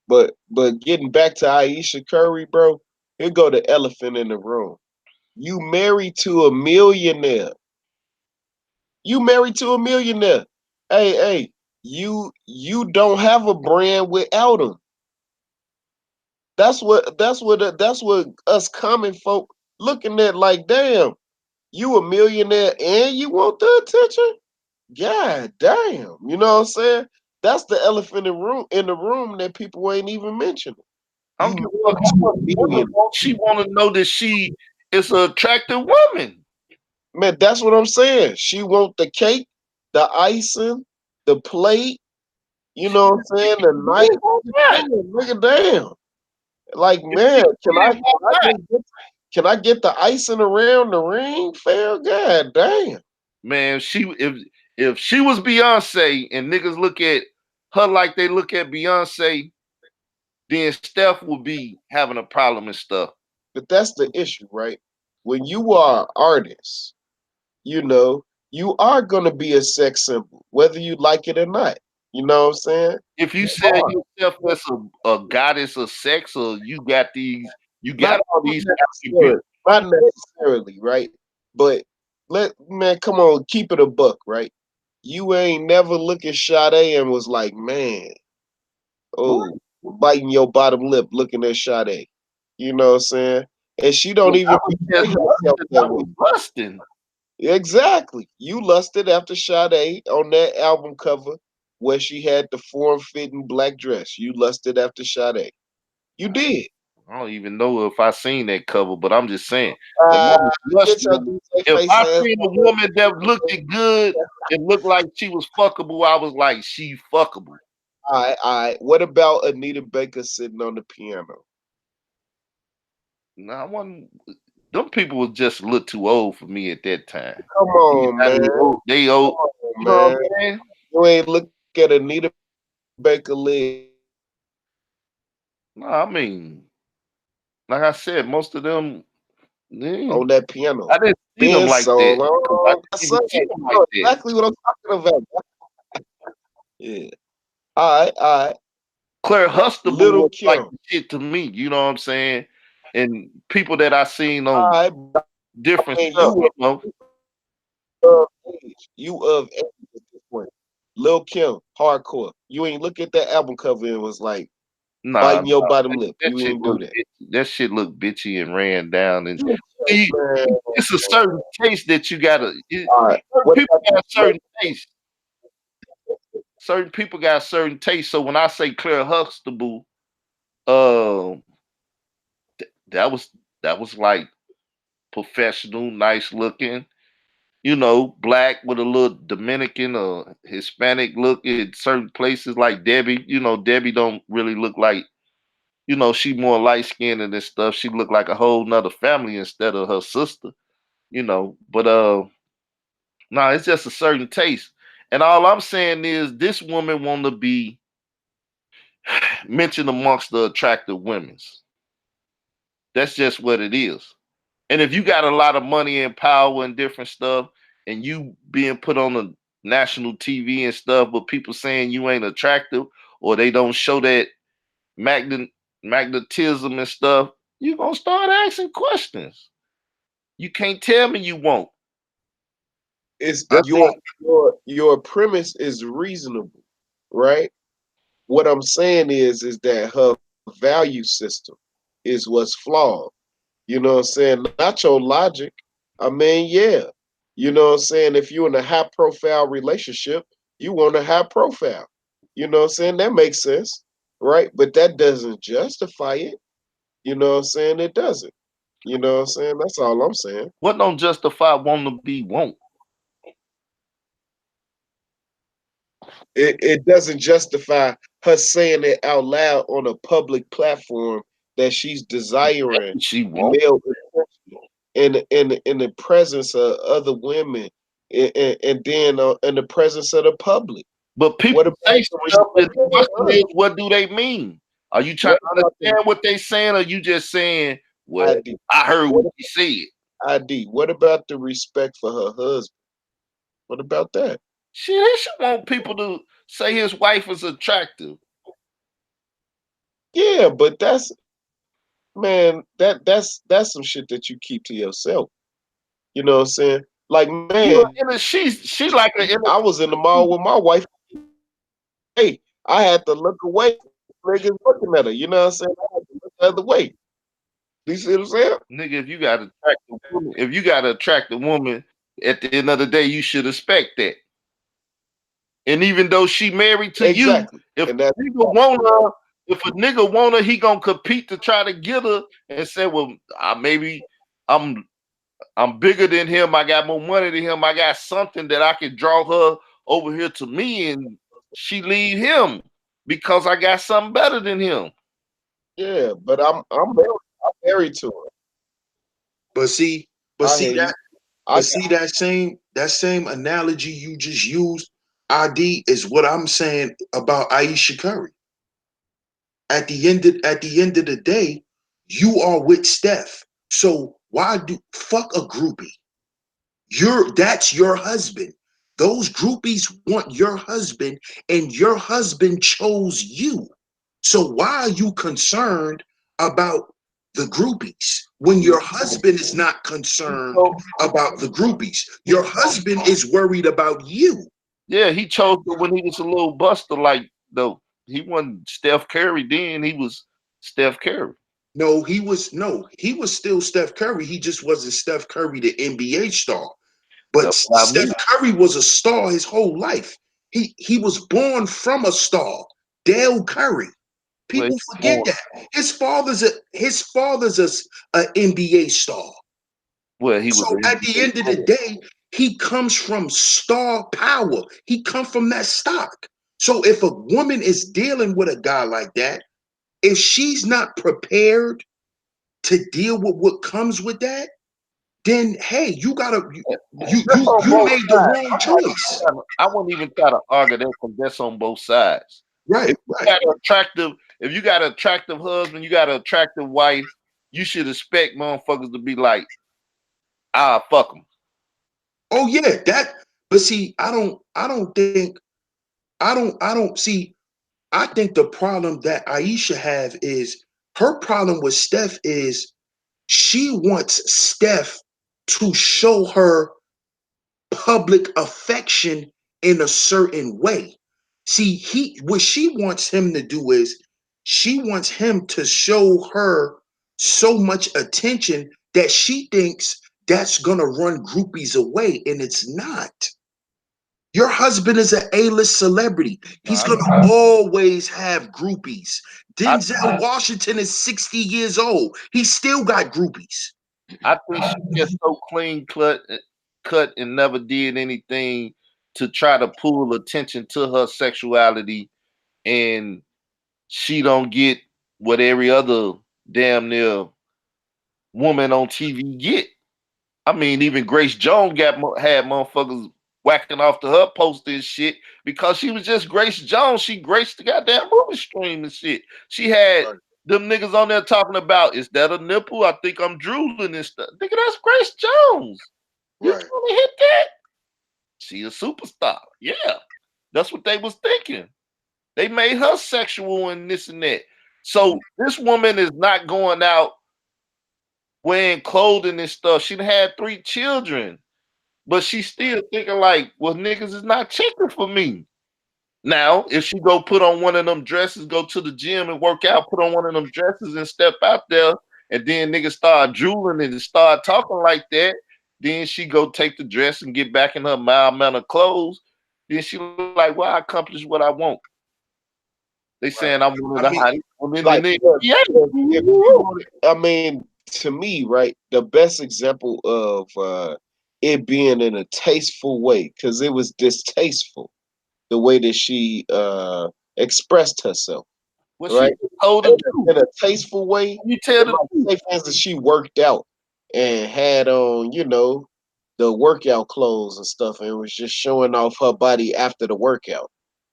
but but getting back to Aisha Curry, bro, here go the elephant in the room. You married to a millionaire. You married to a millionaire. Hey, you don't have a brand without him. That's what us common folk looking at like, damn, you a millionaire and you want the attention? God damn. You know what I'm saying? That's the elephant in the room that people ain't even mentioning. I You don't give a fuck married how to a much woman millionaire. wants. She want to know that she is an attractive woman. Man, that's what I'm saying. She want the cake, the icing, the plate, you She know what I'm saying? The night. wants that. Nigga, damn. Like, If she man, can I did, can why I not? just get can I get the icing around the ring? Fair, god damn. Man, if she was Beyonce and niggas look at her like they look at Beyonce, then Steph would be having a problem and stuff. But that's the issue, right? When you are an artist, you know, you are gonna be a sex symbol, whether you like it or not. You know what I'm saying? If you It's sell hard. yourself as a goddess of sex, or you Not got all these necessarily, attributes. not necessarily, right? But man, come on, keep it a buck, right? You ain't never look at Sade and was like, man, What? oh, biting your bottom lip looking at Sade. You know what I'm saying? And she don't I even was portray just herself lusting. I that way. was lusting. Exactly. You lusted after Sade on that album cover where she had the form-fitting black dress. You lusted after Sade. You did. I don't even know if I seen that cover, but I'm just saying. When I Uh, was get your lusting, DJ if face I ass. seen a woman that looked good and looked like she was fuckable, I was like, she fuckable. All right. What about Anita Baker sitting on the piano? Now, I wasn't. Them people was just a little too old for me at that time. Come on, Now man. they Come old. on, You know what man. I'm saying? You ain't look at Anita Baker leg No, I mean, like I said, most of them, they- on that piano. I didn't see them Been like so that. 'Cause I long. didn't even Son, see you them like know that. exactly what I'm talking about. Yeah. All right, all right. Claire Hustable Little was like Kim. the shit to me. You know what I'm saying? And people that I seen All on right, different and stuff. You know, of age. You of age at this point. Lil Kim, hardcore. You ain't look at that album cover and was like nah, biting your nah, bottom lip. that You shit ain't do look that. that shit look bitchy and ran down. And You see, man. it's a certain taste that you gotta. All right. Certain What people about got the certain taste. Certain people got certain taste. So when I say Claire Huxtable, uh, that was like professional, nice looking. You know, black with a little Dominican or Hispanic look in certain places, like Debbie. You know, Debbie don't really look like, she more light skinned and stuff. She looked like a whole nother family instead of her sister, But no, it's just a certain taste. And all I'm saying is this woman want to be mentioned amongst the attractive women's. That's just what it is. And if you got a lot of money and power and different stuff, and you being put on the national TV and stuff, but people saying you ain't attractive or they don't show that magnet magnetism and stuff, you gonna start asking questions. You can't tell me you won't. it's That's your it. your premise is reasonable, right? What I'm saying is that her value system is what's flawed. You know what I'm saying? Not your logic. I mean, yeah. You know what I'm saying? If you're in a high profile relationship, you want a high profile. You know what I'm saying? That makes sense, right? But that doesn't justify it. You know what I'm saying? It doesn't. You know what I'm saying? That's all I'm saying. What don't justify wanting to be won't? It doesn't justify her saying it out loud on a public platform that she's desiring She won't. male attention in the presence of other women and then in the presence of the public. But What people about say the stuff, and respect the for question her? is, what do they mean? Are you trying What to about the understand what they saying, or you just saying, well, ID? I heard what What you said? ID? What about the respect for her husband? What about that? Shit, they should want people to say his wife is attractive. Yeah, but that's man, that's some shit that you keep to yourself. You know what I'm saying? Like, You man, know, she like an I was in the mall with my wife. Hey, I had to look away. Niggas looking at her. You know what I'm saying? I had to look the other way. You see what I'm saying? nigga. If you got to attract a woman, at the end of the day, you should expect that. And even though she married to you, Exactly. if And a nigga want her, he gonna compete to try to get her and say, well, maybe I'm I'm bigger than him. I got more money than him. I got something that I can draw her over here to me, and she leave him because I got something better than him. yeah, but I'm married to her. But see, but I see hear you. that, I but got see that same analogy you just used, ID, is what I'm saying about Aisha Curry. At the end of the day, you are with Steph. So why do fuck a groupie? That's your husband. those groupies want your husband, and your husband chose you. So why are you concerned about the groupies when your husband is not concerned So, about the groupies? Your husband is worried about you. yeah, he chose her when he was a little buster. Like though he wasn't Steph Curry then. He was Steph Curry. He was still Steph Curry. He just wasn't Steph Curry, the NBA star. But That's what I Steph mean. Curry was a star his whole life. He was born from a star, Dale Curry. Well, People forget that his father's a NBA star. he was So an at the NBA end of the player. day, he comes from star power. He comes from that stock. So if a woman is dealing with a guy like that, if she's not prepared to deal with what comes with that, then hey, you gotta That's on you both made the sides. wrong choice. I wouldn't even try to argue that because that's on both sides. Right, If you right. got an attractive, if you got an attractive husband, you got an attractive wife, you should expect motherfuckers to be like, ah, fuck them. Oh yeah, that. But see, I don't see. I think the problem that Aisha have is her problem with Steph is she wants Steph to show her public affection in a certain way. See, what she wants him to do is she wants him to show her so much attention that she thinks that's gonna run groupies away, and it's not. Your husband is an A-list celebrity. He's gonna always have groupies. I, Denzel Washington is 60 years old. He still got groupies. I think she just so clean cut and never did anything to try to pull attention to her sexuality, and she don't get what every other damn near woman on TV get. I mean, even Grace Jones had motherfuckers whacking off to her poster and shit because she was just Grace Jones. She graced the goddamn movie stream and shit. She had them niggas on there talking about, is that a nipple? I think I'm drooling and stuff. Nigga, that's Grace Jones. You Right. trying to hit that? She a superstar. Yeah. That's what they was thinking. They made her sexual and this and that. So this woman is not going out wearing clothing and stuff. She had 3 children. But she's still thinking like, well, niggas is not checking for me. Now, if she go put on one of them dresses, go to the gym and work out, put on one of them dresses and step out there, and then niggas start drooling and start talking like that, then she go take the dress and get back in her mild manner clothes. Then she like, well, I accomplished what I want. They saying I'm one of I the mean, hottest women in Like, the look, NBA. if you want it, I mean, to me, right, the best example of it being in a tasteful way, because it was distasteful the way that she expressed herself, What she right? told to In do. in a tasteful way, You tell the like, truth. say for instance, she worked out and had on, the workout clothes and stuff, and was just showing off her body after the workout.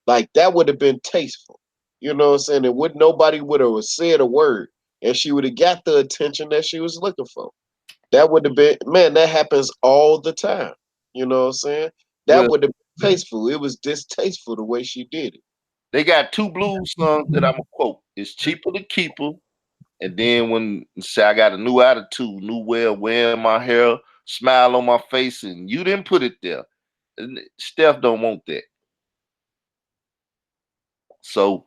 Like that would have been tasteful. You know what I'm saying? And would nobody would have said a word, and she would have got the attention that she was looking for. That would have been, man, that happens all the time. You know what I'm saying? That Well, would have been tasteful. It was distasteful the way she did it. they got 2 blues songs that I'm gonna quote. It's cheaper to keep her. And then when say I got a new attitude, new way of wearing my hair, smile on my face, and you didn't put it there. And Steph don't want that. So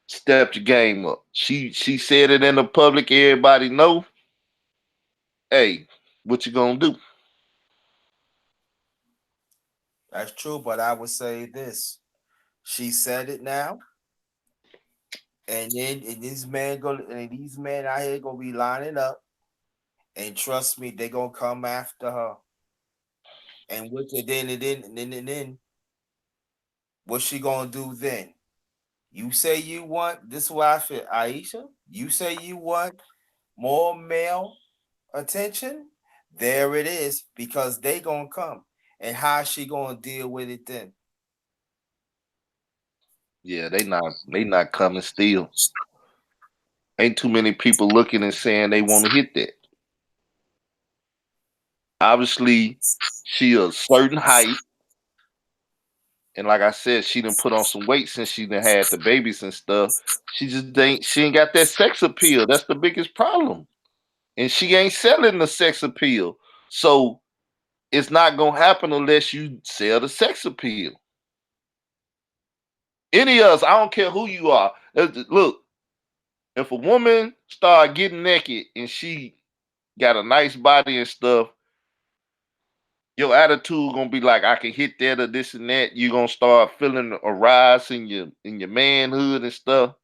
step your game up. She said it in the public, everybody know. Hey, what you gonna do? That's true, but I would say this. She said it now, and these men out here gonna be lining up, and trust me, they gonna come after her. And what and then what's she gonna do then? You say you want this is what I feel, Aisha. You say you want more male attention. There it is, because they gonna come. And how she gonna deal with it then? Yeah, they not coming still. Ain't too many people looking and saying they want to hit that. Obviously, she a certain height. And like I said, she done put on some weight since she done had the babies and stuff. She ain't got that sex appeal. That's the biggest problem. And she ain't selling the sex appeal. So it's not gonna happen unless you sell the sex appeal. Any of us, I don't care who you are. Look, if a woman start getting naked and she got a nice body and stuff, your attitude gonna be like, I can hit that or this and that. You're gonna start feeling a rise in your manhood and stuff.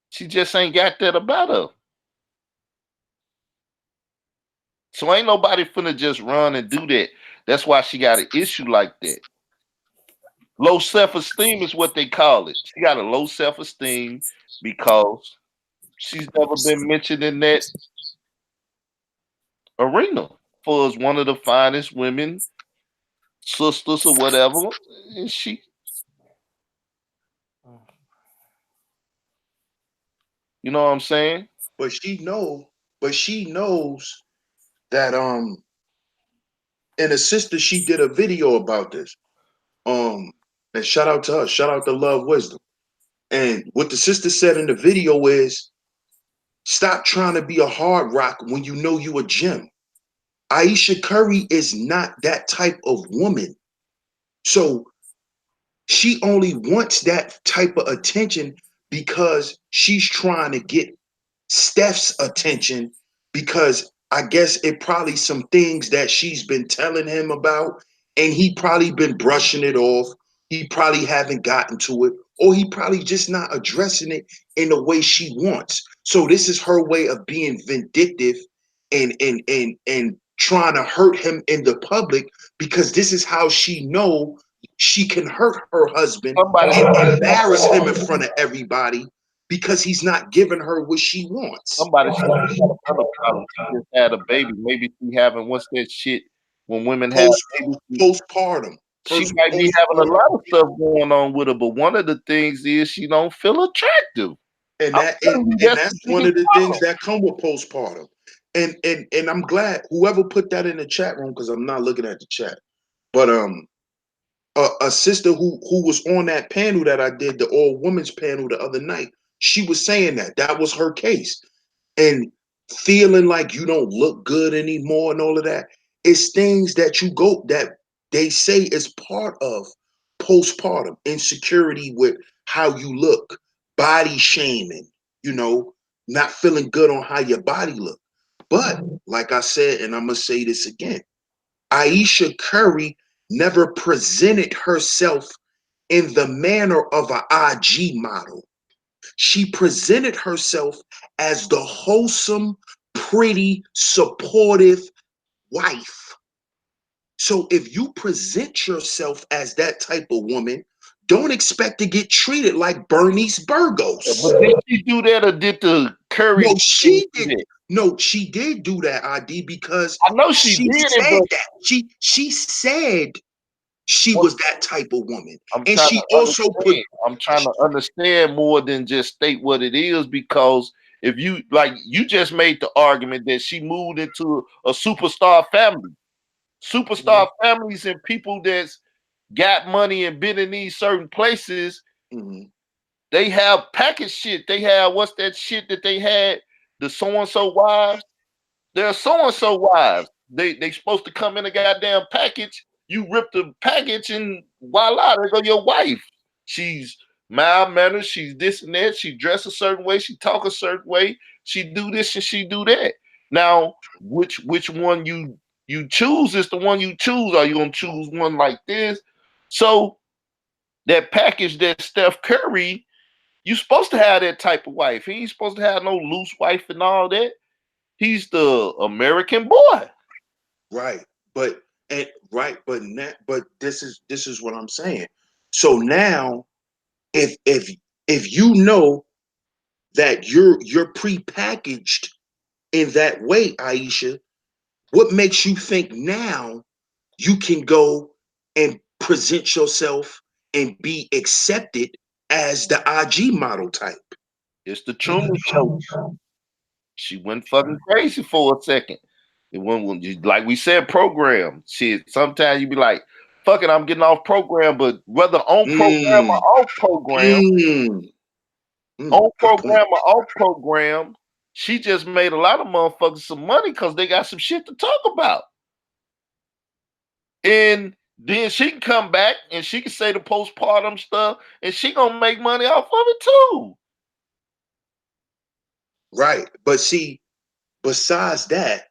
She just ain't got that about her. So ain't nobody finna just run and do that. That's why she got an issue like that. Low self-esteem is what they call it. She got a low self-esteem because she's never been mentioned in that arena for as one of the finest women, sisters or whatever. And she, you know what I'm saying? But she knows that and a sister, she did a video about this. And shout out to her, shout out to Love Wisdom. And what the sister said in the video is, stop trying to be a hard rock when you know you a gem. Ayesha Curry is not that type of woman. So she only wants that type of attention because she's trying to get Steph's attention, because I guess it probably some things that she's been telling him about, and he probably been brushing it off. He probably haven't gotten to it, or he probably just not addressing it in the way she wants. So this is her way of being vindictive and trying to hurt him in the public, because this is how she know she can hurt her husband and embarrass him in front of everybody, because he's not giving her what she wants. Somebody should have another problem. She just had a baby. Maybe she having what's that shit when women have babies? Postpartum. She might be having a lot of stuff going on with her, but one of the things is she don't feel attractive. And that's one of the things that come with postpartum. And I'm glad whoever put that in the chat room, because I'm not looking at the chat. But a sister who was on that panel that I did, the all women's panel the other night, she was saying that was her case. And feeling like you don't look good anymore and all of that, it's things that you go that they say is part of postpartum insecurity with how you look, body shaming, not feeling good on how your body look. But like I said, and I'm gonna say this again, Ayesha Curry never presented herself in the manner of an IG model. She presented herself as the wholesome, pretty, supportive wife. So if you present yourself as that type of woman, don't expect to get treated like Bernice Burgos. But did she do that, or did the Curry? No, she did. No, she did do that, ID, because I know she did said it, but that. She said she was that type of woman. And she also put. I'm trying to understand more than just state what it is, because if you just made the argument that she moved into a superstar family. Superstar families and people that's got money and been in these certain places, they have package shit. They have, what's that shit that they had? The so-and-so wives. They're so-and-so wives. They supposed to come in a goddamn package. You rip the package and voila, there go your wife. She's mild-mannered. She's this and that. She dress a certain way. She talk a certain way. She do this and she do that. Now, which one you choose is the one you choose. Are you gonna choose one like this? So that package that Steph Curry, you supposed to have that type of wife. He ain't supposed to have no loose wife and all that. He's the American boy. Right. But this is what I'm saying. So now if you know that you're prepackaged in that way, Ayesha, what makes you think now you can go and present yourself and be accepted as the IG model type? It's the Truman Show. She went fucking crazy for a second. It went, like we said, program. Shit, sometimes you be like, fuck it, I'm getting off program, but whether on program or Mm, off program, on good point. program or off program, she just made a lot of motherfuckers some money because they got some shit to talk about. And then she can come back and she can say the postpartum stuff and she gonna make money off of it too. Right. But see, besides that,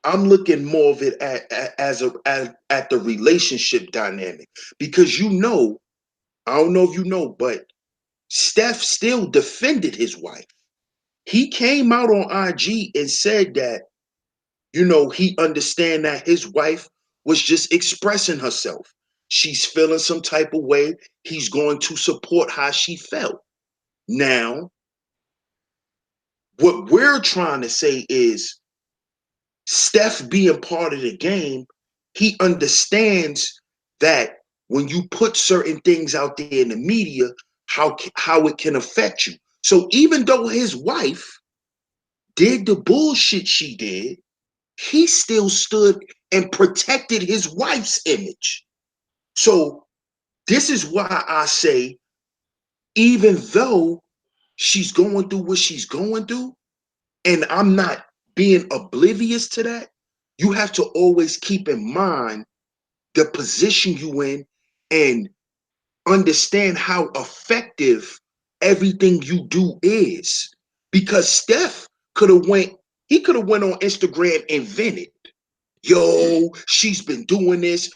I'm looking more of it at the relationship dynamic because I don't know if you know, but Steph still defended his wife. He came out on IG and said that, he understand that his wife was just expressing herself. She's feeling some type of way. He's going to support how she felt. Now, what we're trying to say is Steph being part of the game, he understands that when you put certain things out there in the media, how it can affect you. So even though his wife did the bullshit she did, he still stood and protected his wife's image. So this is why I say, even though she's going through what she's going through, and I'm not being oblivious to that, you have to always keep in mind the position you in and understand how effective everything you do is. Because Steph he could have went on Instagram and vented. Yo, she's been doing this.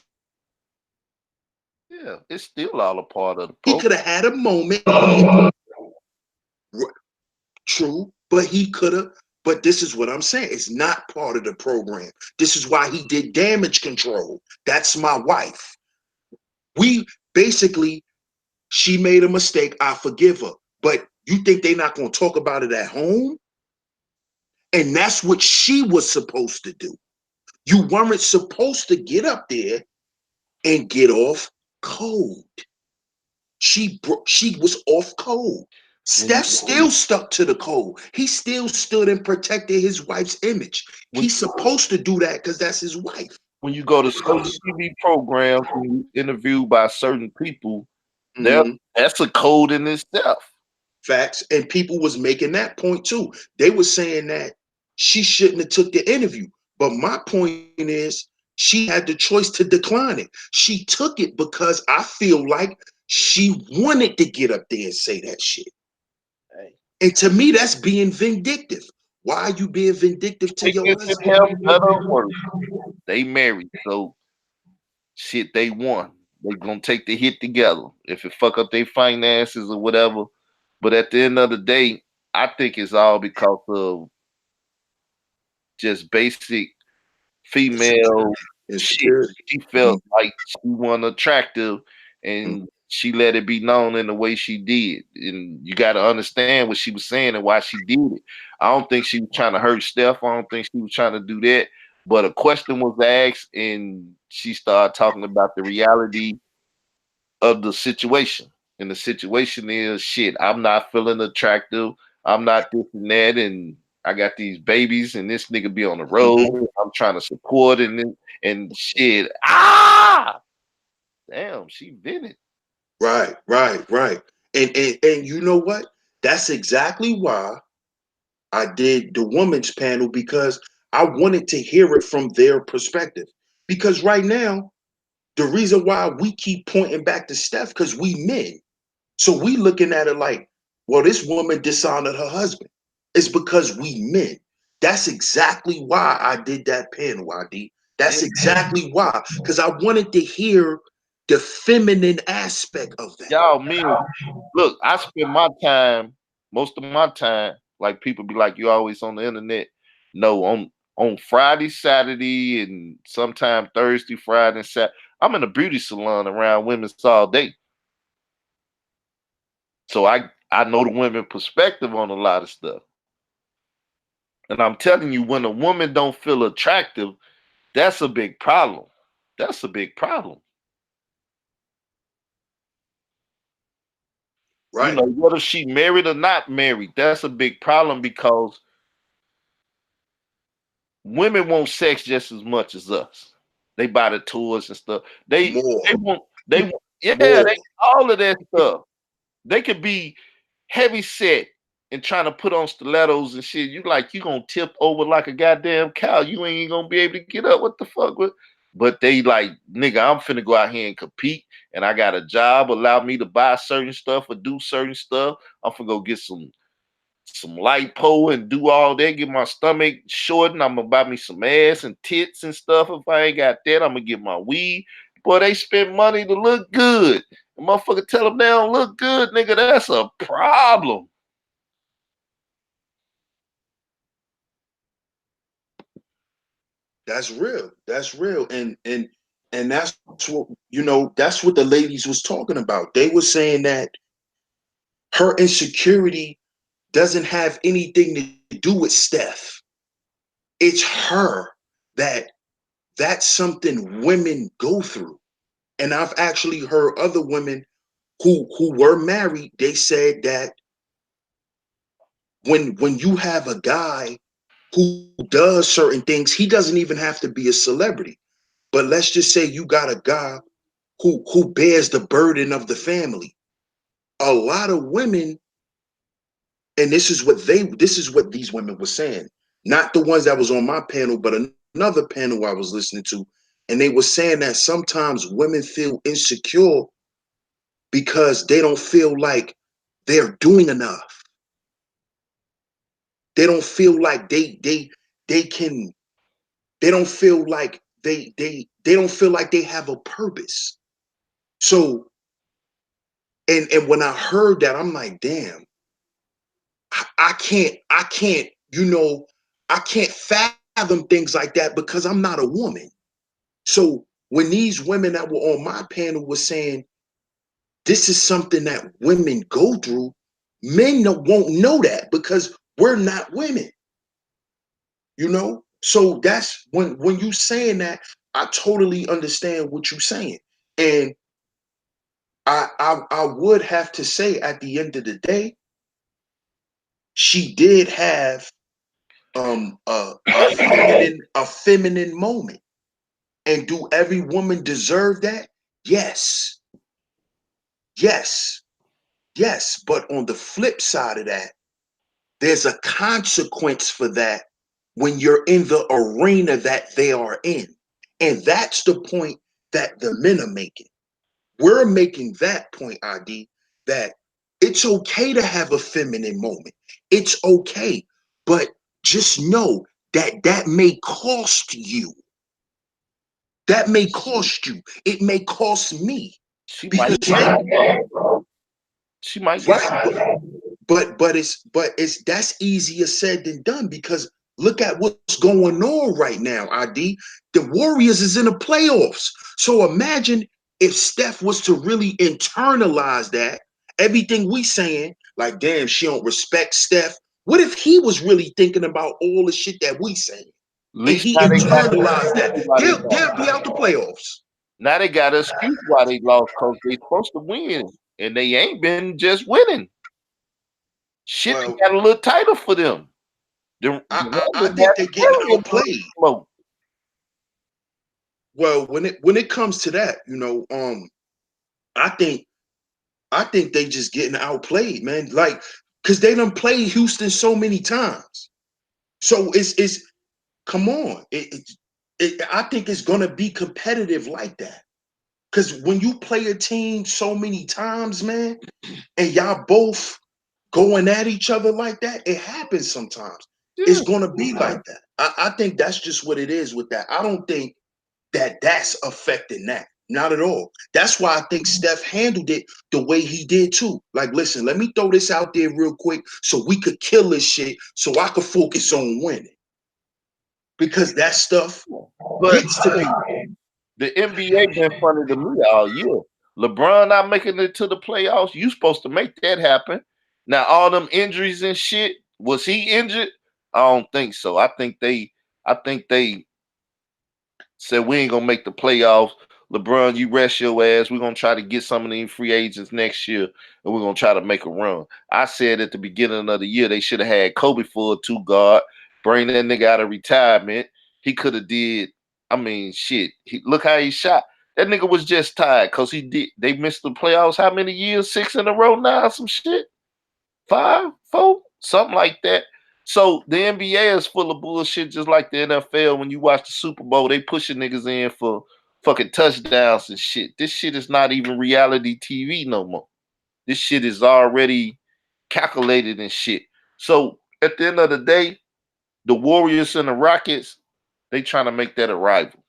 Yeah, it's still all a part of the He program. could have had a moment. True, but he could have. But this is what I'm saying. It's not part of the program. This is why he did damage control. That's my wife. We basically, she made a mistake. I forgive her. But you think they're not going to talk about it at home? And that's what she was supposed to do. You weren't supposed to get up there and get off code. She was off code. Steph still stuck to the code. He still stood and protected his wife's image. He's supposed to do that because that's his wife. When you go to certain TV programs and you interviewed by certain people, Mhm. that's a code in itself. Facts. And people was making that point too. They were saying that she shouldn't have took the interview. But my point is she had the choice to decline it. She took it because I feel like she wanted to get up there and say that shit. And to me, that's being vindictive. Why are you being vindictive to Take your it to husband? him better or worse. They married, so shit they won. They gonna take the hit together. If it fuck up their finances or whatever. But at the end of the day, I think it's all because of just basic female shit. Insecurity. She felt like she wasn't attractive and she let it be known in the way she did. And you got to understand what she was saying and why she did it. I don't think she was trying to hurt Steph. I don't think she was trying to do that. But a question was asked and she started talking about the reality of the situation. And the situation is shit, I'm not feeling attractive. I'm not this and that. And I got these babies and this nigga be on the road. I'm trying to support and shit. Ah, damn, she vented. Right. And you know what? That's exactly why I did the women's panel, because I wanted to hear it from their perspective. Because right now, the reason why we keep pointing back to Steph, because we men. So we looking at it like, well, this woman dishonored her husband. It's because we men. That's exactly why I did that panel, ID. That's exactly why. Because I wanted to hear the feminine aspect of that. Y'all men, look, I spend my time, most of my time, like people be like, you always on the internet. No, on Friday, Saturday, and sometime Thursday, Friday, and Saturday. I'm in a beauty salon around women all day. So I know the women perspective on a lot of stuff. And I'm telling you, when a woman don't feel attractive, that's a big problem. That's a big problem. You Right. know, whether she married or not married, that's a big problem because women want sex just as much as us. They buy the tours and stuff. They More, want yeah, more. they all of that stuff. They could be heavy set and trying to put on stilettos and shit. You like you gonna tip over like a goddamn cow. You ain't gonna be able to get up. What the fuck? But they like, nigga, I'm finna go out here and compete, and I got a job allow me to buy certain stuff or do certain stuff. I'm finna go get some lipo and do all that, get my stomach shortened. I'm gonna buy me some ass and tits and stuff. If I ain't got that, I'm gonna get my weed. Boy, they spend money to look good. The motherfucker tell them they don't look good, nigga. That's a problem. That's real. That's real. And that's what, that's what the ladies was talking about. They were saying that her insecurity doesn't have anything to do with Steph. It's her that's something women go through. And I've actually heard other women who were married, they said that when you have a guy who does certain things, he doesn't even have to be a celebrity. But let's just say you got a guy who bears the burden of the family. A lot of women, and this is what these women were saying, not the ones that was on my panel, but another panel I was listening to, and they were saying that sometimes women feel insecure because they don't feel like they're doing enough. They don't feel like they can. They don't feel like they don't feel like they have a purpose. So, and when I heard that, I'm like, damn, I can't, I can't fathom things like that because I'm not a woman. So when these women that were on my panel were saying this is something that women go through, men won't know that because we're not women, So that's when you saying that, I totally understand what you're saying. And I would have to say at the end of the day, she did have a feminine moment. And do every woman deserve that? Yes. Yes. Yes. But on the flip side of that, there's a consequence for that when you're in the arena that they are in. And that's the point that the men are making. We're making that point, ID, that it's okay to have a feminine moment. It's okay. But just know that that may cost you. That may cost you. It may cost me. She Because might get she might get right, but it's that's easier said than done because look at what's going on right now, ID. The Warriors is in the playoffs. So imagine if Steph was to really internalize that, everything we saying, like, damn, she don't respect Steph. What if he was really thinking about all the shit that we saying? at And least he now they got internalized that. They'll be out the playoffs. now they got an excuse why they lost because they supposed to win. And they ain't been just winning. Shit Well, got a little tighter for them. I think they're getting outplayed. Well, when it comes to that, I think they just getting outplayed, man. Like, cause they done played Houston so many times. So it's come on. I think it's gonna be competitive like that. Cause when you play a team so many times, man, and y'all both going at each other like that, it happens sometimes. It's gonna be like that. I think that's just what it is with that. I don't think that's affecting that. Not at all. That's why I think Steph handled it the way he did too. Like, listen, let me throw this out there real quick so we could kill this shit so I could focus on winning. Because that stuff gets to people. The NBA been funny to me all year. LeBron not making it to the playoffs. You supposed to make that happen. Now all them injuries and shit. Was he injured? I don't think so. I think they said we ain't gonna make the playoffs. LeBron, you rest your ass. We're gonna try to get some of these free agents next year, and we're gonna try to make a run. I said at the beginning of the year they should have had Kobe for a 2 guard, bring that nigga out of retirement. He could have did I mean, shit. Look how he shot. That nigga was just tired because they missed the playoffs how many years? 6 in a row now, some shit. 5, 4, something like that. So the NBA is full of bullshit, just like the NFL. When you watch the Super Bowl, they pushing niggas in for fucking touchdowns and shit. This shit is not even reality TV no more. This shit is already calculated and shit. So at the end of the day, the Warriors and the Rockets, they trying to make that a rival.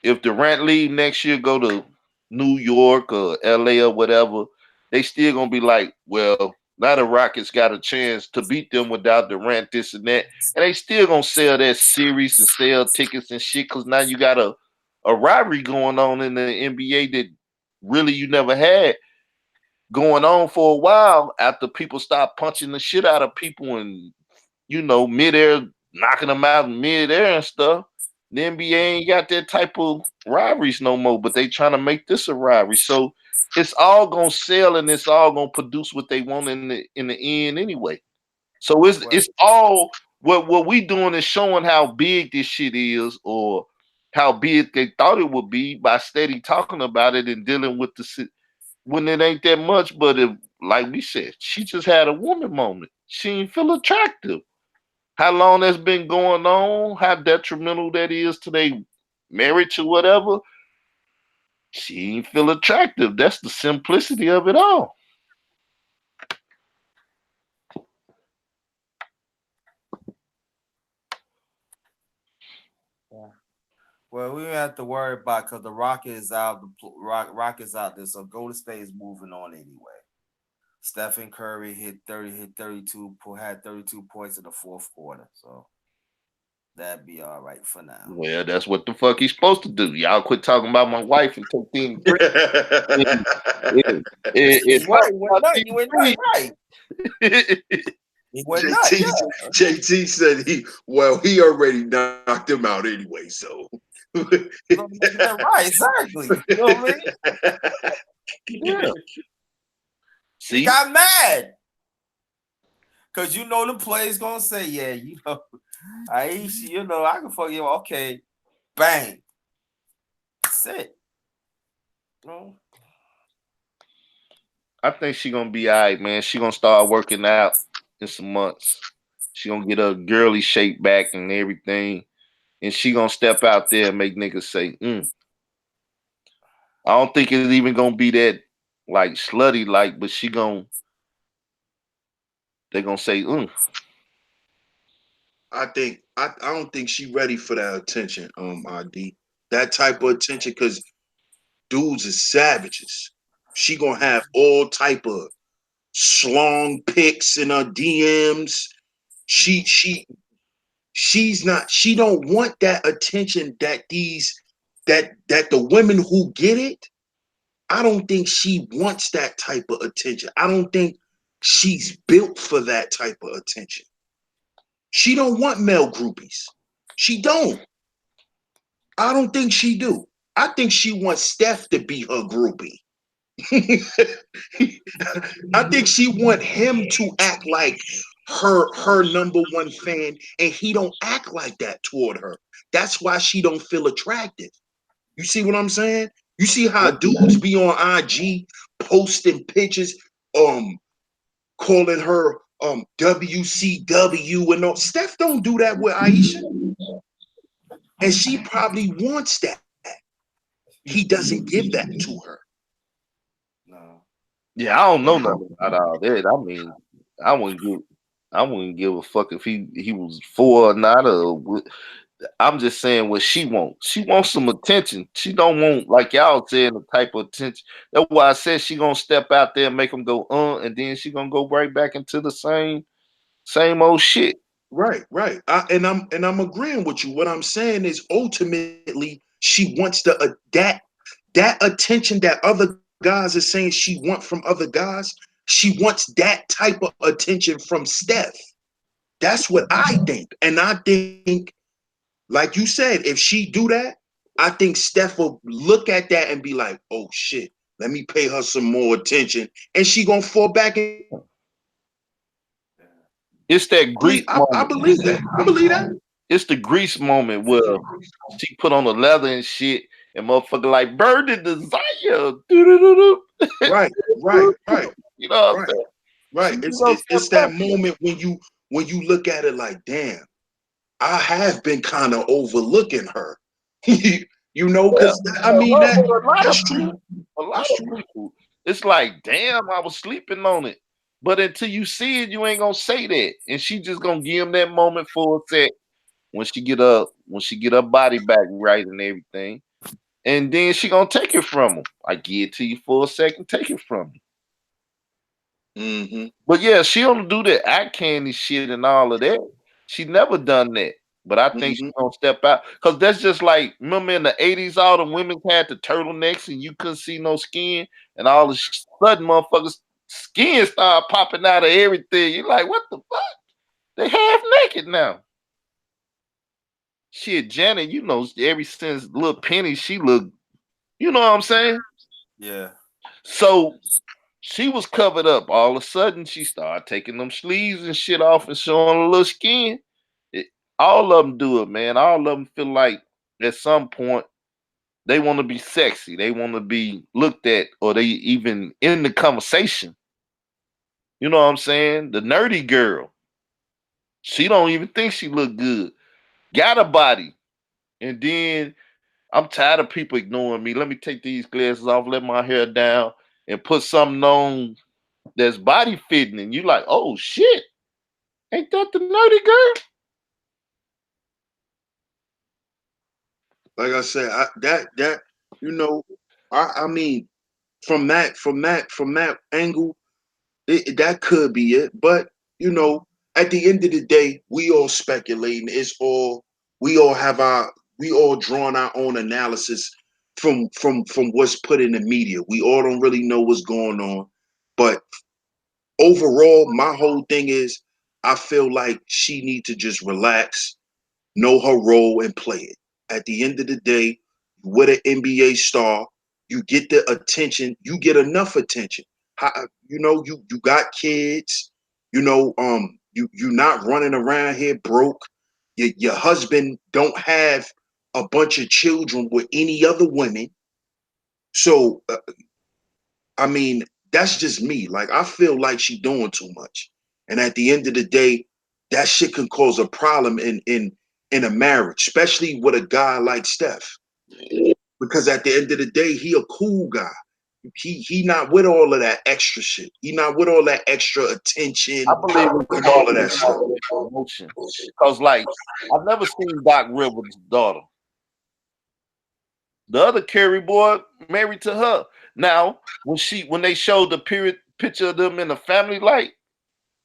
If Durant leave next year, go to New York or LA or whatever, they still gonna be like, well, now the Rockets got a chance to beat them without Durant, this and that, and they still gonna sell that series and sell tickets and shit because now you got a rivalry going on in the NBA that really you never had going on for a while after people stop punching the shit out of people and midair knocking them out in midair and stuff. The NBA ain't got that type of rivalries no more, but they trying to make this a rivalry. So it's all gonna sell and it's all gonna produce what they want in the end anyway. So it's all what we doing is showing how big this shit is or how big they thought it would be by steady talking about it and dealing with the when it ain't that much. But if, like we said, she just had a woman moment. She didn't feel attractive. How long that's been going on, how detrimental that is to their marriage or whatever, she ain't feel attractive. That's the simplicity of it all. Yeah. Well, we don't have to worry about because the Rockets out. Rockets out there, so Golden State is moving on anyway. Stephen Curry hit 32, had 32 points in the fourth quarter. So that'd be all right for now. Well, that's what the fuck he's supposed to do. Y'all quit talking about my wife and take things. You went right. He went nuts. JT said he already knocked him out anyway, so. Right, exactly. You know what I mean? Yeah. See? He got mad. Because the player's going to say, yeah, Aisha, I can fuck you. Okay. Bang. That's it. I think she going to be all right, man. She going to start working out in some months. She going to get her girly shape back and everything. And she going to step out there and make niggas say, I don't think it's even going to be that, like, slutty, like, but they going to say, I don't think she ready for that attention, ID. That type of attention, because dudes is savages. She gonna have all type of schlong pics in her DMs. She don't want that attention that the women who get it. I don't think she wants that type of attention. I don't think she's built for that type of attention. She don't want male groupies. She don't. I don't think she do. I think she wants Steph to be her groupie. I think she want him to act like her number one fan, and he don't act like that toward her. That's why she don't feel attractive. You see what I'm saying? You see how dudes be on IG posting pictures, calling her WCW and all. Steph don't do that with Aisha. And she probably wants that. He doesn't give that to her. No. Yeah, I don't know nothing about all that. I mean, I wouldn't give a fuck if he was for or not. I'm just saying what she wants. She wants some attention. She don't want, like y'all saying, the type of attention. That's why I said she gonna step out there and make them go, and then she gonna go right back into the same old shit. Right. And I'm agreeing with you. What I'm saying is ultimately she wants that attention that other guys are saying she wants from other guys. She wants that type of attention from Steph. That's what I think. And I think, like you said, if she do that, I think Steph will look at that and be like, oh shit, let me pay her some more attention. And she gonna fall back in. It's that Greek. I believe that. I believe that. It's the Grease moment where she put on the leather and shit, and motherfucker like Bird the Desire. Doo-doo-doo-doo. Right, right, right, You know what I'm right, saying? right. She It's gonna it's step it's back. that moment when you look at it like, damn, I have been kind of overlooking her. You know, Yeah. because I mean A lot of that's people, true. a lot That's of true. people. It's like, damn, I was sleeping on it. But until you see it, you ain't gonna say that. And she just gonna give him that moment for a sec when she get her body back right and everything. And then she gonna take it from him. I give it to you for a second, take it from him. Mm-hmm. But yeah, she don't do the act candy shit and all of that. She never done that. But I think Mm-hmm. she's gonna step out. Cause that's just like remember in the 80s, all the women had the turtlenecks and you couldn't see no skin, and all of a sudden motherfuckers skin started popping out of everything. You're like, what the fuck? They half naked now. Shit, Janet, you know, ever since little Penny, she looked, you know what I'm saying? Yeah. So she was covered up. All of a sudden, she started taking them sleeves and shit off and showing a little skin. It, all of them do it, man. All of them feel like at some point they want to be sexy. They want to be looked at, or they even in the conversation. You know what I'm saying? The nerdy girl, she don't even think she look good. Got a body, and then I'm tired of people ignoring me. Let me take these glasses off, let my hair down, and put something on that's body fitting, and you like, oh shit, ain't that the nerdy girl? Like I said, that you know, I mean, from that angle, that could be it. But you know, at the end of the day, we all speculating. We all have our we all drawn our own analysis from what's put in the media. We all don't really know what's going on. But overall, my whole thing is I feel like she need to just relax, know her role and play it. At the end of the day, with an NBA star, you get the attention, you get enough attention. How, you know, you got kids, you know, you're not running around here broke. Your husband don't have a bunch of children with any other women. So I mean, that's just me. Like I feel like she doing too much. And at the end of the day, that shit can cause a problem in a marriage, especially with a guy like Steph. Because at the end of the day, he a cool guy. He not with all of that extra shit. He not with all that extra I attention believe it's and all of that stuff. emotion. Cause like I've never seen Doc Rivers' daughter. The other Carrie boy married to her. Now, when they showed the period picture of them in the family light,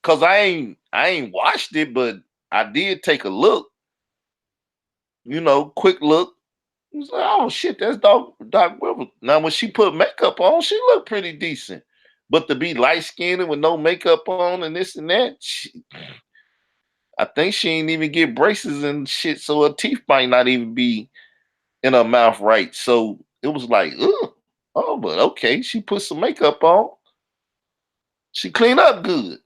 cause I ain't watched it, but I did take a look, quick look. I was like, oh shit, that's Doc Rivers. Now when she put makeup on, she looked pretty decent. But to be light skinned with no makeup on and this and that, I think she ain't even get braces and shit, so her teeth might not even be in her mouth right. So it was like, ugh. Oh, but okay, she put some makeup on. She cleaned up good.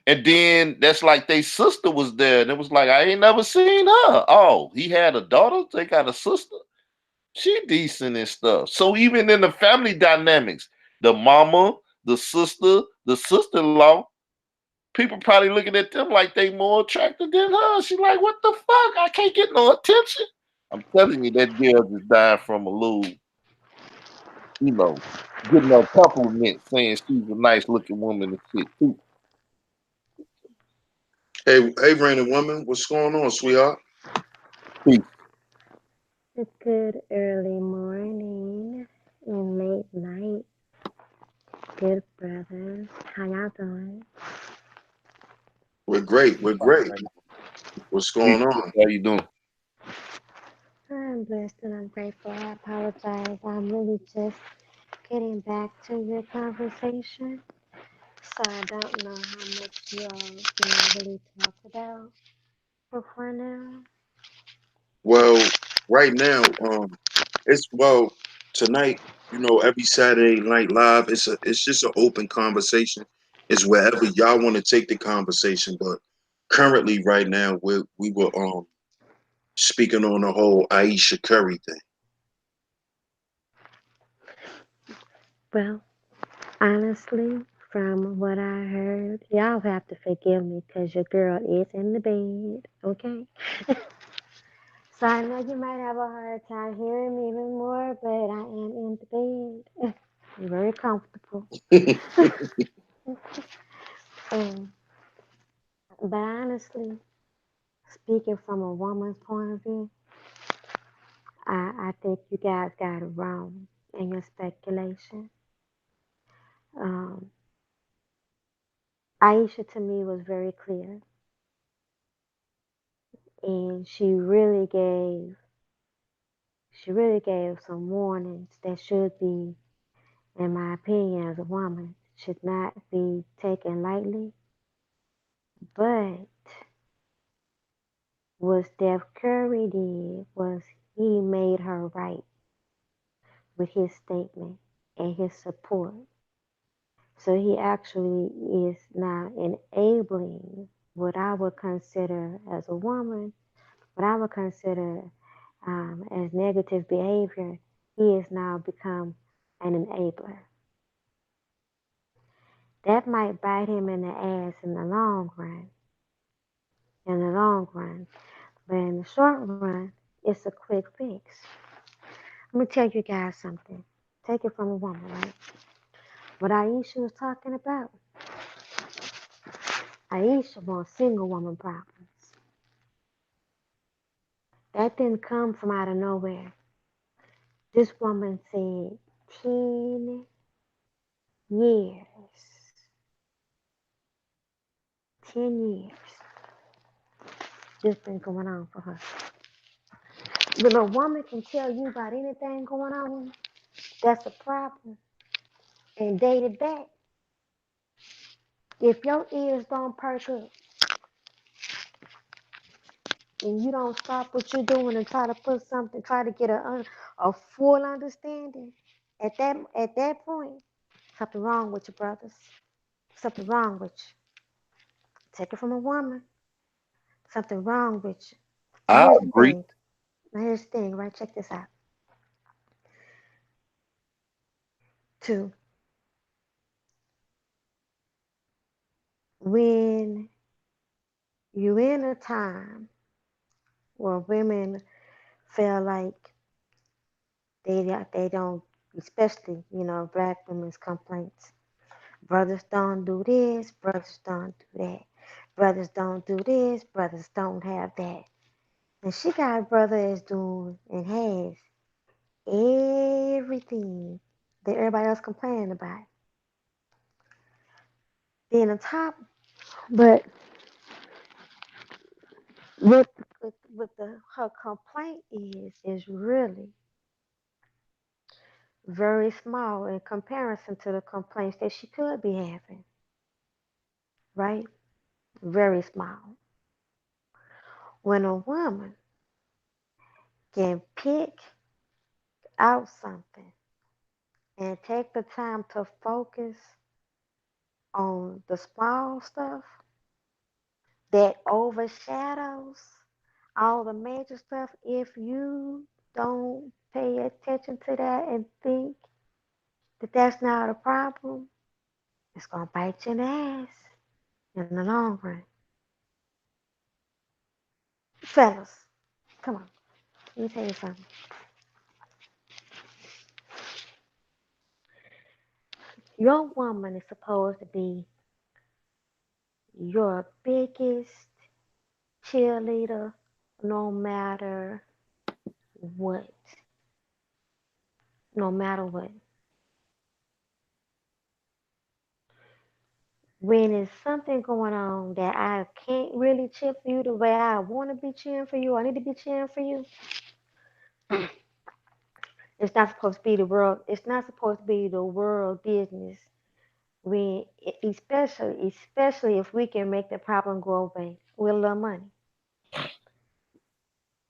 And then that's like their sister was there, and it was like I ain't never seen her. Oh, he had a daughter. They got a sister. She decent and stuff. So even in the family dynamics, the mama, the sister-in-law, people probably looking at them like they more attractive than her. She like, what the fuck? I can't get no attention. I'm telling you, that girl just died from a little, you know, getting a compliment saying she's a nice looking woman and shit too. Hey, Rainy Woman, what's going on, sweetheart? Peace. A good early morning and late night, good brothers. How y'all doing? We're great. We're great. What's Peace. going on? How you doing? I'm blessed and I'm grateful. I apologize. I'm really just getting back to your conversation, so I don't know how much you all can really talk about before now. Well, right now, it's well tonight. You know, every Saturday night live, it's just an open conversation. It's wherever y'all want to take the conversation, but currently right now we were speaking on the whole Aisha Curry thing. Well, honestly, from what I heard, y'all have to forgive me because your girl is in the bed, okay? So I know you might have a hard time hearing me even more, but I am in the bed. I'm very comfortable. Um, but honestly, speaking from a woman's point of view, I think you guys got it wrong in your speculation. Um, Aisha to me was very clear, and she really gave some warnings that should be, in my opinion, as a woman, should not be taken lightly. But what Steph Curry did was he made her right with his statement and his support. So he actually is now enabling what I would consider as a woman, what I would consider as negative behavior. He has now become an enabler. That might bite him in the ass in the long run. In the long run. But in the short run, it's a quick fix. Let me tell you guys something. Take it from a woman, right? What Aisha was talking about, Aisha wants single woman problems. That didn't come from out of nowhere. This woman said 10 years. 10 years. This been going on for her. When a woman can tell you about anything going on, that's a problem. And date it back. If your ears don't perk up and you don't stop what you're doing and try to put something, try to get a full understanding, at that point, something wrong with you, brothers. Something wrong with you. Take it from a woman. Something wrong with you. Now I here's the agree. thing. Now here's the thing, right? Check this out. Two, when you're in a time where women feel like they don't, especially black women's complaints. Brothers don't do this, brothers don't do that. Brothers don't do this, brothers don't have that. And she got a brother that's doing and has everything that everybody else complaining about. Being on top, but what her complaint is really very small in comparison to the complaints that she could be having, right? Very small. When a woman can pick out something and take the time to focus on the small stuff that overshadows all the major stuff, if you don't pay attention to that and think that that's not a problem, it's going to bite you in the ass in the long run. Fellas, come on, let me tell you something. Your woman is supposed to be your biggest cheerleader no matter what. No matter what. When there's something going on that I can't really cheer for you the way I want to be cheering for you, I need to be cheering for you, it's not supposed to be the world. It's not supposed to be the world business. When, especially if we can make the problem go away with a little money.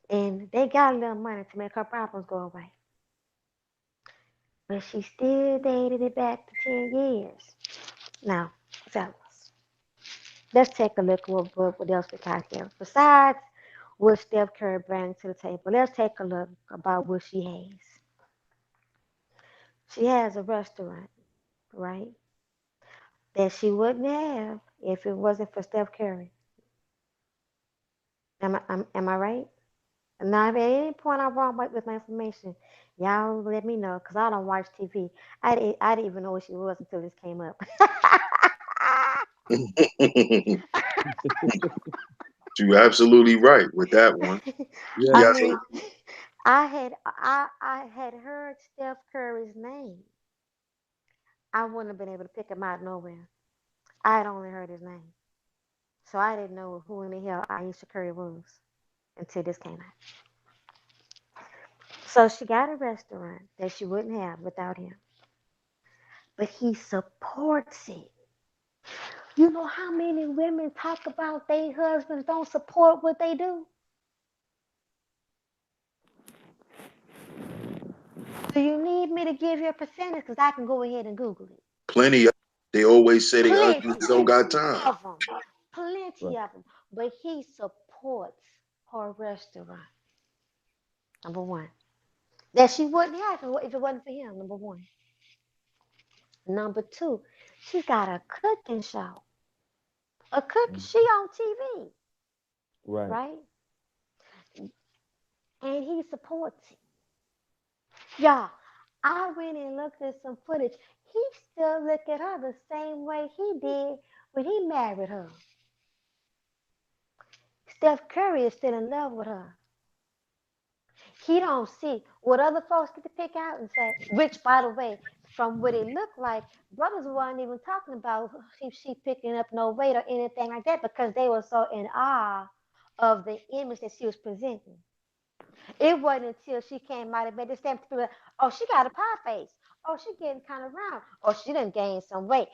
And they got a little money to make her problems go away. But she still dated it back to 10 years. Now, fellas, Let's take a look at what else we got here. Besides what Steph Curry brings to the table, let's take a look about what she has. She has a restaurant, right? That she wouldn't have if it wasn't for Steph Curry. Am I right? Now, if at any point I'm wrong with my information, y'all let me know because I don't watch TV. I didn't even know what she was until this came up. You're absolutely right with that one. Yeah. I Yeah, mean, I had heard Steph Curry's name. I wouldn't have been able to pick him out nowhere. I had only heard his name, so I didn't know who in the hell Aisha Curry was until this came out. So she got a restaurant that she wouldn't have without him, but he supports it. You know how many women talk about their husbands don't support what they do? Do you need me to give you a percentage? Because I can go ahead and Google it. plenty of. They always say their husbands Plenty don't got time. of them. Right. Plenty of them. But he supports her restaurant. Number one. That she wouldn't have if it wasn't for him. Number one. Number two, she got a cooking show. A cook. Mm. She on TV, Right. right? And he supports it. Y'all, I went and looked at some footage. He still look at her the same way he did when he married her. Steph Curry is still in love with her. He don't see what other folks get to pick out and say, which, by the way, from what it looked like, brothers weren't even talking about if she picking up no weight or anything like that because they were so in awe of the image that she was presenting. It wasn't until she came out of bed, this damn people, like, oh, she got a pie face. Oh, she getting kind of round. Oh, she done gained some weight.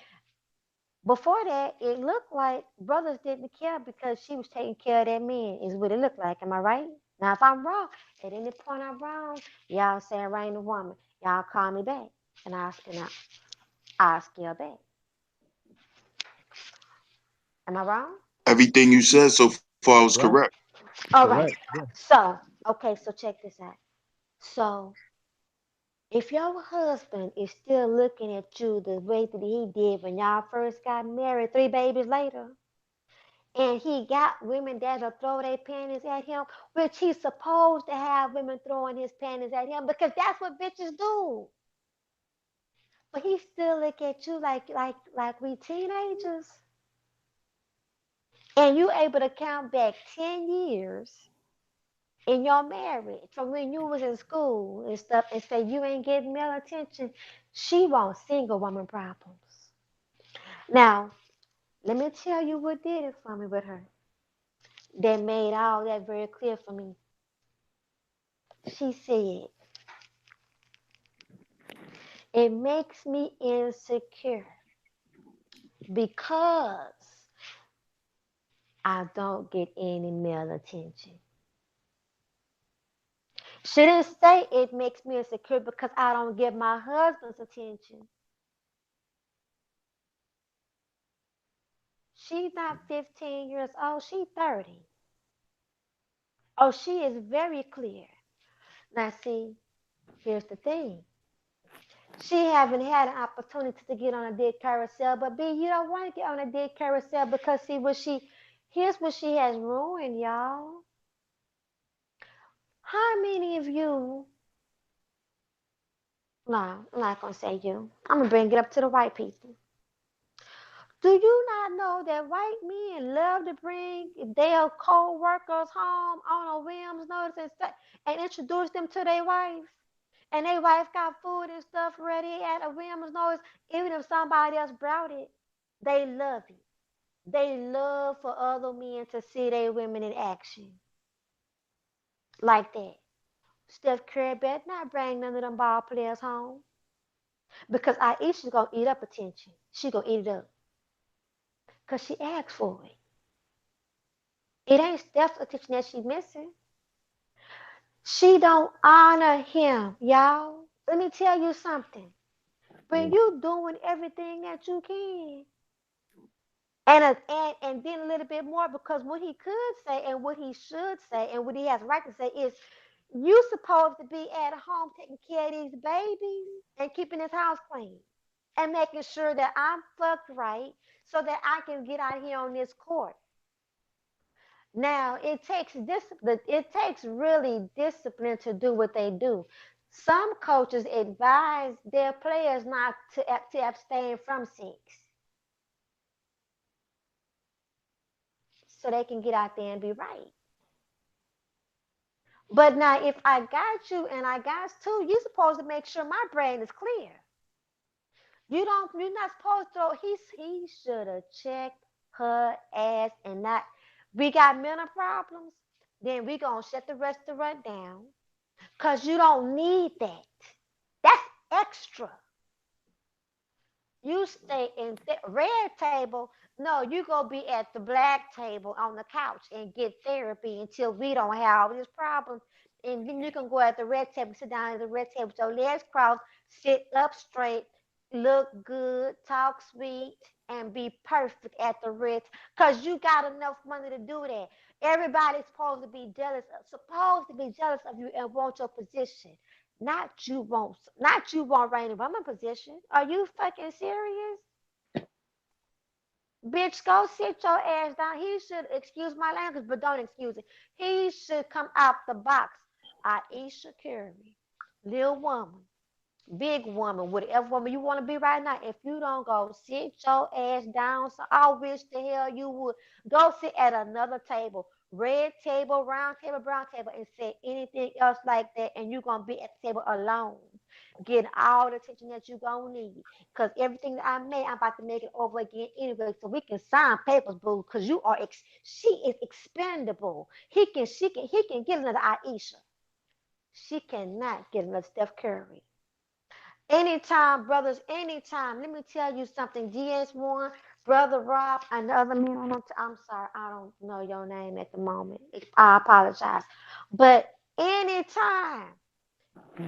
Before that, it looked like brothers didn't care because she was taking care of their men, is what it looked like. Am I right? Now, if I'm wrong, at any point I'm wrong, y'all say I ain't a woman. Y'all call me back, and I'll scale back. Am I wrong? Everything you said so far was Right. correct. All right. Correct. Yeah. So, okay, so check this out. So, if your husband is still looking at you the way that he did when y'all first got married, 3 babies later, and he got women that'll throw their panties at him, which he's supposed to have women throwing his panties at him because that's what bitches do. But he still look at you like we teenagers, and you able to count back 10 years in your marriage from when you was in school and stuff, and say you ain't getting male attention. She wants single woman problems. Now, let me tell you what did it for me with her. That made all that very clear for me. She said, it makes me insecure because I don't get any male attention. She didn't say it makes me insecure because I don't get my husband's attention. She's not 15 years old, she's 30. Oh, she is very clear. Now, see, here's the thing. She haven't had an opportunity to get on a dick carousel, but B, you don't want to get on a dick carousel because see here's what she has ruined, y'all. How many of you, no, I'm not gonna say you. I'm gonna bring it up to the white people. Do you not know that white men love to bring their co-workers home on a whim's notice and introduce them to their wife? And their wife got food and stuff ready at a whim's notice, even if somebody else brought it. They love it. They love for other men to see their women in action like that. Steph Curry better not bring none of them ball players home because Aisha's gonna eat up attention. She gonna eat it up because she asked for it. It ain't Steph's attention that she's missing. She don't honor him, y'all. Let me tell you something. When Mm. you doing everything that you can And then a little bit more, because what he could say and what he should say and what he has a right to say is, you supposed to be at home taking care of these babies and keeping this house clean and making sure that I'm fucked right so that I can get out here on this court. Now, it takes discipline. It takes really discipline to do what they do. Some coaches advise their players not to abstain from sex so they can get out there and be right. But now, if I got you and I got two, you're supposed to make sure my brain is clear. You don't. You're not supposed to. He should have checked her ass and not. We got mental problems. Then we gonna shut the restaurant down, cause you don't need that. That's extra. You stay in red table. No, you go be at the black table on the couch and get therapy until we don't have all these problems. And then you can go at the red table, sit down at the red table, so legs crossed, sit up straight, look good, talk sweet, and be perfect at the red. Cause you got enough money to do that. Everybody's supposed to be jealous of you and want your position. Not you won't reign in woman position. Are you fucking serious? Bitch, go sit your ass down. He should, excuse my language, but don't excuse it. He should come out the box. Aisha Curry, little woman, big woman, whatever woman you want to be right now. If you don't go sit your ass down, so I wish the hell you would go sit at another table, red table, round table, brown table, and say anything else like that, and you're gonna be at the table alone, getting all the attention that you're gonna need. Cause everything that I made, I'm about to make it over again anyway, so we can sign papers, boo. Cause she is expendable. He can get another Aisha. She cannot get another Steph Curry. Anytime, brothers, anytime. Let me tell you something. GS1, Brother Rob, and the other men on I'm sorry, I don't know your name at the moment. I apologize. But anytime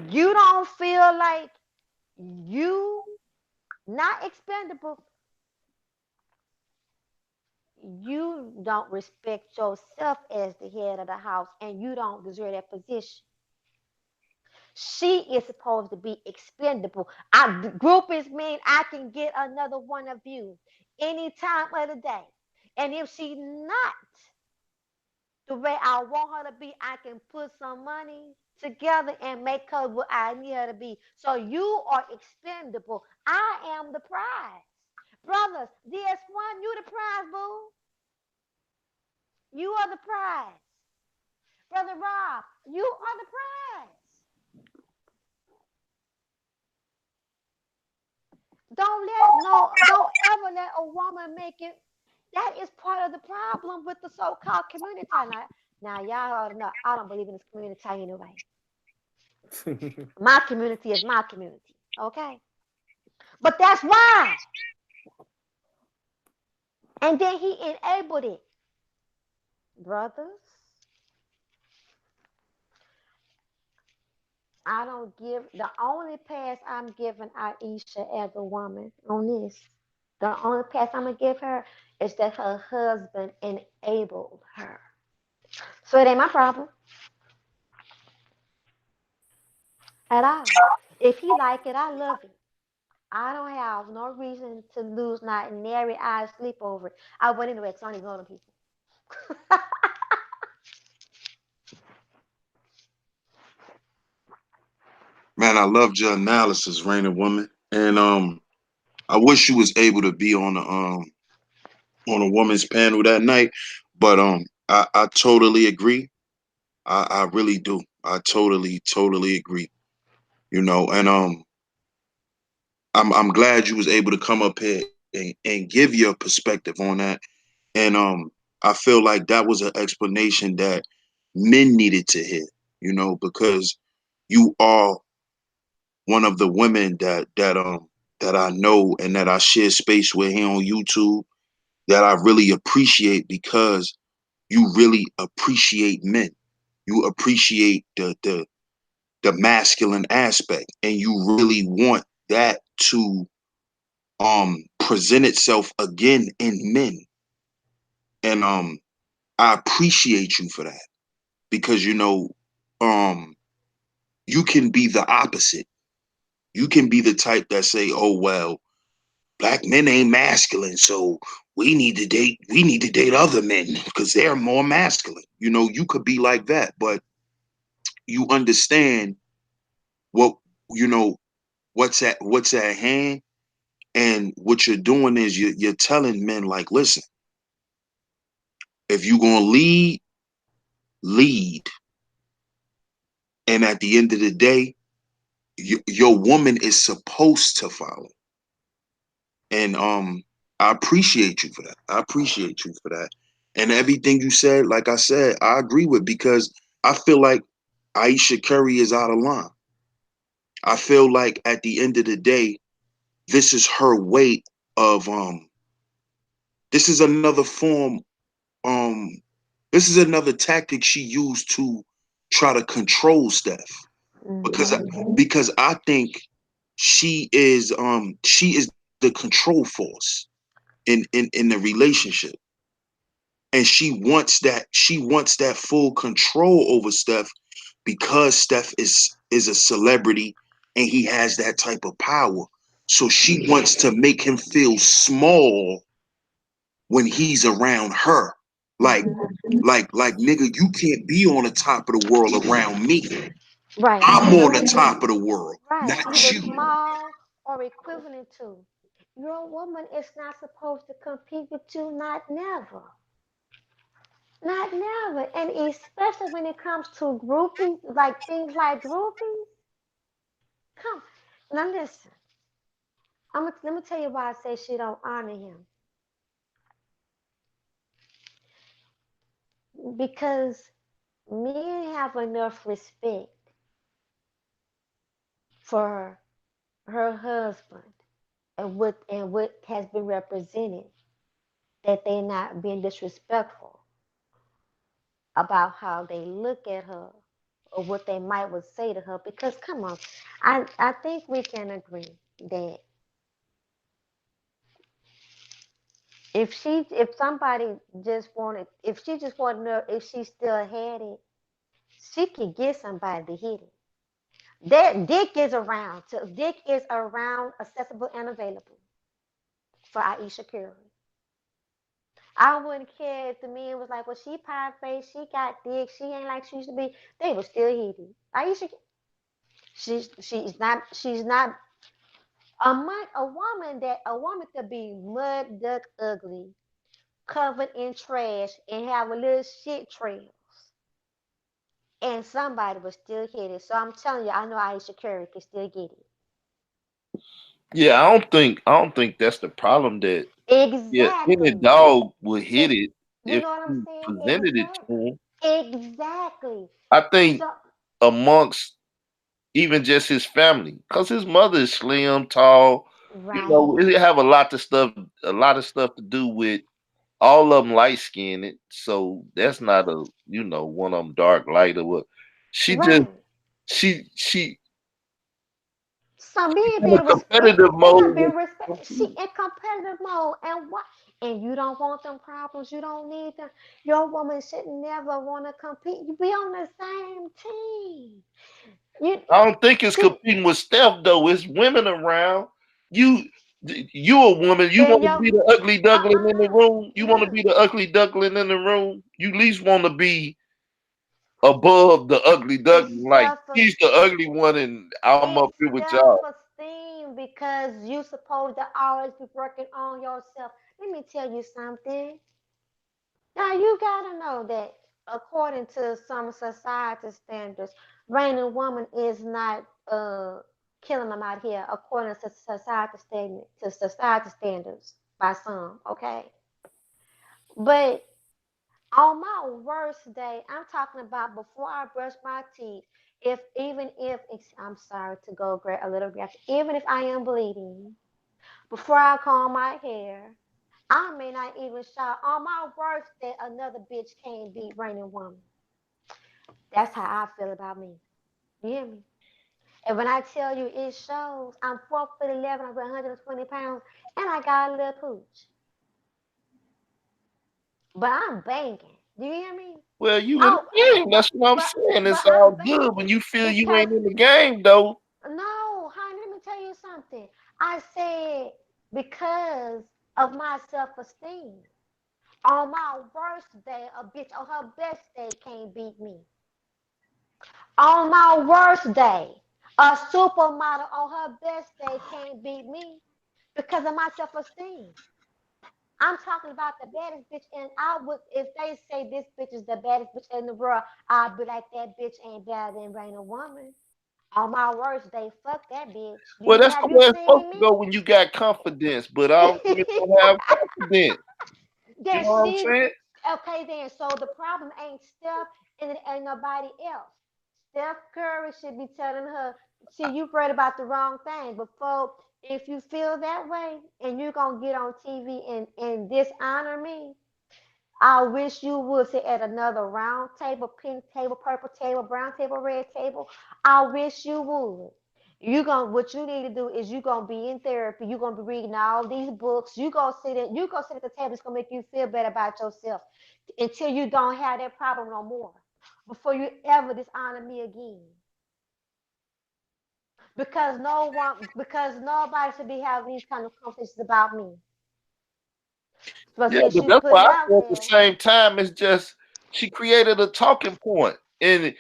you don't feel like you not expendable, you don't respect yourself as the head of the house and you don't deserve that position. She is supposed to be expendable. Groupies mean I can get another one of you any time of the day. And if she's not the way I want her to be, I can put some money together and make her what I need her to be. So you are expendable. I am the prize. Brothers, DS1, you the prize, boo. You are the prize. Brother Rob, you are the prize. Don't ever let a woman make it. That is part of the problem with the so-called community. Now y'all ought to know I don't believe in this community anyway. My community is my community, okay? But that's why. And then he enabled it, brothers. I don't give the only pass I'm giving Aisha as a woman on this. The only pass I'm gonna give her is that her husband enabled her. So it ain't my problem at all. If he like it, I love it. I don't have no reason to lose not nary eye sleep over it. I went anyway because I don't even know them people. Man, I loved your analysis, Raina Woman. And I wish you was able to be on a woman's panel that night. But I totally agree. I really do. I totally agree. You know, and I'm glad you was able to come up here and give your perspective on that. And I feel like that was an explanation that men needed to hear, you know, because you are one of the women that I know and that I share space with here on YouTube that I really appreciate because you really appreciate men. You appreciate the masculine aspect and you really want that to present itself again in men. And I appreciate you for that because um you can be the opposite. You can be the type that say, "Oh well, black men ain't masculine, so we need to date other men because they're more masculine." You could be like that, but you understand what you know what's at hand, and what you're doing is you're telling men like, listen, if you're gonna lead, and at the end of the day, your woman is supposed to follow. And I appreciate you for that. I appreciate you for that. And everything you said, like I said, I agree with, because I feel like Aisha Curry is out of line. I feel like at the end of the day, this is her way of this is another form, um this is another tactic she used to try to control Steph. Because because I think she is the control force in the relationship, and she wants that full control over Steph, because Steph is a celebrity and he has that type of power. So she wants to make him feel small when he's around her. Like like nigga, you can't be on the top of the world around me. Right. I'm on the top of the world, Right. not Either you. small or equivalent to. Your woman is not supposed to compete with you, not never. Not never. And especially when it comes to groupies, like things like groupies. Come. Now listen. Let me tell you why I say she don't honor him. Because men have enough respect for her husband and what has been represented, that they're not being disrespectful about how they look at her or what they might would say to her. Because come on, I think we can agree that if somebody just wanted, if she just wanted to know if she still had it, she could get somebody to hit it. That dick is around. So dick is around, accessible and available for Aisha Curry. I wouldn't care if the men was like, well, she pie face, she got dick, she ain't like she used to be. They would still hit it. Aisha, she's not a woman could be mud duck ugly, covered in trash, and have a little shit trails, and somebody would still hit it. So I'm telling you, I know Aisha Curry can still get it. Yeah, I don't think that's the problem. That yeah, any Exactly. dog would hit It, it you if know what I'm you saying? presented it to Exactly. him. Exactly. I think So amongst even just his family, because his mother is slim, tall. right. It have a lot of stuff to do with all of them light skinned. So that's not one of them dark light or what. She just Right. she Some men in a being competitive they have been mode. she in competitive mode, and what, and you don't want them problems, you don't need them. Your woman should never want to compete. You be on the same team. You I don't think it's see, competing with Steph though. It's women around. You you a woman. You then want to your be the ugly duckling in the room. You want to no. be the ugly duckling in the room. You at least want to be above the ugly It's duckling. Like self he's the ugly one, and I'm up it's here with y'all. self-esteem, because you supposed to always be working on yourself. Let me tell you something. Now you gotta know that according to some society standards, raining woman is not killing them out here according to society standards by some, okay? But on my worst day, I'm talking about before I brush my teeth, if even if I'm sorry to go a little graphic, even if I am bleeding, before I comb my hair, I may not even shower. On my worst day, another bitch can't beat raining woman. That's how I feel about me. You hear me? And when I tell you it shows, I'm 4'11", I weigh 120 pounds, and I got a little pooch. but I'm banging. Do you hear me? Well, you in Oh, the game. That's what I'm but saying. but It's all I'm good when banging you feel you because ain't in the game, though. no, honey. Let me tell you something. I said because of my self-esteem. On my worst day, a bitch on her best day can't beat me. On my worst day, a supermodel on her best day can't beat me because of my self-esteem. I'm talking about the baddest bitch, and I would, if they say this bitch is the baddest bitch in the world, I'd be like, that bitch ain't better than Raina Woman. On my worst day, fuck that bitch. Well, that's the Have you way it's supposed seen to me? go when you got confidence, but I don't really don't have confidence. You Then know what I'm she, saying? okay, then. So the problem ain't Steph and it ain't nobody else. Steph Curry should be telling her, see, you read about the wrong thing. Before, if you feel that way and you're going to get on TV and dishonor me, I wish you would sit at another round table, pink table, purple table, brown table, red table. I wish you would. You gonna what you need to do is you gonna be in therapy. You gonna be reading all these books. You gonna sit at the table. It's gonna make you feel better about yourself until you don't have that problem no more. Before you ever dishonor me again. Because nobody should be having these kind of conversations about me. But Yeah, since but you that's put why it I out feel at the there, same time it's just she created a talking point. And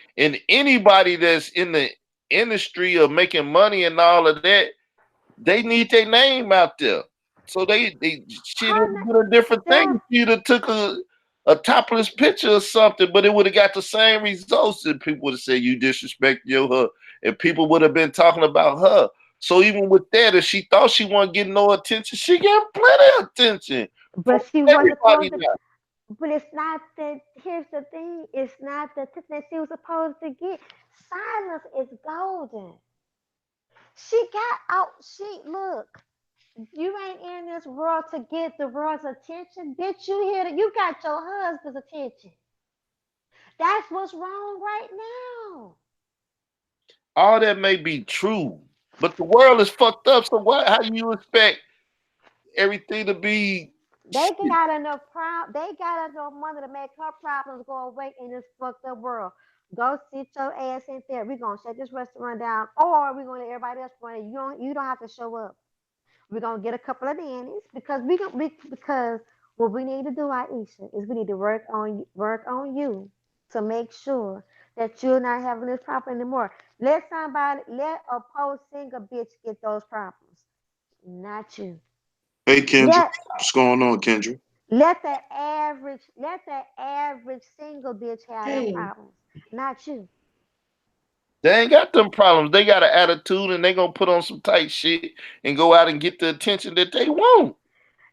anybody that's in the industry of making money and all of that, they need their name out there. So they she'd have her did a different Steph, thing. She'd have took a topless picture or something, but it would have got the same results and people would have said you disrespect your her and people would have been talking about her. So even with that, if she thought she wasn't getting no attention, she getting plenty of attention from but she wasn't everybody supposed to. now. But it's not that. Here's the thing. It's not the tip that she was supposed to get. Silence is golden. She got out. She look. You ain't in this world to get the world's attention, bitch. You here? You got your husband's attention. That's what's wrong right now. All that may be true, but the world is fucked up. So what? How do you expect everything to be? They got enough They got enough money to make her problems go away in this fucked up world. Go sit your ass in there. We're gonna shut this restaurant down, or we're gonna let everybody else run it. You don't have to show up. We're gonna get a couple of nannies because what we need to do, Aisha, is we need to work on you to make sure that you're not having this problem anymore. Let a post single bitch get those problems, not you. Hey, Kendra, Let what's going on, Kendra? let the average single bitch have them Hey, problems, not you. They ain't got them problems. They got an attitude, and they gonna put on some tight shit and go out and get the attention that they want.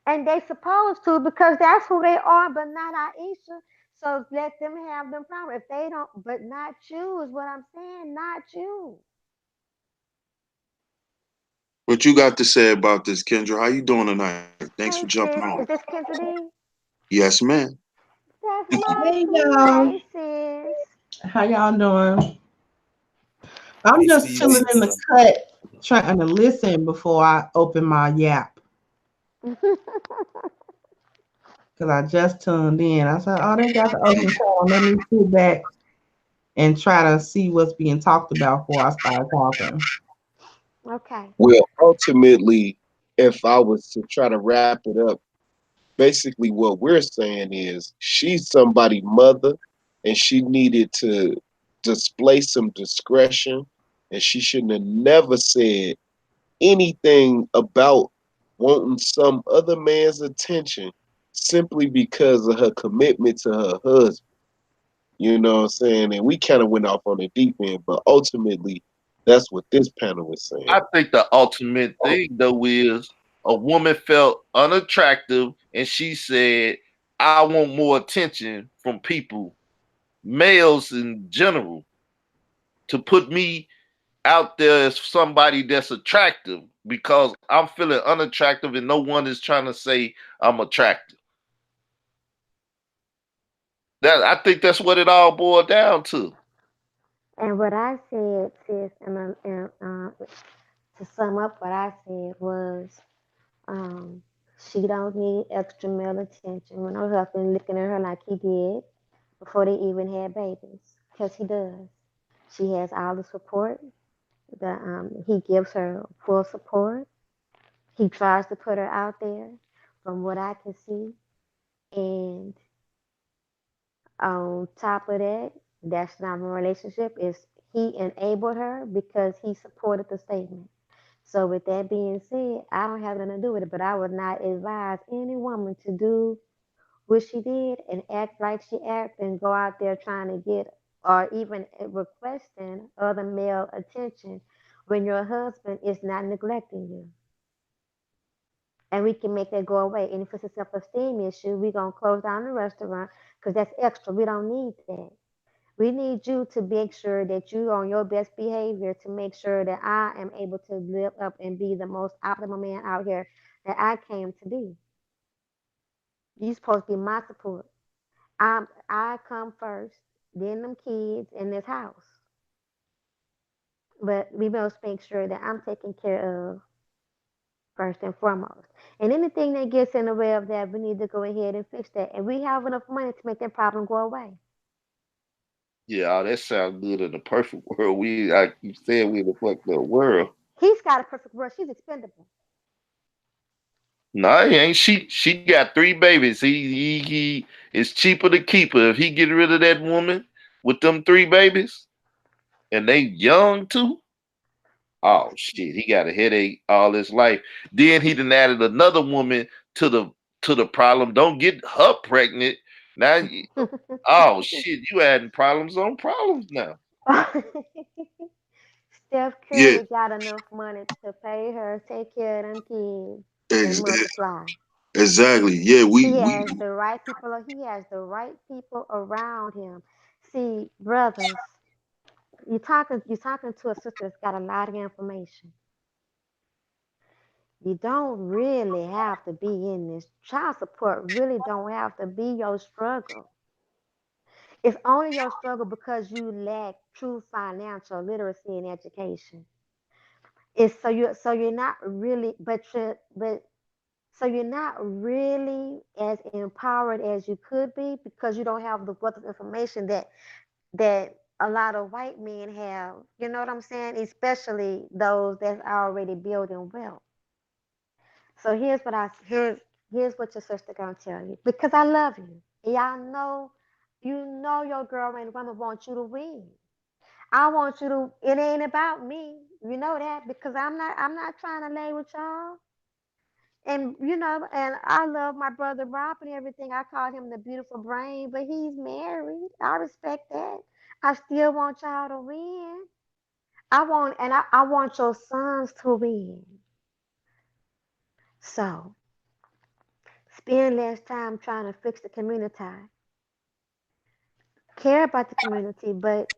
And they supposed to because that's who they are, but not Aisha. So let them have them problems. If they don't, but not you is what I'm saying, not you. What you got to say about this, Kendra? How you doing tonight? Thanks for Hey jumping sis, on. is this Kendra D? Yes, man. That's my hey queen. y'all. Hey sis. How y'all doing? I'm Peace to just you, chilling in the sister. cut, trying to listen before I open my yap. Cause I just tuned in. I said, "Oh, they got the open forum. Let me sit back and try to see what's being talked about before I start talking." Okay. Well, ultimately, if I was to try to wrap it up, basically what we're saying is she's somebody's mother and she needed to display some discretion and she shouldn't have never said anything about wanting some other man's attention simply because of her commitment to her husband. You know what I'm saying? And we kind of went off on the deep end, but ultimately, that's what this panel was saying. I think the ultimate thing though is a woman felt unattractive, and she said, "I want more attention from people, males in general, to put me out there as somebody that's attractive because I'm feeling unattractive and no one is trying to say I'm attractive." That I think that's what it all boiled down to. And what I said, sis, to sum up what I said was, um, She don't need extra male attention when her husband looking at her like he did before they even had babies, because he does. She has all the support. He gives her full support. He tries to put her out there, from what I can see. And on top of that, that's not a relationship. Is he enabled her because he supported the statement. So with that being said, I don't have nothing to do with it, but I would not advise any woman to do what she did and act like she acted and go out there trying to get or even requesting other male attention when your husband is not neglecting you. And we can make that go away. And if it's a self-esteem issue, we're going to close down the restaurant because that's extra. We don't need that. We need you to make sure that you are on your best behavior to make sure that I am able to live up and be the most optimal man out here that I came to be. You're supposed to be my support. I come first, then them kids in this house. But we must make sure that I'm taken care of first and foremost. And anything that gets in the way of that, we need to go ahead and fix that. And we have enough money to make that problem go away. Yeah, that sounds good in the perfect world. I keep saying we in the fucked up world. He's got a perfect world. She's expendable. No, he ain't. She got 3 babies. He it's cheaper to keep her. If he get rid of that woman with them 3 babies and they young too, oh shit, he got a headache all his life. Then he done added another woman to the problem. Don't get her pregnant. Now oh shit, you adding problems on problems now. Steph Yeah, Curry got enough money to pay her, take care of them kids, and ex- multiply. exactly. Yeah, He we has the right people. He has the right people around him. See, brothers, you're talking to a sister that's got a lot of information. You don't really have to be in this. Child support really don't have to be your struggle. It's only your struggle because you lack true financial literacy and education. It's so you're not really, but you're not really as empowered as you could be because you don't have the wealth of information that a lot of white men have. You know what I'm saying? Especially those that's already building wealth. So here's what your sister gonna tell you because I love you. Y'all know, you know your girl and woman want you to win. I want you to. It ain't about me. You know that because I'm not trying to lay with y'all. And I love my brother Rob and everything. I call him the beautiful brain, but he's married. I respect that. I still want y'all to win. I want your sons to win. So spend less time trying to fix the community. Care about the community, but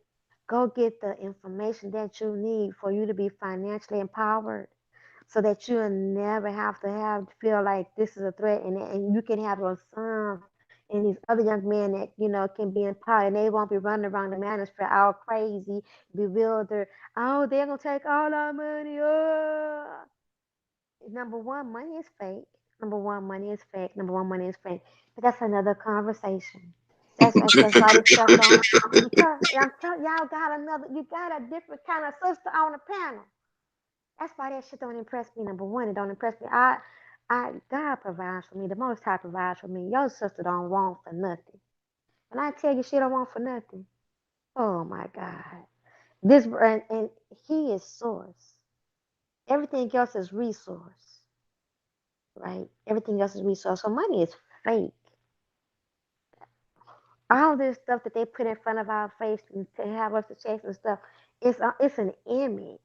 go get the information that you need for you to be financially empowered so that you'll never have to feel like this is a threat and you can have your sons and these other young men that can be empowered and they won't be running around the manosphere all crazy, bewildered. Oh, they're gonna take all our money. Oh. Number one, money is fake. Number one, money is fake. Number one, money is fake. But that's another conversation. That's why this stuff don't. I'm telling y'all you got a different kind of sister on the panel. That's why that shit don't impress me. Number one, it don't impress me. God provides for me. The Most High provides for me. Your sister don't want for nothing. And I tell you, she don't want for nothing. Oh my God. And he is source. Everything else is resource, right? Everything else is resource. So money is fake. All this stuff that they put in front of our face and to have us to chase and stuff, it's an image,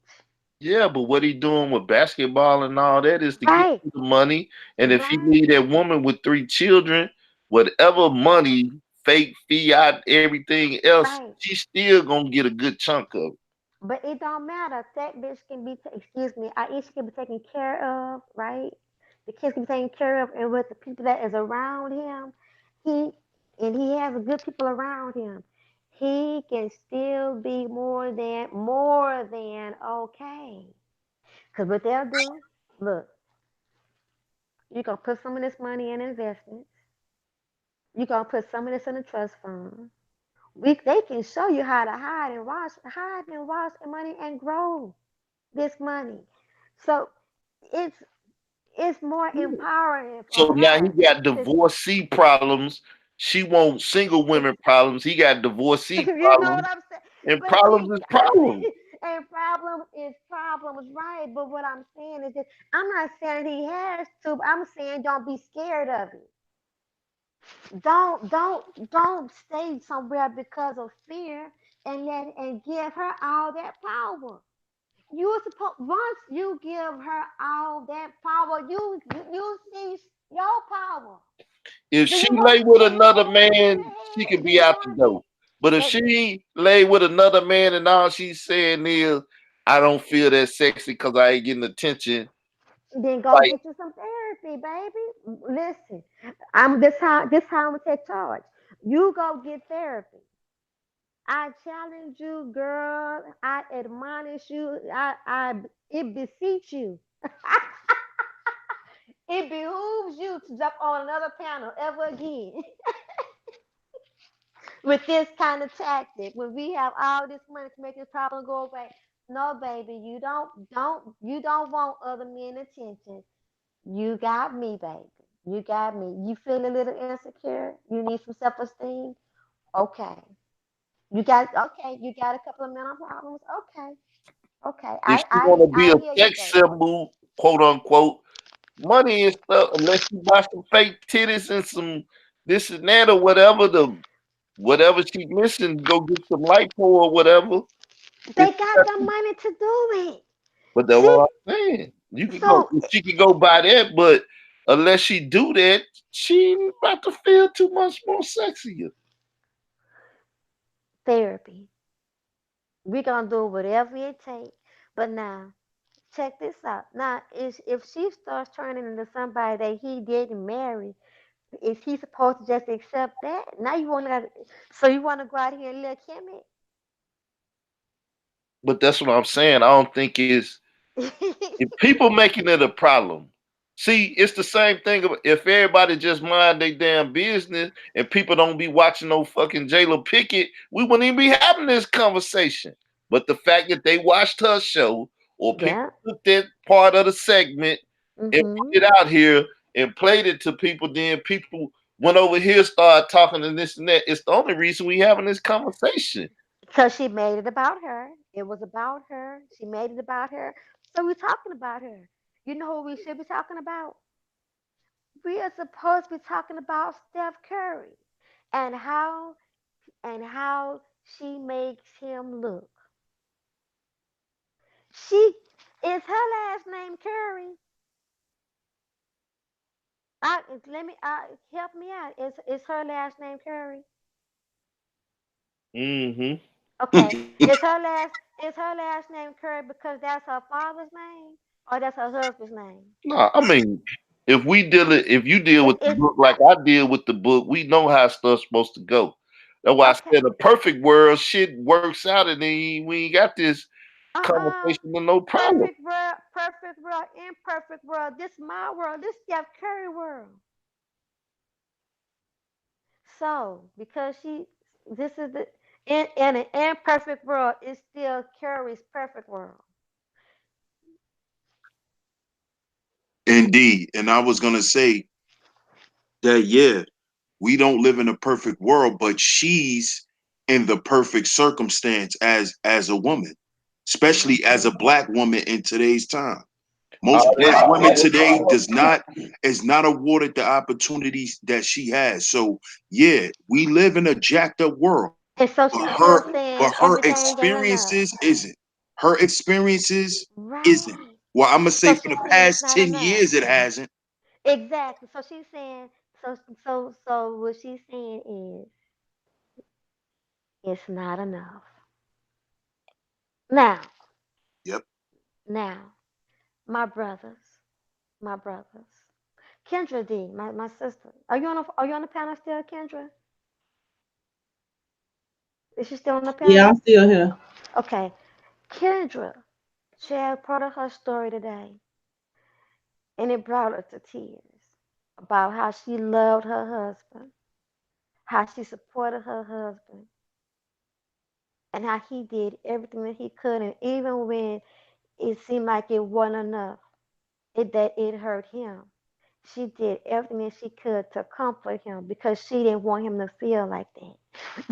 Yeah, but what he doing with basketball and all that is to get right? you the money. And if he Right, need that woman with 3 children, whatever money, fake fiat, everything else, right. she's still gonna get a good chunk of it. But it don't matter. That bitch can be, excuse me, Aisha can be taken care of, right? The kids can be taken care of, and with the people that is around him, he he has good people around him. He can still be more than okay. Cause what they'll do, look, You're gonna put some of this money in investments. You're gonna put some of this in a trust fund. They can show you how to hide and wash money and grow this money. So it's it's more empowering for So now he her got to divorcee problems. She wants single women problems. He got divorcee you know what problems. I'm saying? And But see, problems is problems. and problem is problems, right? But what I'm saying is that I'm not saying he has to, but I'm saying don't be scared of it. Don't stay somewhere because of fear and give her all that power. You supposed once you give her all that power, you see your power. If Do she you want lay with do you another want to be in man, she the can head? Do be you out the want to be door. But if that? she lay with another man and all she's saying is, I don't feel that sexy because I ain't getting attention, Then go like, get you some therapy, baby. Listen, this how I'm gonna take charge. You go get therapy. I challenge you, girl. I admonish you. I it beseech you. It behooves you to jump on another panel ever again with this kind of tactic. When we have all this money to make this problem go away. No, baby, you don't want other men attention. You got me, baby. You got me. You feel a little insecure? You need some self-esteem? Okay. You got a couple of mental problems? Okay. Okay. if I she I want to be I a hear you, sex baby. symbol, quote unquote, money and stuff, unless you buy some fake titties and some this and that or whatever, the whatever she's missing, go get some lipo or whatever. They If got the money to do it. But that's See? what I'm saying. You could go, So she could go buy that, but unless she do that, she ain't about to feel too much more sexier. therapy. We're gonna do whatever it takes. But now, check this out. Now, if she starts turning into somebody that he didn't marry, is he supposed to just accept that? Now you want to, so you want to go out here and look But that's what I'm saying. I don't think it's him if people making it a problem. See, it's the same thing. If everybody just mind their damn business and people don't be watching no fucking Jayla Pickett, we wouldn't even be having this conversation. But the fact that they watched her show or people Yeah. took that part of the segment and Mm-hmm. put it out here and played it to people, then people went over here, started talking and this and that. It's the only reason we having this conversation. Because she made it about her. It was about her. She made it about her. So we're talking about her. You know who we should be talking about? We are supposed to be talking about Steph Curry and how she makes him look. She is her last name Curry. Let me help me out. Is her last name Curry? Mm-hmm. Okay. Is her last name Curry because that's her father's name or that's her husband's name? No, I mean, if you deal with the It's book like I deal with the book, we know how stuff's supposed to go. That's why I okay. said a perfect world shit works out, and then we ain't got this Uh-uh. conversation with no problem. Perfect world, imperfect world. This my world. This Steph Curry world. So because this is in an imperfect world, it's still Curry's perfect world. Indeed. And I was gonna say that yeah, we don't live in a perfect world, but she's in the perfect circumstance as a woman, especially as a Mm-hmm. black woman in today's time. Most All black women this, today does not is not awarded the opportunities that she has. So yeah, we live in a jacked up world, And so but she's still her saying but her everything ain't enough. experiences isn't. Her experiences isn't. Right. Well, I'm gonna say So for the she's saying it's past not 10 enough. years it hasn't. Exactly. So she's saying so what she's saying is it's not enough. Now, Yep. now, my brothers, my brothers. Kendra D, my sister. Are you on the panel still, Kendra? Is she still on the Yeah, I'm panel? still here. Okay. Kendra shared part of her story today, and it brought her to tears. about how she loved her husband, how she supported her husband, and how he did everything that he could, and even when it seemed like it wasn't enough, that it hurt him. She did everything that she could to comfort him because she didn't want him to feel like that.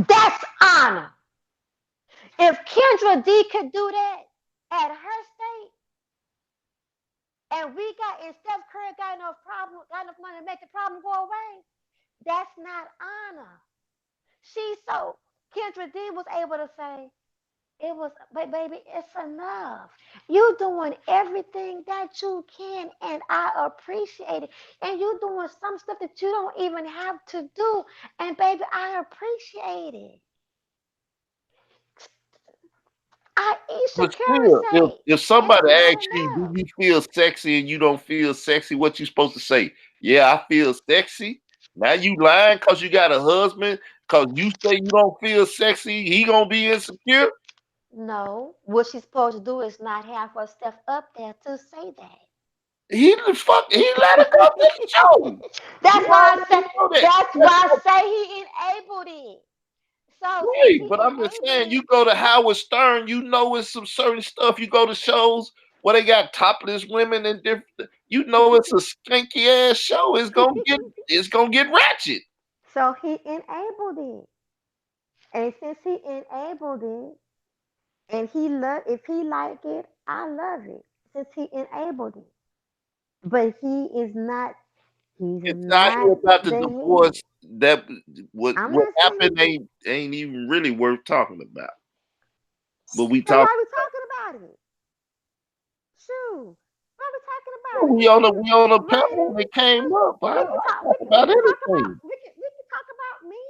That's honor. If Kendra D could do that at her state, and Steph Curry got enough money to make the problem go away, that's not honor. Kendra D was able to say, but baby, it's enough. You doing everything that you can, and I appreciate it. And you doing some stuff that you don't even have to do, and baby, I appreciate it. But Shakira still, say, if it's somebody not asks you, do enough. you feel sexy and you don't feel sexy, what you supposed to say? Yeah, I feel sexy. Now you lying because you got a husband, because you say you don't feel sexy, he gonna be insecure? No, what she's supposed to do is not have her stuff up there to say that. He let her go to the show. You That's why I say already know that. that's why I say he enabled it. So since Right, he but I'm just enabled saying, you it, go to Howard Stern, you know it's some certain stuff. You go to shows where they got topless women and different. You know it's a skanky ass show. It's gonna get ratchet. so he enabled it. And since he enabled it, and if he like it, I love it. Since he enabled it, but he's It's not not here about the the head. divorce. That I'm what not saying happened ain't even really worth talking about. But we then talk. why we talking about it? Shoot, why we talking about it? We on a Raina, panel and it came up. I talk we about can talk about anything. we can talk about me.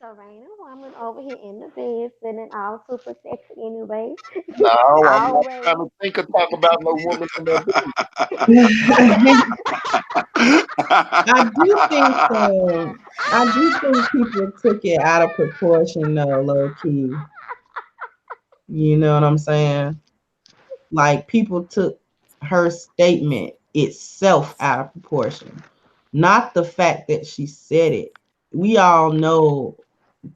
So Raina, woman over here in the bed, feeling all super sexy anyway. No, I'm not trying Always. to think or talk about no woman in that bed. I do think I do think people took it out of proportion though, low key. You know what I'm saying? Like people took her statement itself out of proportion, not the fact that she said it. We all know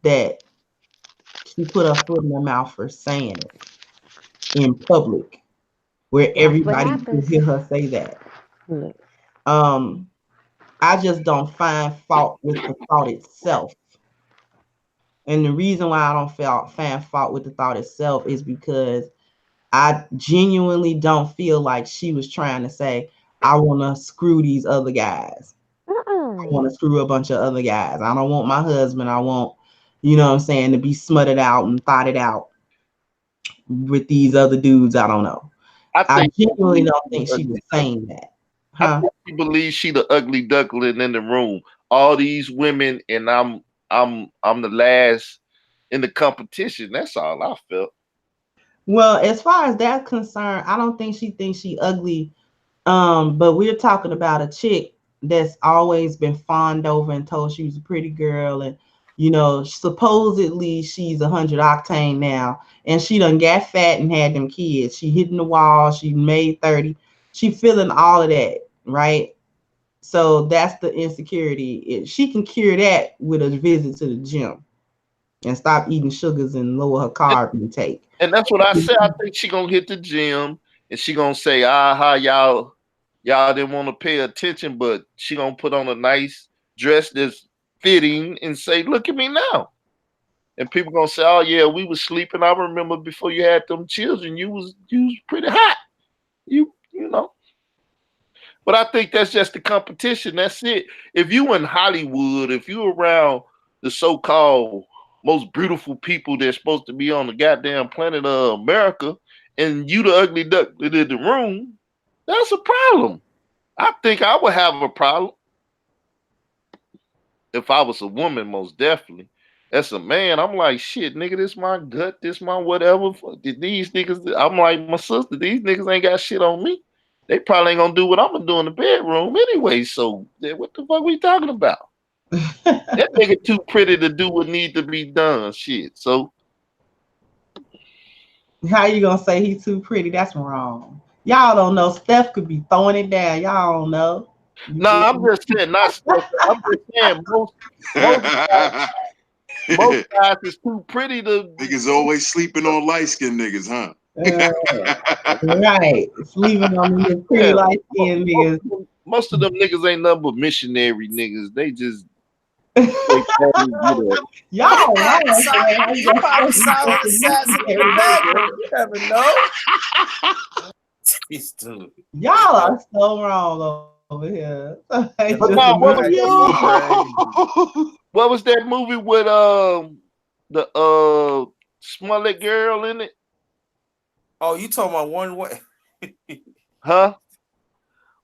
that she put her foot in her mouth for saying it in public, where Watch what everybody could happens. hear her say that. Look. Um, I just don't find fault with the thought itself. And the reason why I don't find fault with the thought itself is because I genuinely don't feel like she was trying to say, I want to screw these other guys. I want to screw a bunch of other guys. I don't want my husband. I want, you know what I'm saying, to be smutted out and thoughted out with these other dudes. I don't know. I I think genuinely don't think she was saying that. I Huh? think she believes she the ugly duckling in the room. All these women, and I'm the last in the competition. That's all I felt. Well, as far as that's concerned, I don't think she thinks she ugly. But we're talking about a chick that's always been fawned over and told she was a pretty girl, and you know, supposedly she's 100 octane now, and she done got fat and had them kids. She hitting the wall. She made 30. She feeling all of that, right? So that's the insecurity. She can cure that with a visit to the gym and stop eating sugars and lower her carb intake. And that's what I said. I think she gonna hit the gym and she gonna say, "Ah, y'all didn't want to pay attention," but she gonna put on a nice dress that's fitting and say, "Look at me now." And people gonna say, "Oh yeah, we was sleeping. I remember before you had them children, you was pretty hot. You know." But I think that's just the competition. That's it. If you in Hollywood, if you around the so-called most beautiful people that's supposed to be on the goddamn planet of America, and you the ugly duck in the room, that's a problem. I think I would have a problem if I was a woman, most definitely. As a man, I'm like, shit, nigga, this my gut, this my whatever. These niggas, I'm like my sister, these niggas ain't got shit on me. They probably ain't gonna do what I'm gonna do in the bedroom anyway. So what the fuck we talking about? That nigga too pretty to do what need to be done. Shit. So How you gonna say he too pretty? That's wrong. Y'all don't know. Steph could be throwing it down. Y'all don't know. No, I'm just saying, not stuff. I'm just saying most guys is too pretty to. Niggas always sleeping on light skinned niggas, huh? Right. Sleeping on these pretty Yeah, light skinned niggas. most of them niggas ain't nothing but missionary niggas. They just Y'all wrong. You probably saw the size of the bag. You never know. He's stupid. Y'all are so wrong over here. But no, what was that movie with the Smollett girl in it? Oh, you talking about One Way? Huh?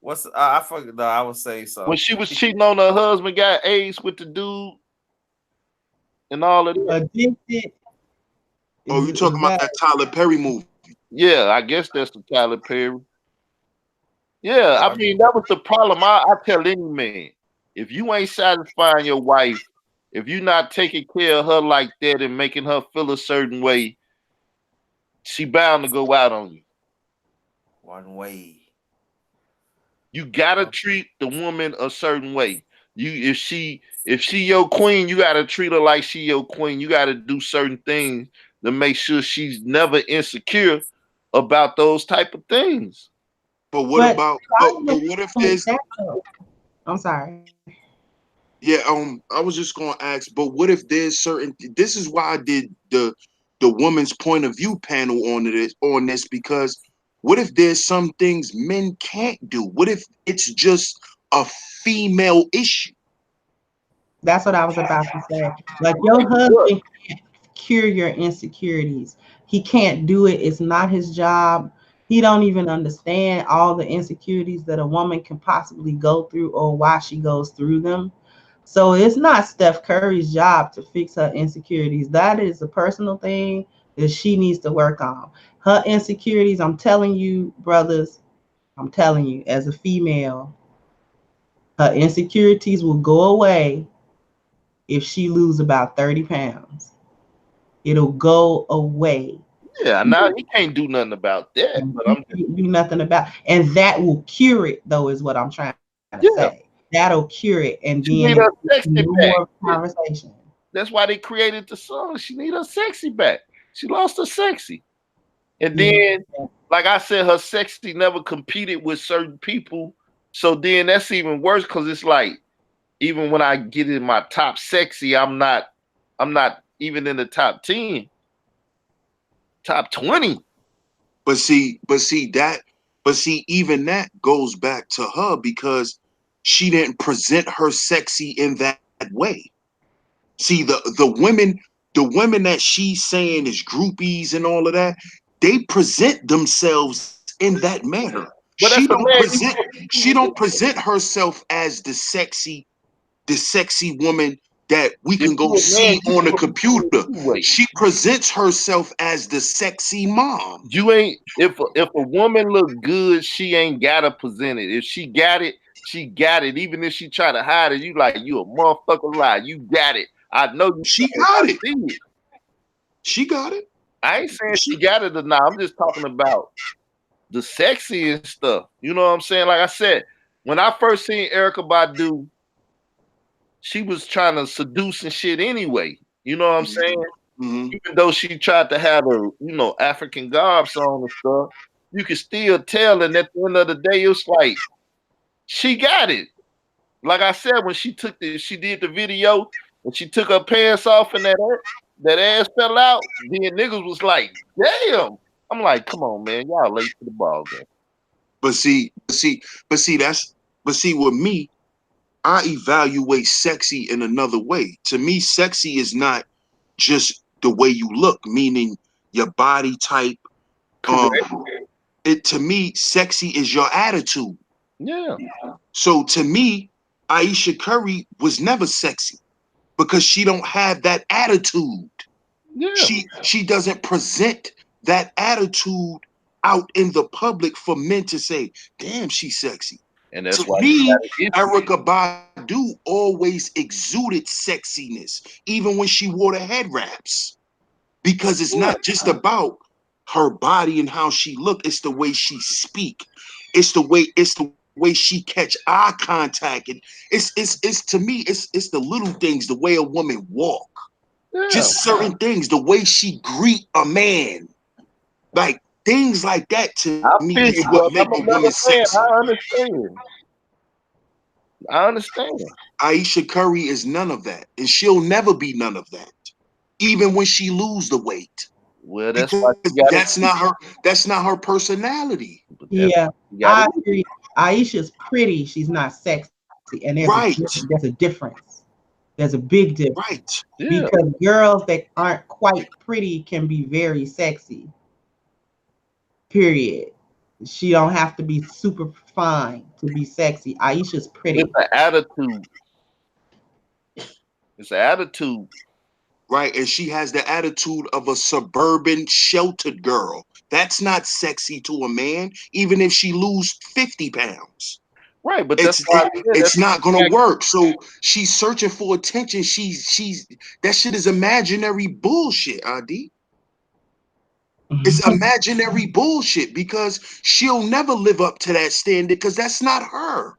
What's I forget? No, I would say so. When she was cheating on her husband, got AIDS with the dude, and all of that. Addicted. Oh, you talking about that Tyler Perry movie? Yeah, I guess that's the Tyler Perry. Yeah, I mean that was the problem. I tell any man, if you ain't satisfying your wife, if you're not taking care of her like that and making her feel a certain way, she bound to go out on you. One way. You gotta treat the woman a certain way. If she your queen, you gotta treat her like she your queen. You gotta do certain things to make sure she's never insecure about those type of things. But what about? But what if there's? I'm sorry. Yeah, I was just gonna ask, but what if there's certain? This is why I did the woman's point of view panel on this because what if there's some things men can't do? What if it's just a female issue? That's what I was about to say. Like your husband can't cure your insecurities. He can't do it. It's not his job. He don't even understand all the insecurities that a woman can possibly go through or why she goes through them. So it's not Steph Curry's job to fix her insecurities. That is a personal thing that she needs to work on. Her insecurities, I'm telling you, brothers, I'm telling you, as a female, her insecurities will go away if she lose about 30 pounds. It'll go away. Yeah, now he can't do nothing about that. But I'm do nothing about, and that will cure it, though, is what I'm trying to say. That'll cure it, and then more conversation. That's why they created the song. She need her sexy back. She lost her sexy, and then, like I said, her sexy never competed with certain people. So then that's even worse because it's like, even when I get in my top sexy, I'm not even in the top 10, top 20. But see, even that goes back to her because she didn't present her sexy in that way. See, the women that she's saying is groupies and all of that, they present themselves in that manner. She don't present herself as the sexy woman that we can go see on the computer. She presents herself as the sexy mom. You ain't, if a woman look good, she ain't gotta present it. If she got it, she got it. Even if she try to hide it, you like, you a motherfucker lie. You got it. I know you. She got it. She got it. I ain't saying she got it or not. I'm just talking about the sexy and stuff. You know what I'm saying? Like I said, when I first seen Erykah Badu, she was trying to seduce and shit anyway. You know what I'm saying? Mm-hmm. Even though she tried to have a, African garbs on and stuff, you could still tell. And at the end of the day, it was like, she got it. Like I said, when she did the video, when she took her pants off and that ass fell out, then niggas was like, damn. I'm like, come on, man, y'all late to the ball game. But see, with me, I evaluate sexy in another way. To me, sexy is not just the way you look, meaning your body type. To me, sexy is your attitude. Yeah. So to me, Ayesha Curry was never sexy because she don't have that attitude. Yeah. She doesn't present that attitude out in the public for men to say, damn, she's sexy. And that's to why me, Erykah Badu always exuded sexiness, even when she wore the head wraps. Because it's not just about her body and how she look, it's the way she speak. It's the way she catch eye contact, and it's to me, it's the little things, the way a woman walk, Yeah. just certain things, the way she greet a man, like things like that to I me feel is you, what bro. make I'm a woman another fan. sexy. I understand. I understand. Aisha Curry is none of that, and she'll never be none of that, even when she lose the weight, Well, that's why because you gotta. that's not her personality. But that's Yeah, you gotta. I agree. Aisha's pretty. She's not sexy, and Right, there's a difference. There's a big difference right. Yeah. because girls that aren't quite pretty can be very sexy. Period. She don't have to be super fine to be sexy. Aisha's It's pretty. an attitude. It's an attitude. Right, and she has the attitude of a suburban sheltered girl. That's not sexy to a man, even if she lose 50 pounds. Right, but that's It's why I said it's not gonna that's work. So she's searching for attention. She's that shit is imaginary bullshit, ID. It's imaginary bullshit because she'll never live up to that standard because that's not her.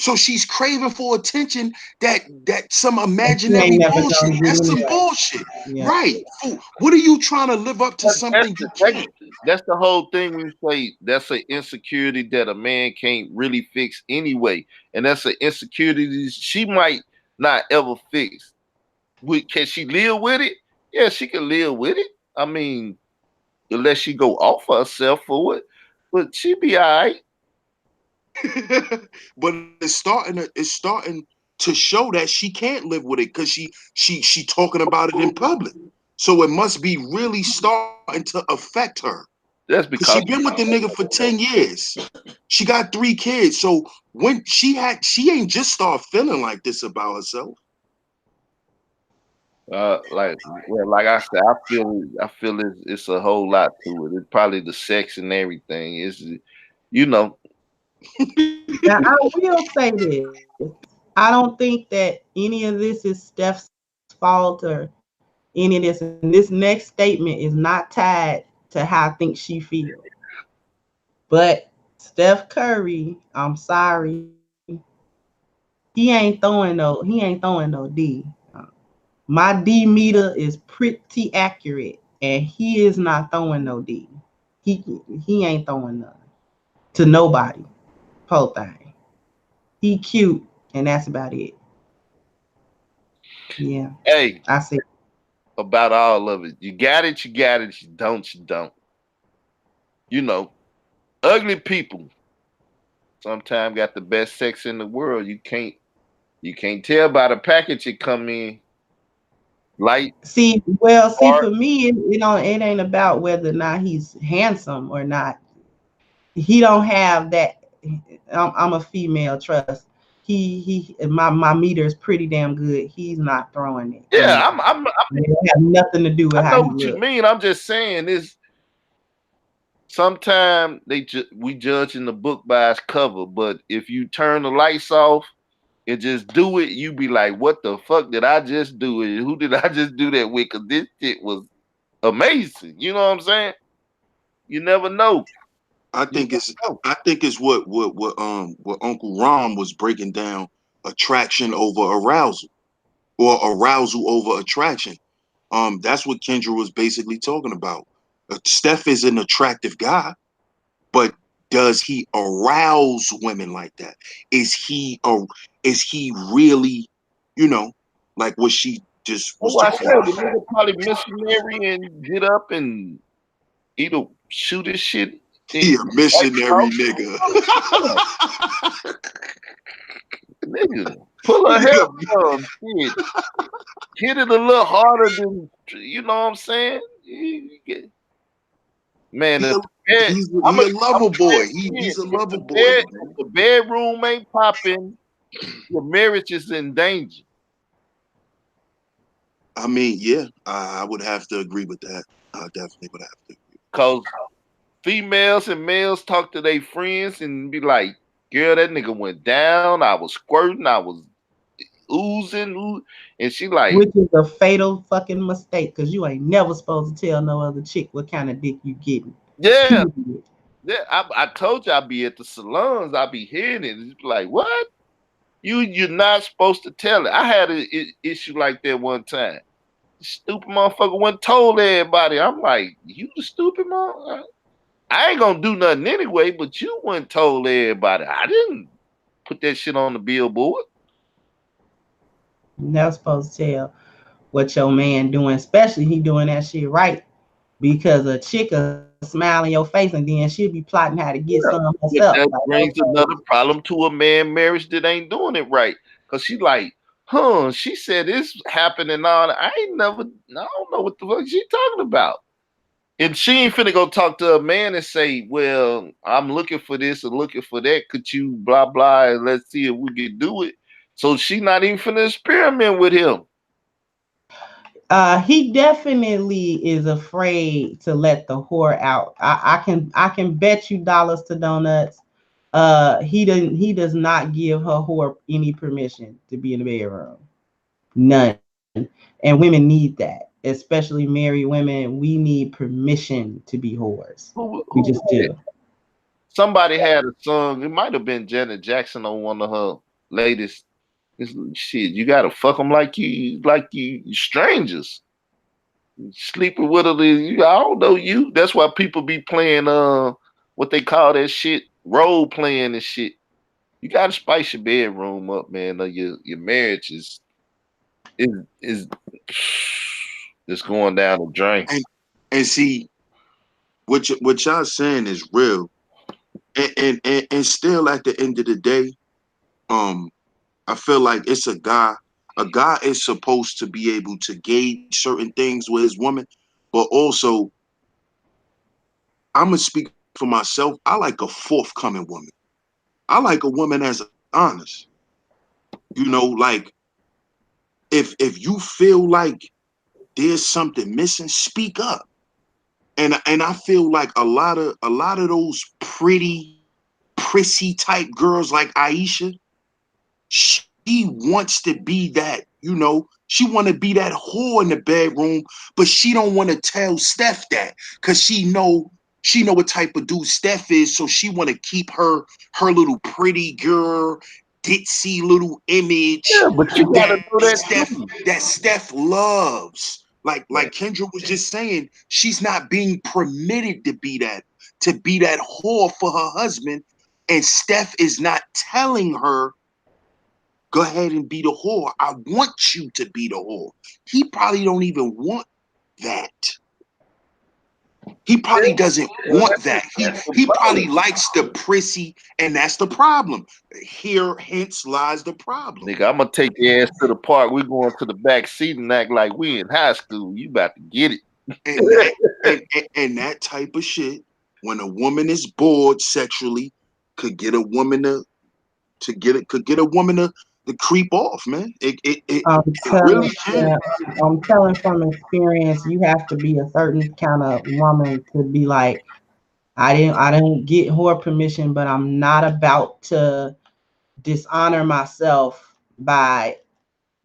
So she's craving for attention that some And she ain't imaginary never bullshit. gonna get That's some anyway. bullshit. Yeah. Right. So what are you trying to live up to something you can't? that's the whole thing when you say that's an insecurity that a man can't really fix anyway. And that's an insecurity she might not ever fix. Can she live with it? Yeah, she can live with it. I mean, unless she go off herself for it. But she be all right. But it's starting to show that she can't live with it because she talking about it in public. So it must be really starting to affect her. That's Cause she because been with the nigga for 10 years. She got 3 kids. So when she ain't just start feeling like this about herself. like I said, I feel it's a whole lot to it. It's probably the sex and everything. It's you know, Now I will say this. I don't think that any of this is Steph's fault or any of this. And this next statement is not tied to how I think she feels. But Steph Curry, I'm sorry, he ain't throwing no D. My D meter is pretty accurate, and he is not throwing no D. He ain't throwing none to nobody. Whole thing. He cute, and that's about it. Yeah, hey, I see. about all of it. You got it, you got it. You don't. You know, ugly people sometimes got the best sex in the world. You can't tell by the package it come in. Light, See, dark. for me, it ain't about whether or not he's handsome or not. He don't have that. I'm a female. Trust. My meter is pretty damn good. He's not throwing it, and Yeah, it don't have nothing to do with I how know he what you looks. mean. I'm just saying is sometimes we judging the book by its cover, but if you turn the lights off and just do it, you be like, what the fuck did I just do? And who did I just do that with? Because this shit was amazing. You know what I'm saying? You never know. I You think it's never know. I think it's what Uncle Ron was breaking down, attraction over arousal or arousal over attraction. That's what Kendra was basically talking about. Steph is an attractive guy, but does he arouse women like that? Is he really, like what she just That's was why I talking said the about? nigga probably missionary and get up and either shoot his shit He in a missionary out. nigga. Nigga, pull her hair from shit. Hit it a little harder than you know what I'm saying. Man, He if a, the bed, he a lover boy. if He's a lover the boy. if the bedroom ain't popping, your marriage is in danger. I mean, yeah, I would have to agree with that. I definitely would have to agree. Cause females and males talk to their friends and be like, "Girl, that nigga went down. I was squirting. I was oozing," and she like, Which is a fatal fucking mistake, because you ain't never supposed to tell no other chick what kind of dick you getting. "Yeah, Period. Yeah, I told you I'd be at the salons. I'd be hearing it. It's like, what? You're not supposed to tell it. I had an issue like that one time. Stupid motherfucker went and told everybody. I'm like, you the stupid motherfucker? I ain't gonna do nothing anyway, but you went and told everybody. I didn't put that shit on the billboard. You're not supposed to tell what your man doing, especially he doing that shit right. Because a chick will smile in your face and then she'll be plotting how to get Yeah. some But herself. that Like, brings okay. another problem to a man marriage that ain't doing it right. Cause she like, she said this happened and all that. I don't know what the fuck she talking about. And she ain't finna go talk to a man and say, well, I'm looking for this and looking for that. Could you blah blah and let's see if we can do it. So she not even finna experiment with him. He definitely is afraid to let the whore out. I can bet you dollars to donuts. He does not give her whore any permission to be in the bedroom. None. And women need that, especially married women. We need permission to be whores. We just do. Somebody had a song. It might have been Janet Jackson on one of her latest. Shit, you gotta fuck them like you strangers. Sleeping with her, I don't know you. That's why people be playing what they call that shit, role playing and shit. You gotta spice your bedroom up, man. Or your marriage is it's going down the drain. And see, what y'all saying is real. And still at the end of the day, I feel like it's a guy. A guy is supposed to be able to gauge certain things with his woman, but also I'm gonna speak for myself. I like a forthcoming woman. I like a woman that's honest. You know, like if you feel like there's something missing, speak up. And I feel like a lot of those pretty, prissy type girls like Aisha, she wants to be that, you know, she want to be that whore in the bedroom, but she don't want to tell Steph that because she know what type of dude Steph is, so she want to keep her little pretty girl, ditzy little image Yeah, but you gotta know that Steph too. that Steph loves. Like Kendra was just saying, she's not being permitted to be that whore for her husband, and Steph is not telling her, go ahead and be the whore. I want you to be the whore. He probably don't even want that. He probably doesn't want that. He probably likes the prissy, and that's the problem. Here, hence lies the problem. Nigga, I'm gonna take your ass to the park. We going to the back seat and act like we in high school. You about to get it. And that type of shit, when a woman is bored sexually, could get a woman to creep off, man. It really can. I'm telling from experience, you have to be a certain kind of woman to be like, I didn't get whore permission, but I'm not about to dishonor myself by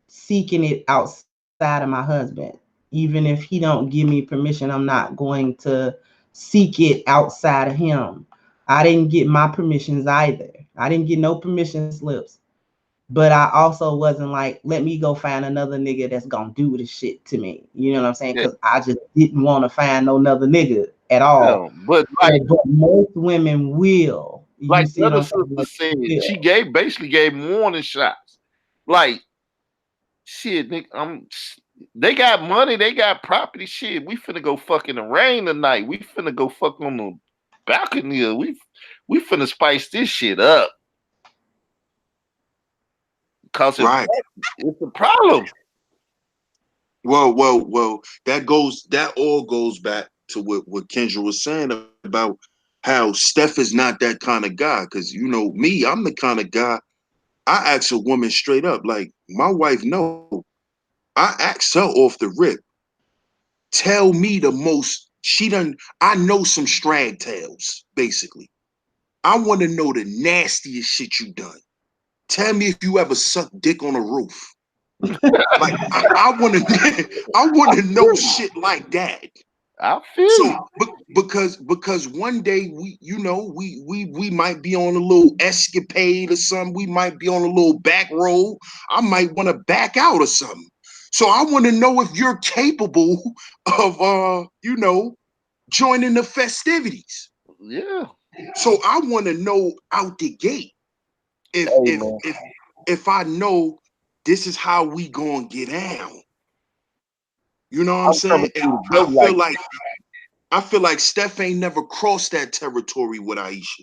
seeking it outside of my husband. Even if he don't give me permission, I'm not going to seek it outside of him. I didn't get my permissions either. I didn't get no permission slips. But I also wasn't like, let me go find another nigga that's gonna do the shit to me. You know what I'm saying? Because I just didn't want to find no other nigga at all. Yeah, but like, but most women will. Like the other sister said, she basically gave warning shots. Like, shit, nigga, they got money, they got property. Shit, we finna go fuck in the rain tonight. We finna go fuck on the balcony. We finna spice this shit up. Cause it's a problem. Well, that all goes back to what Kendra was saying about how Steph is not that kind of guy. Cause you know me, I'm the kind of guy, I ask a woman straight up, like my wife know, I ask her off the rip, tell me the most, I know some strag tales, basically. I want to know the nastiest shit you done. Tell me if you ever sucked dick on a roof. Like I want to know shit like that. I feel So you. because one day we might be on a little escapade or something. We might be on a little back road. I might want to back out or something. So I want to know if you're capable of joining the festivities. Yeah. So I want to know out the gate if Hey if man, if if I know this is how we gonna get down. You know what I'm I'm saying? coming And through the door like I feel like Steph ain't never crossed that territory with Aisha.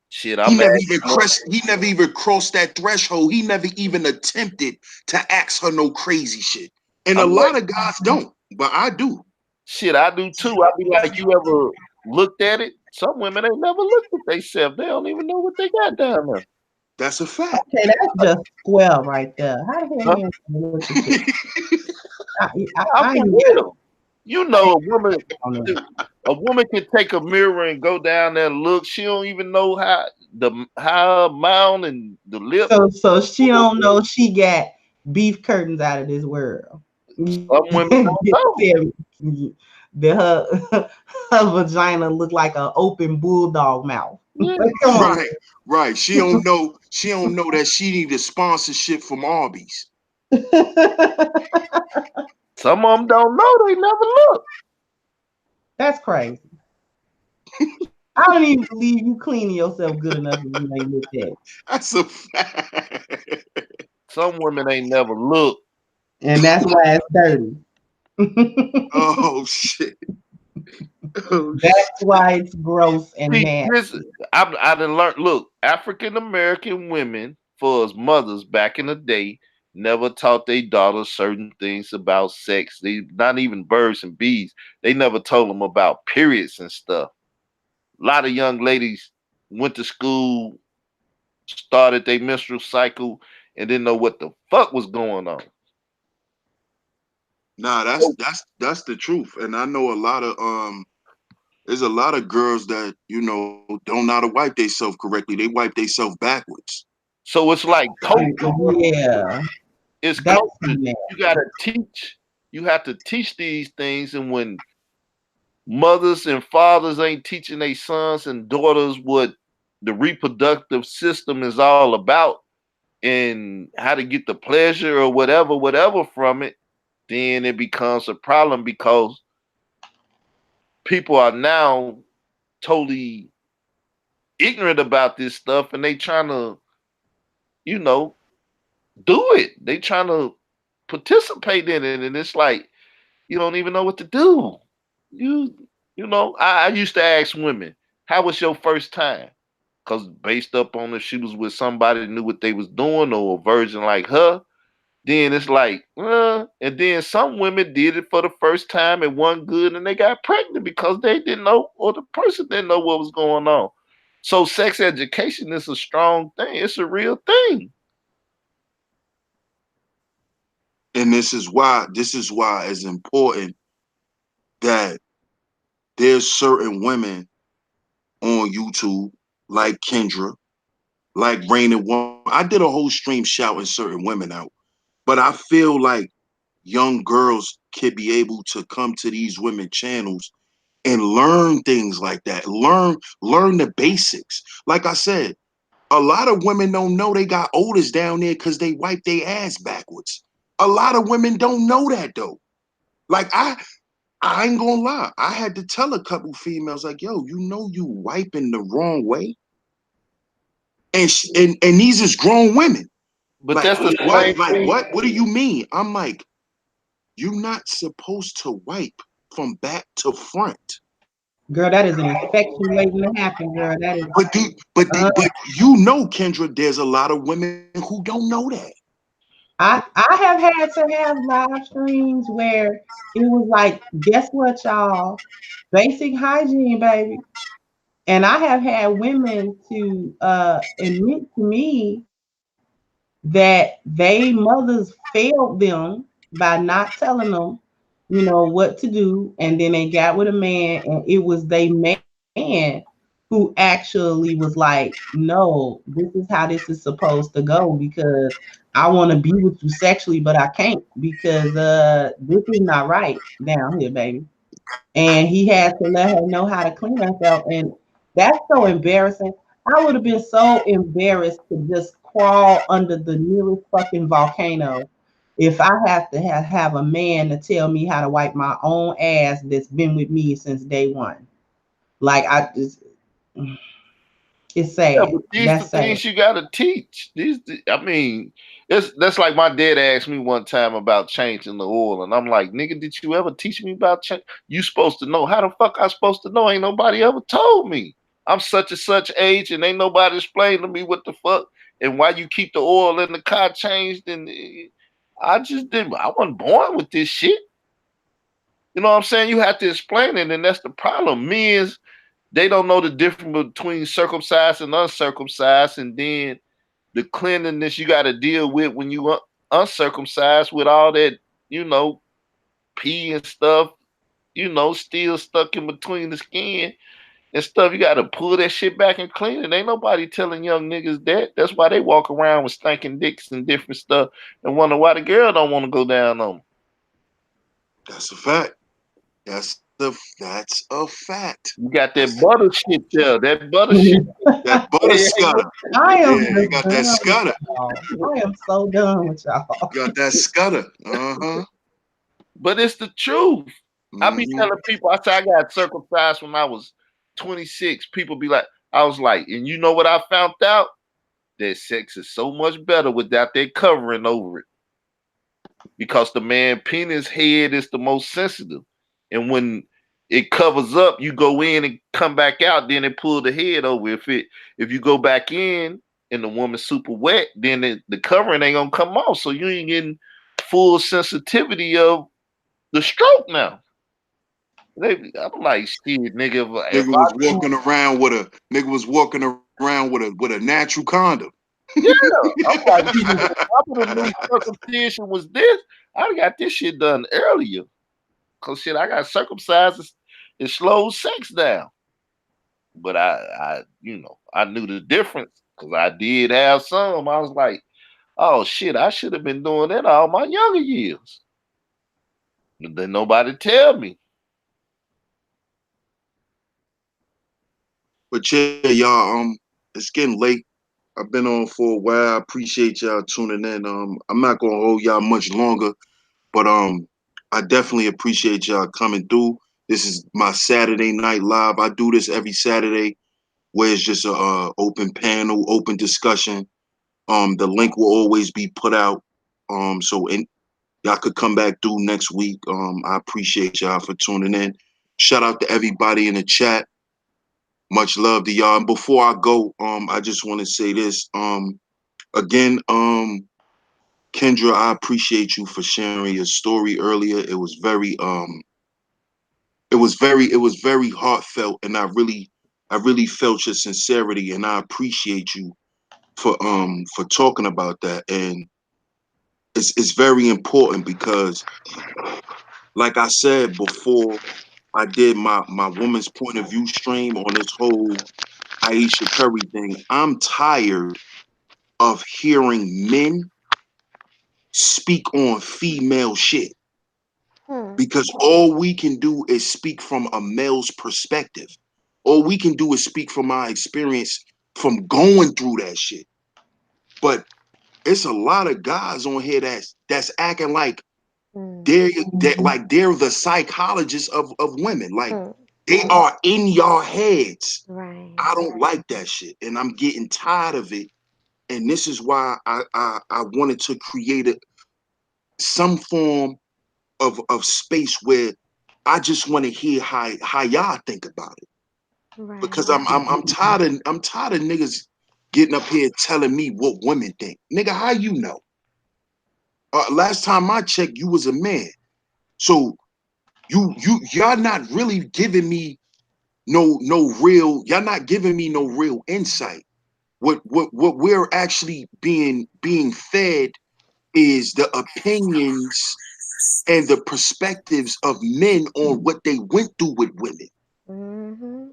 shit. I'm He never even crossed that threshold. He never even attempted to ask her no crazy shit. And a I'm lot of guys don't, but I do. shit. I do too. I be like, you ever looked at it? Some women ain't never looked at themselves. They don't even know what they got down there. That's a fact. Okay, that's just 12 right there. How the hell Huh? you gonna look at you? I'm I for ain't real. You know, on it. a woman can take a mirror and go down there and look. She don't even know how her mouth and the lip. So she don't know she got beef curtains out of this world. Some women don't know. That her vagina look like an open bulldog mouth. Yeah. Come on. Right. She don't know that she need a sponsorship from Arby's. Some of them don't know. They never look. That's crazy. I don't even believe you cleaning yourself good enough if you ain't looked at it. That's a fact. Some women ain't never looked. And that's why it's dirty. Oh shit. Oh, That's why it's gross and See, nasty. this I done learned. Look, African American women, for as mothers back in the day, never taught their daughters certain things about sex. They not even birds and bees. They never told them about periods and stuff. A lot of young ladies went to school, started their menstrual cycle, and didn't know what the fuck was going on. nah, that's the truth. And I know there's a lot of girls that, don't know how to wipe themselves correctly. They wipe themselves backwards. So it's like culture. Yeah, It's that's culture. nasty. You gotta teach. You have to teach these things, and when mothers and fathers ain't teaching their sons and daughters what the reproductive system is all about and how to get the pleasure or whatever from it, then it becomes a problem because people are now totally ignorant about this stuff and they trying to, you know, do it. They trying to participate in it, and it's like you don't even know what to do. You I used to ask women, "How was your first time?" Because based up on if she was with somebody that knew what they was doing or a virgin like her, then it's like, and then some women did it for the first time and wasn't good, and they got pregnant because they didn't know or the person didn't know what was going on. So sex education is a strong thing. It's a real thing. And this is why it's important that there's certain women on YouTube like Kendra, like Rain and One. I did a whole stream shouting certain women out, but I feel like young girls could be able to come to these women channels and learn things like that. Learn the basics. Like I said, a lot of women don't know they got odors down there because they wipe their ass backwards. A lot of women don't know that though. Like I ain't gonna lie. I had to tell a couple females like, yo, you wiping the wrong way. And these is grown women. But Like that's the what? same Like thing. what? What do you mean? I'm like, you're not supposed to wipe from back to front. Girl, that is an infection waiting to happen, girl. That is But Kendra, there's a lot of women who don't know that. I have had to have live streams where it was like, guess what, y'all? Basic hygiene, baby. And I have had women to admit to me that they mothers failed them by not telling them, what to do. And then they got with a man, and it was they man who actually was like, no, this is how this is supposed to go, because I want to be with you sexually, but I can't because this is not right down here, baby. And he had to let her know how to clean herself. And that's so embarrassing. I would have been so embarrassed to just crawl under the nearest fucking volcano if I have to have a man to tell me how to wipe my own ass that's been with me since day one. Like I just, it's Yeah, sad. but these the That's sad. things you gotta teach. I mean, that's like my dad asked me one time about changing the oil, and I'm like, nigga, did you ever teach me about change? You supposed to know. How the fuck I supposed to know? Ain't nobody ever told me. I'm such and such age, and ain't nobody explained to me what the fuck and why you keep the oil in the car changed. And I just didn't. I wasn't born with this shit. You know what I'm saying? You have to explain it, and that's the problem. Men, they don't know the difference between circumcised and uncircumcised, and then the cleanliness you got to deal with when you uncircumcised with all that, you know, pee and stuff, you know, still stuck in between the skin and stuff. You got to pull that shit back and clean it. Ain't nobody telling young niggas that. That's why they walk around with stinking dicks and different stuff and wonder why the girl don't want to go down on them. That's a fact. That's a fact. You got that butter shit there. That butter shit. That butter scutter. I am Yeah, you got that done with scutter. y'all. I am so done with y'all. You got that scutter. Uh-huh. But it's the truth. I be Mhm. telling people, I say I got circumcised when I was 26. People be like, I was like, and you know what I found out? That sex is so much better without that covering over it. Because the man penis head is the most sensitive. And when it covers up, you go in and come back out, then it pull the head over. If you go back in and the woman's super wet, then the covering ain't gonna come off. So you ain't getting full sensitivity of the stroke now. I'm like, shit, nigga. If Nigga I was walking around with a natural condom. yeah, I'm like, shit, if I would have knew circumcision was this, I'd have got this shit done earlier. Cause shit, I got circumcised. It slows sex down. But I knew the difference because I did have some. I was like, oh shit, I should have been doing that all my younger years. But then nobody tell me. But yeah, y'all, it's getting late. I've been on for a while. I appreciate y'all tuning in. I'm not gonna hold y'all much longer, but I definitely appreciate y'all coming through. This is my Saturday night live. I do this every Saturday, where it's just a open panel, open discussion. The link will always be put out. Y'all could come back through next week. I appreciate y'all for tuning in. Shout out to everybody in the chat. Much love to y'all. And before I go, I just want to say this. Again, Kendra, I appreciate you for sharing your story earlier. It was very heartfelt, and I really felt your sincerity, and I appreciate you for talking about that. And it's very important because, like I said before, I did my woman's point of view stream on this whole Aisha Curry thing. I'm tired of hearing men speak on female shit Hmm. because all we can do is speak from a male's perspective. All we can do is speak from our experience from going through that shit. But it's a lot of guys on here that's acting like Hmm. they're the psychologists of women. Like Hmm. they are in your heads. Right. I don't like that shit, and I'm getting tired of it. And this is why I wanted to create some form of space where I just want to hear how y'all think about it. Right. Because I'm tired of niggas getting up here telling me what women think. Nigga, how you know? Last time I checked, you was a man. So y'all not really giving me y'all not giving me no real insight. What we're actually being fed is the opinions and the perspectives of men on what they went through with women. Mm-hmm.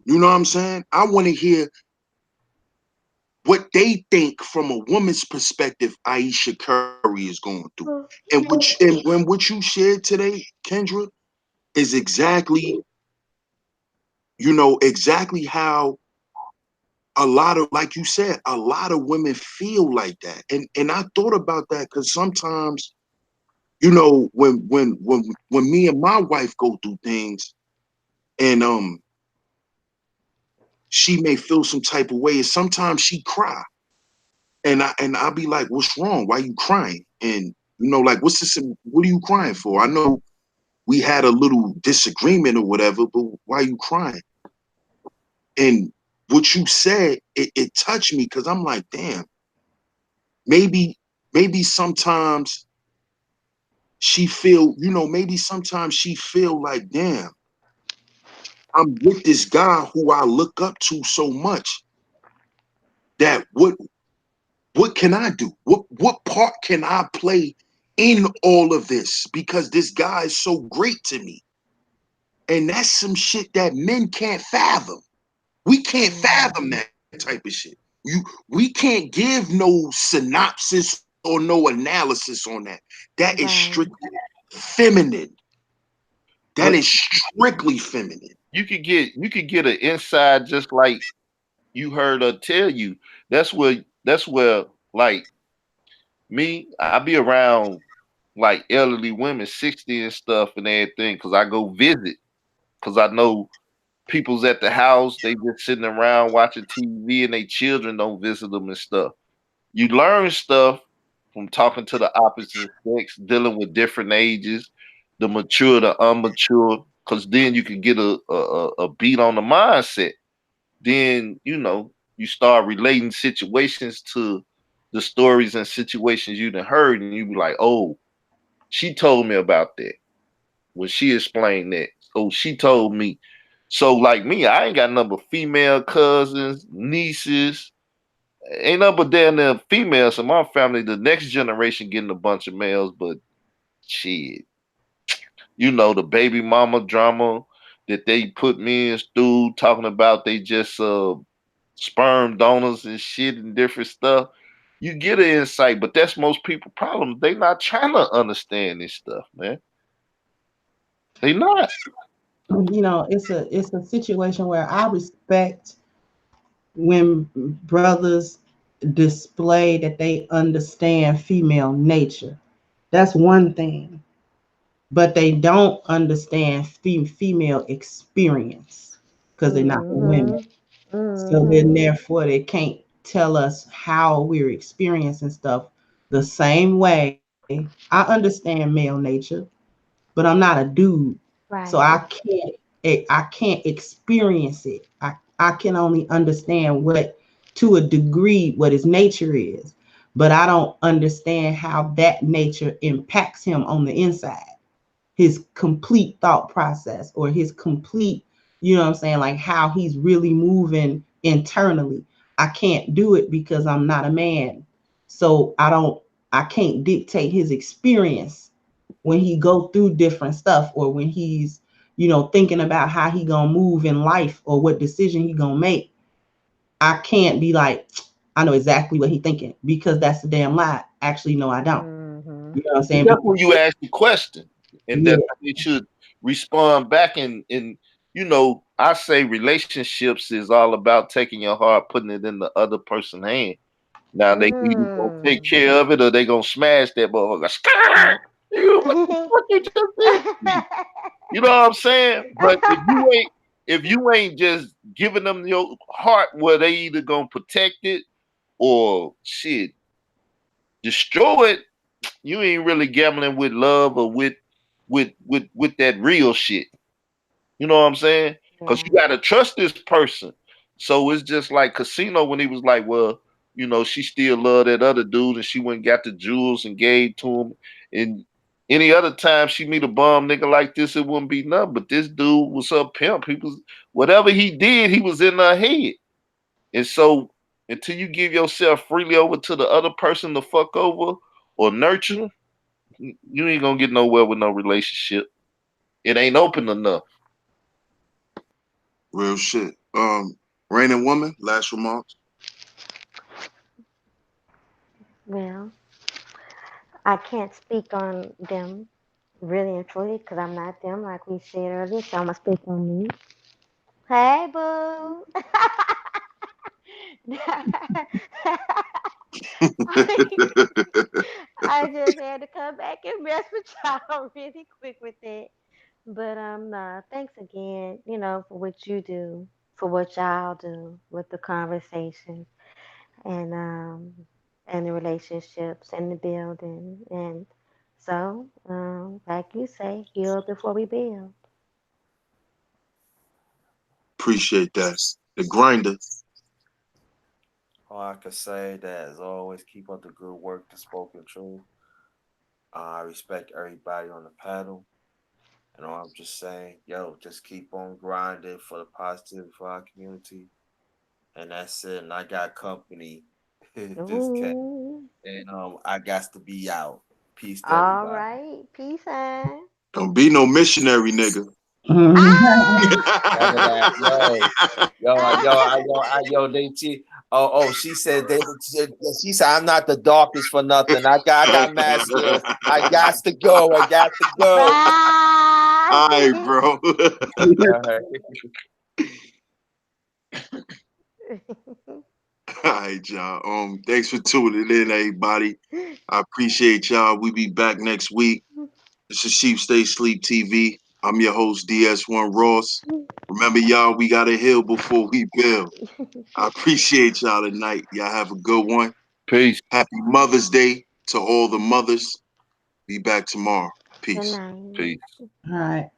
You know what I'm saying? I want to hear what they think from a woman's perspective Aisha Curry is going through. And what you shared today, Kendra, is exactly, exactly how a lot of, like you said, a lot of women feel like that. And I thought about that because sometimes, when me and my wife go through things and she may feel some type of way, and sometimes she cry. And I'll be like, what's wrong? Why you crying? And like, what's this? What are you crying for? I know we had a little disagreement or whatever, but why are you crying? And what you said, it touched me because I'm like, damn, maybe sometimes she feel, maybe sometimes she feel like, damn, I'm with this guy who I look up to so much that what can I do? What part can I play in all of this? Because this guy is so great to me. And that's some shit that men can't fathom. We can't fathom that type of shit. We can't give no synopsis or no analysis on that. That is strictly feminine. That is strictly feminine. You could get an inside just like you heard her tell you. That's where like me, I be around like elderly women, 60 and stuff and everything, because I go visit. Because I know people's at the house, they just sitting around watching TV and their children don't visit them and stuff. You learn stuff from talking to the opposite sex, dealing with different ages, the mature, the unmature, because then you can get a beat on the mindset. Then, you start relating situations to the stories and situations you done heard, and you be like, oh, she told me about that when she explained that. Oh, she told me. So, like me, I ain't got nothing but female cousins, nieces, ain't nothing but damn near females in my family. The next generation getting a bunch of males, but shit, the baby mama drama that they put men through, talking about they just sperm donors and shit and different stuff. You get an insight, but that's most people' problem. They not trying to understand this stuff, man. They not. It's a situation where I respect when brothers display that they understand female nature. That's one thing. But they don't understand female experience because they're not women. So then therefore they can't tell us how we're experiencing stuff the same way. I understand male nature, but I'm not a dude. So I can't experience it. I can only understand what, to a degree, what his nature is, but I don't understand how that nature impacts him on the inside, his complete thought process, or his complete, you know what I'm saying, like how he's really moving internally. I can't do it because I'm not a man. So I can't dictate his experience when he go through different stuff, or when he's, thinking about how he gonna move in life or what decision he gonna make. I can't be like, I know exactly what he thinking, because that's a damn lie. Actually, no, I don't. You know what I'm saying? That's when you ask the question, and Yeah. that's how you should respond back. And I say relationships is all about taking your heart, putting it in the other person's hand. Now they either gonna take care of it or they gonna smash that motherfucker. Skrrr! What the fuck you just did to me? You know what I'm saying? But if you ain't just giving them your heart, where they either gonna protect it or shit destroy it, you ain't really gambling with love or with that real shit. You know what I'm saying? Because you gotta trust this person. So it's just like Casino when he was like, well, she still loved that other dude and she went and got the jewels and gave to him. And any other time she meet a bum nigga like this, it wouldn't be nothing. But this dude was a pimp. He was, whatever he did, he was in her head. And so until you give yourself freely over to the other person to fuck over or nurture, you ain't gonna get nowhere with no relationship. It ain't open enough. Real shit. Rain and Woman, last remarks. Well, I can't speak on them really and truly because I'm not them, like we said earlier. So I'm gonna speak on me. Hey, boo. I just had to come back and mess with y'all really quick with it. But nah, thanks again, for what you do, for what y'all do with the conversations and the relationships and the building. And so, like you say, heal before we build. Appreciate that. The grinder. All I can say that as always, keep up the good work, the spoken truth. I respect everybody on the panel. And all I'm just saying, yo, just keep on grinding for the positive for our community. And that's it. And I got company. Just can't. Ooh. And I got to be out. Peace to All everybody. right. Peace out. Don't be no missionary, nigga. None of that. She said she said I'm not the darkest for nothing. I got mad skills. I got to go. I got to go. All right, Bye. bro. All right. All right, y'all. Thanks for tuning in, everybody. I appreciate y'all. We be back next week. This is Sheep Stay Sleep TV. I'm your host, DS1 Ross. Remember, y'all, we gotta heal before we build. I appreciate y'all tonight. Y'all have a good one. Peace. Happy Mother's Day to all the mothers. Be back tomorrow. Good Peace. night. Peace. All right.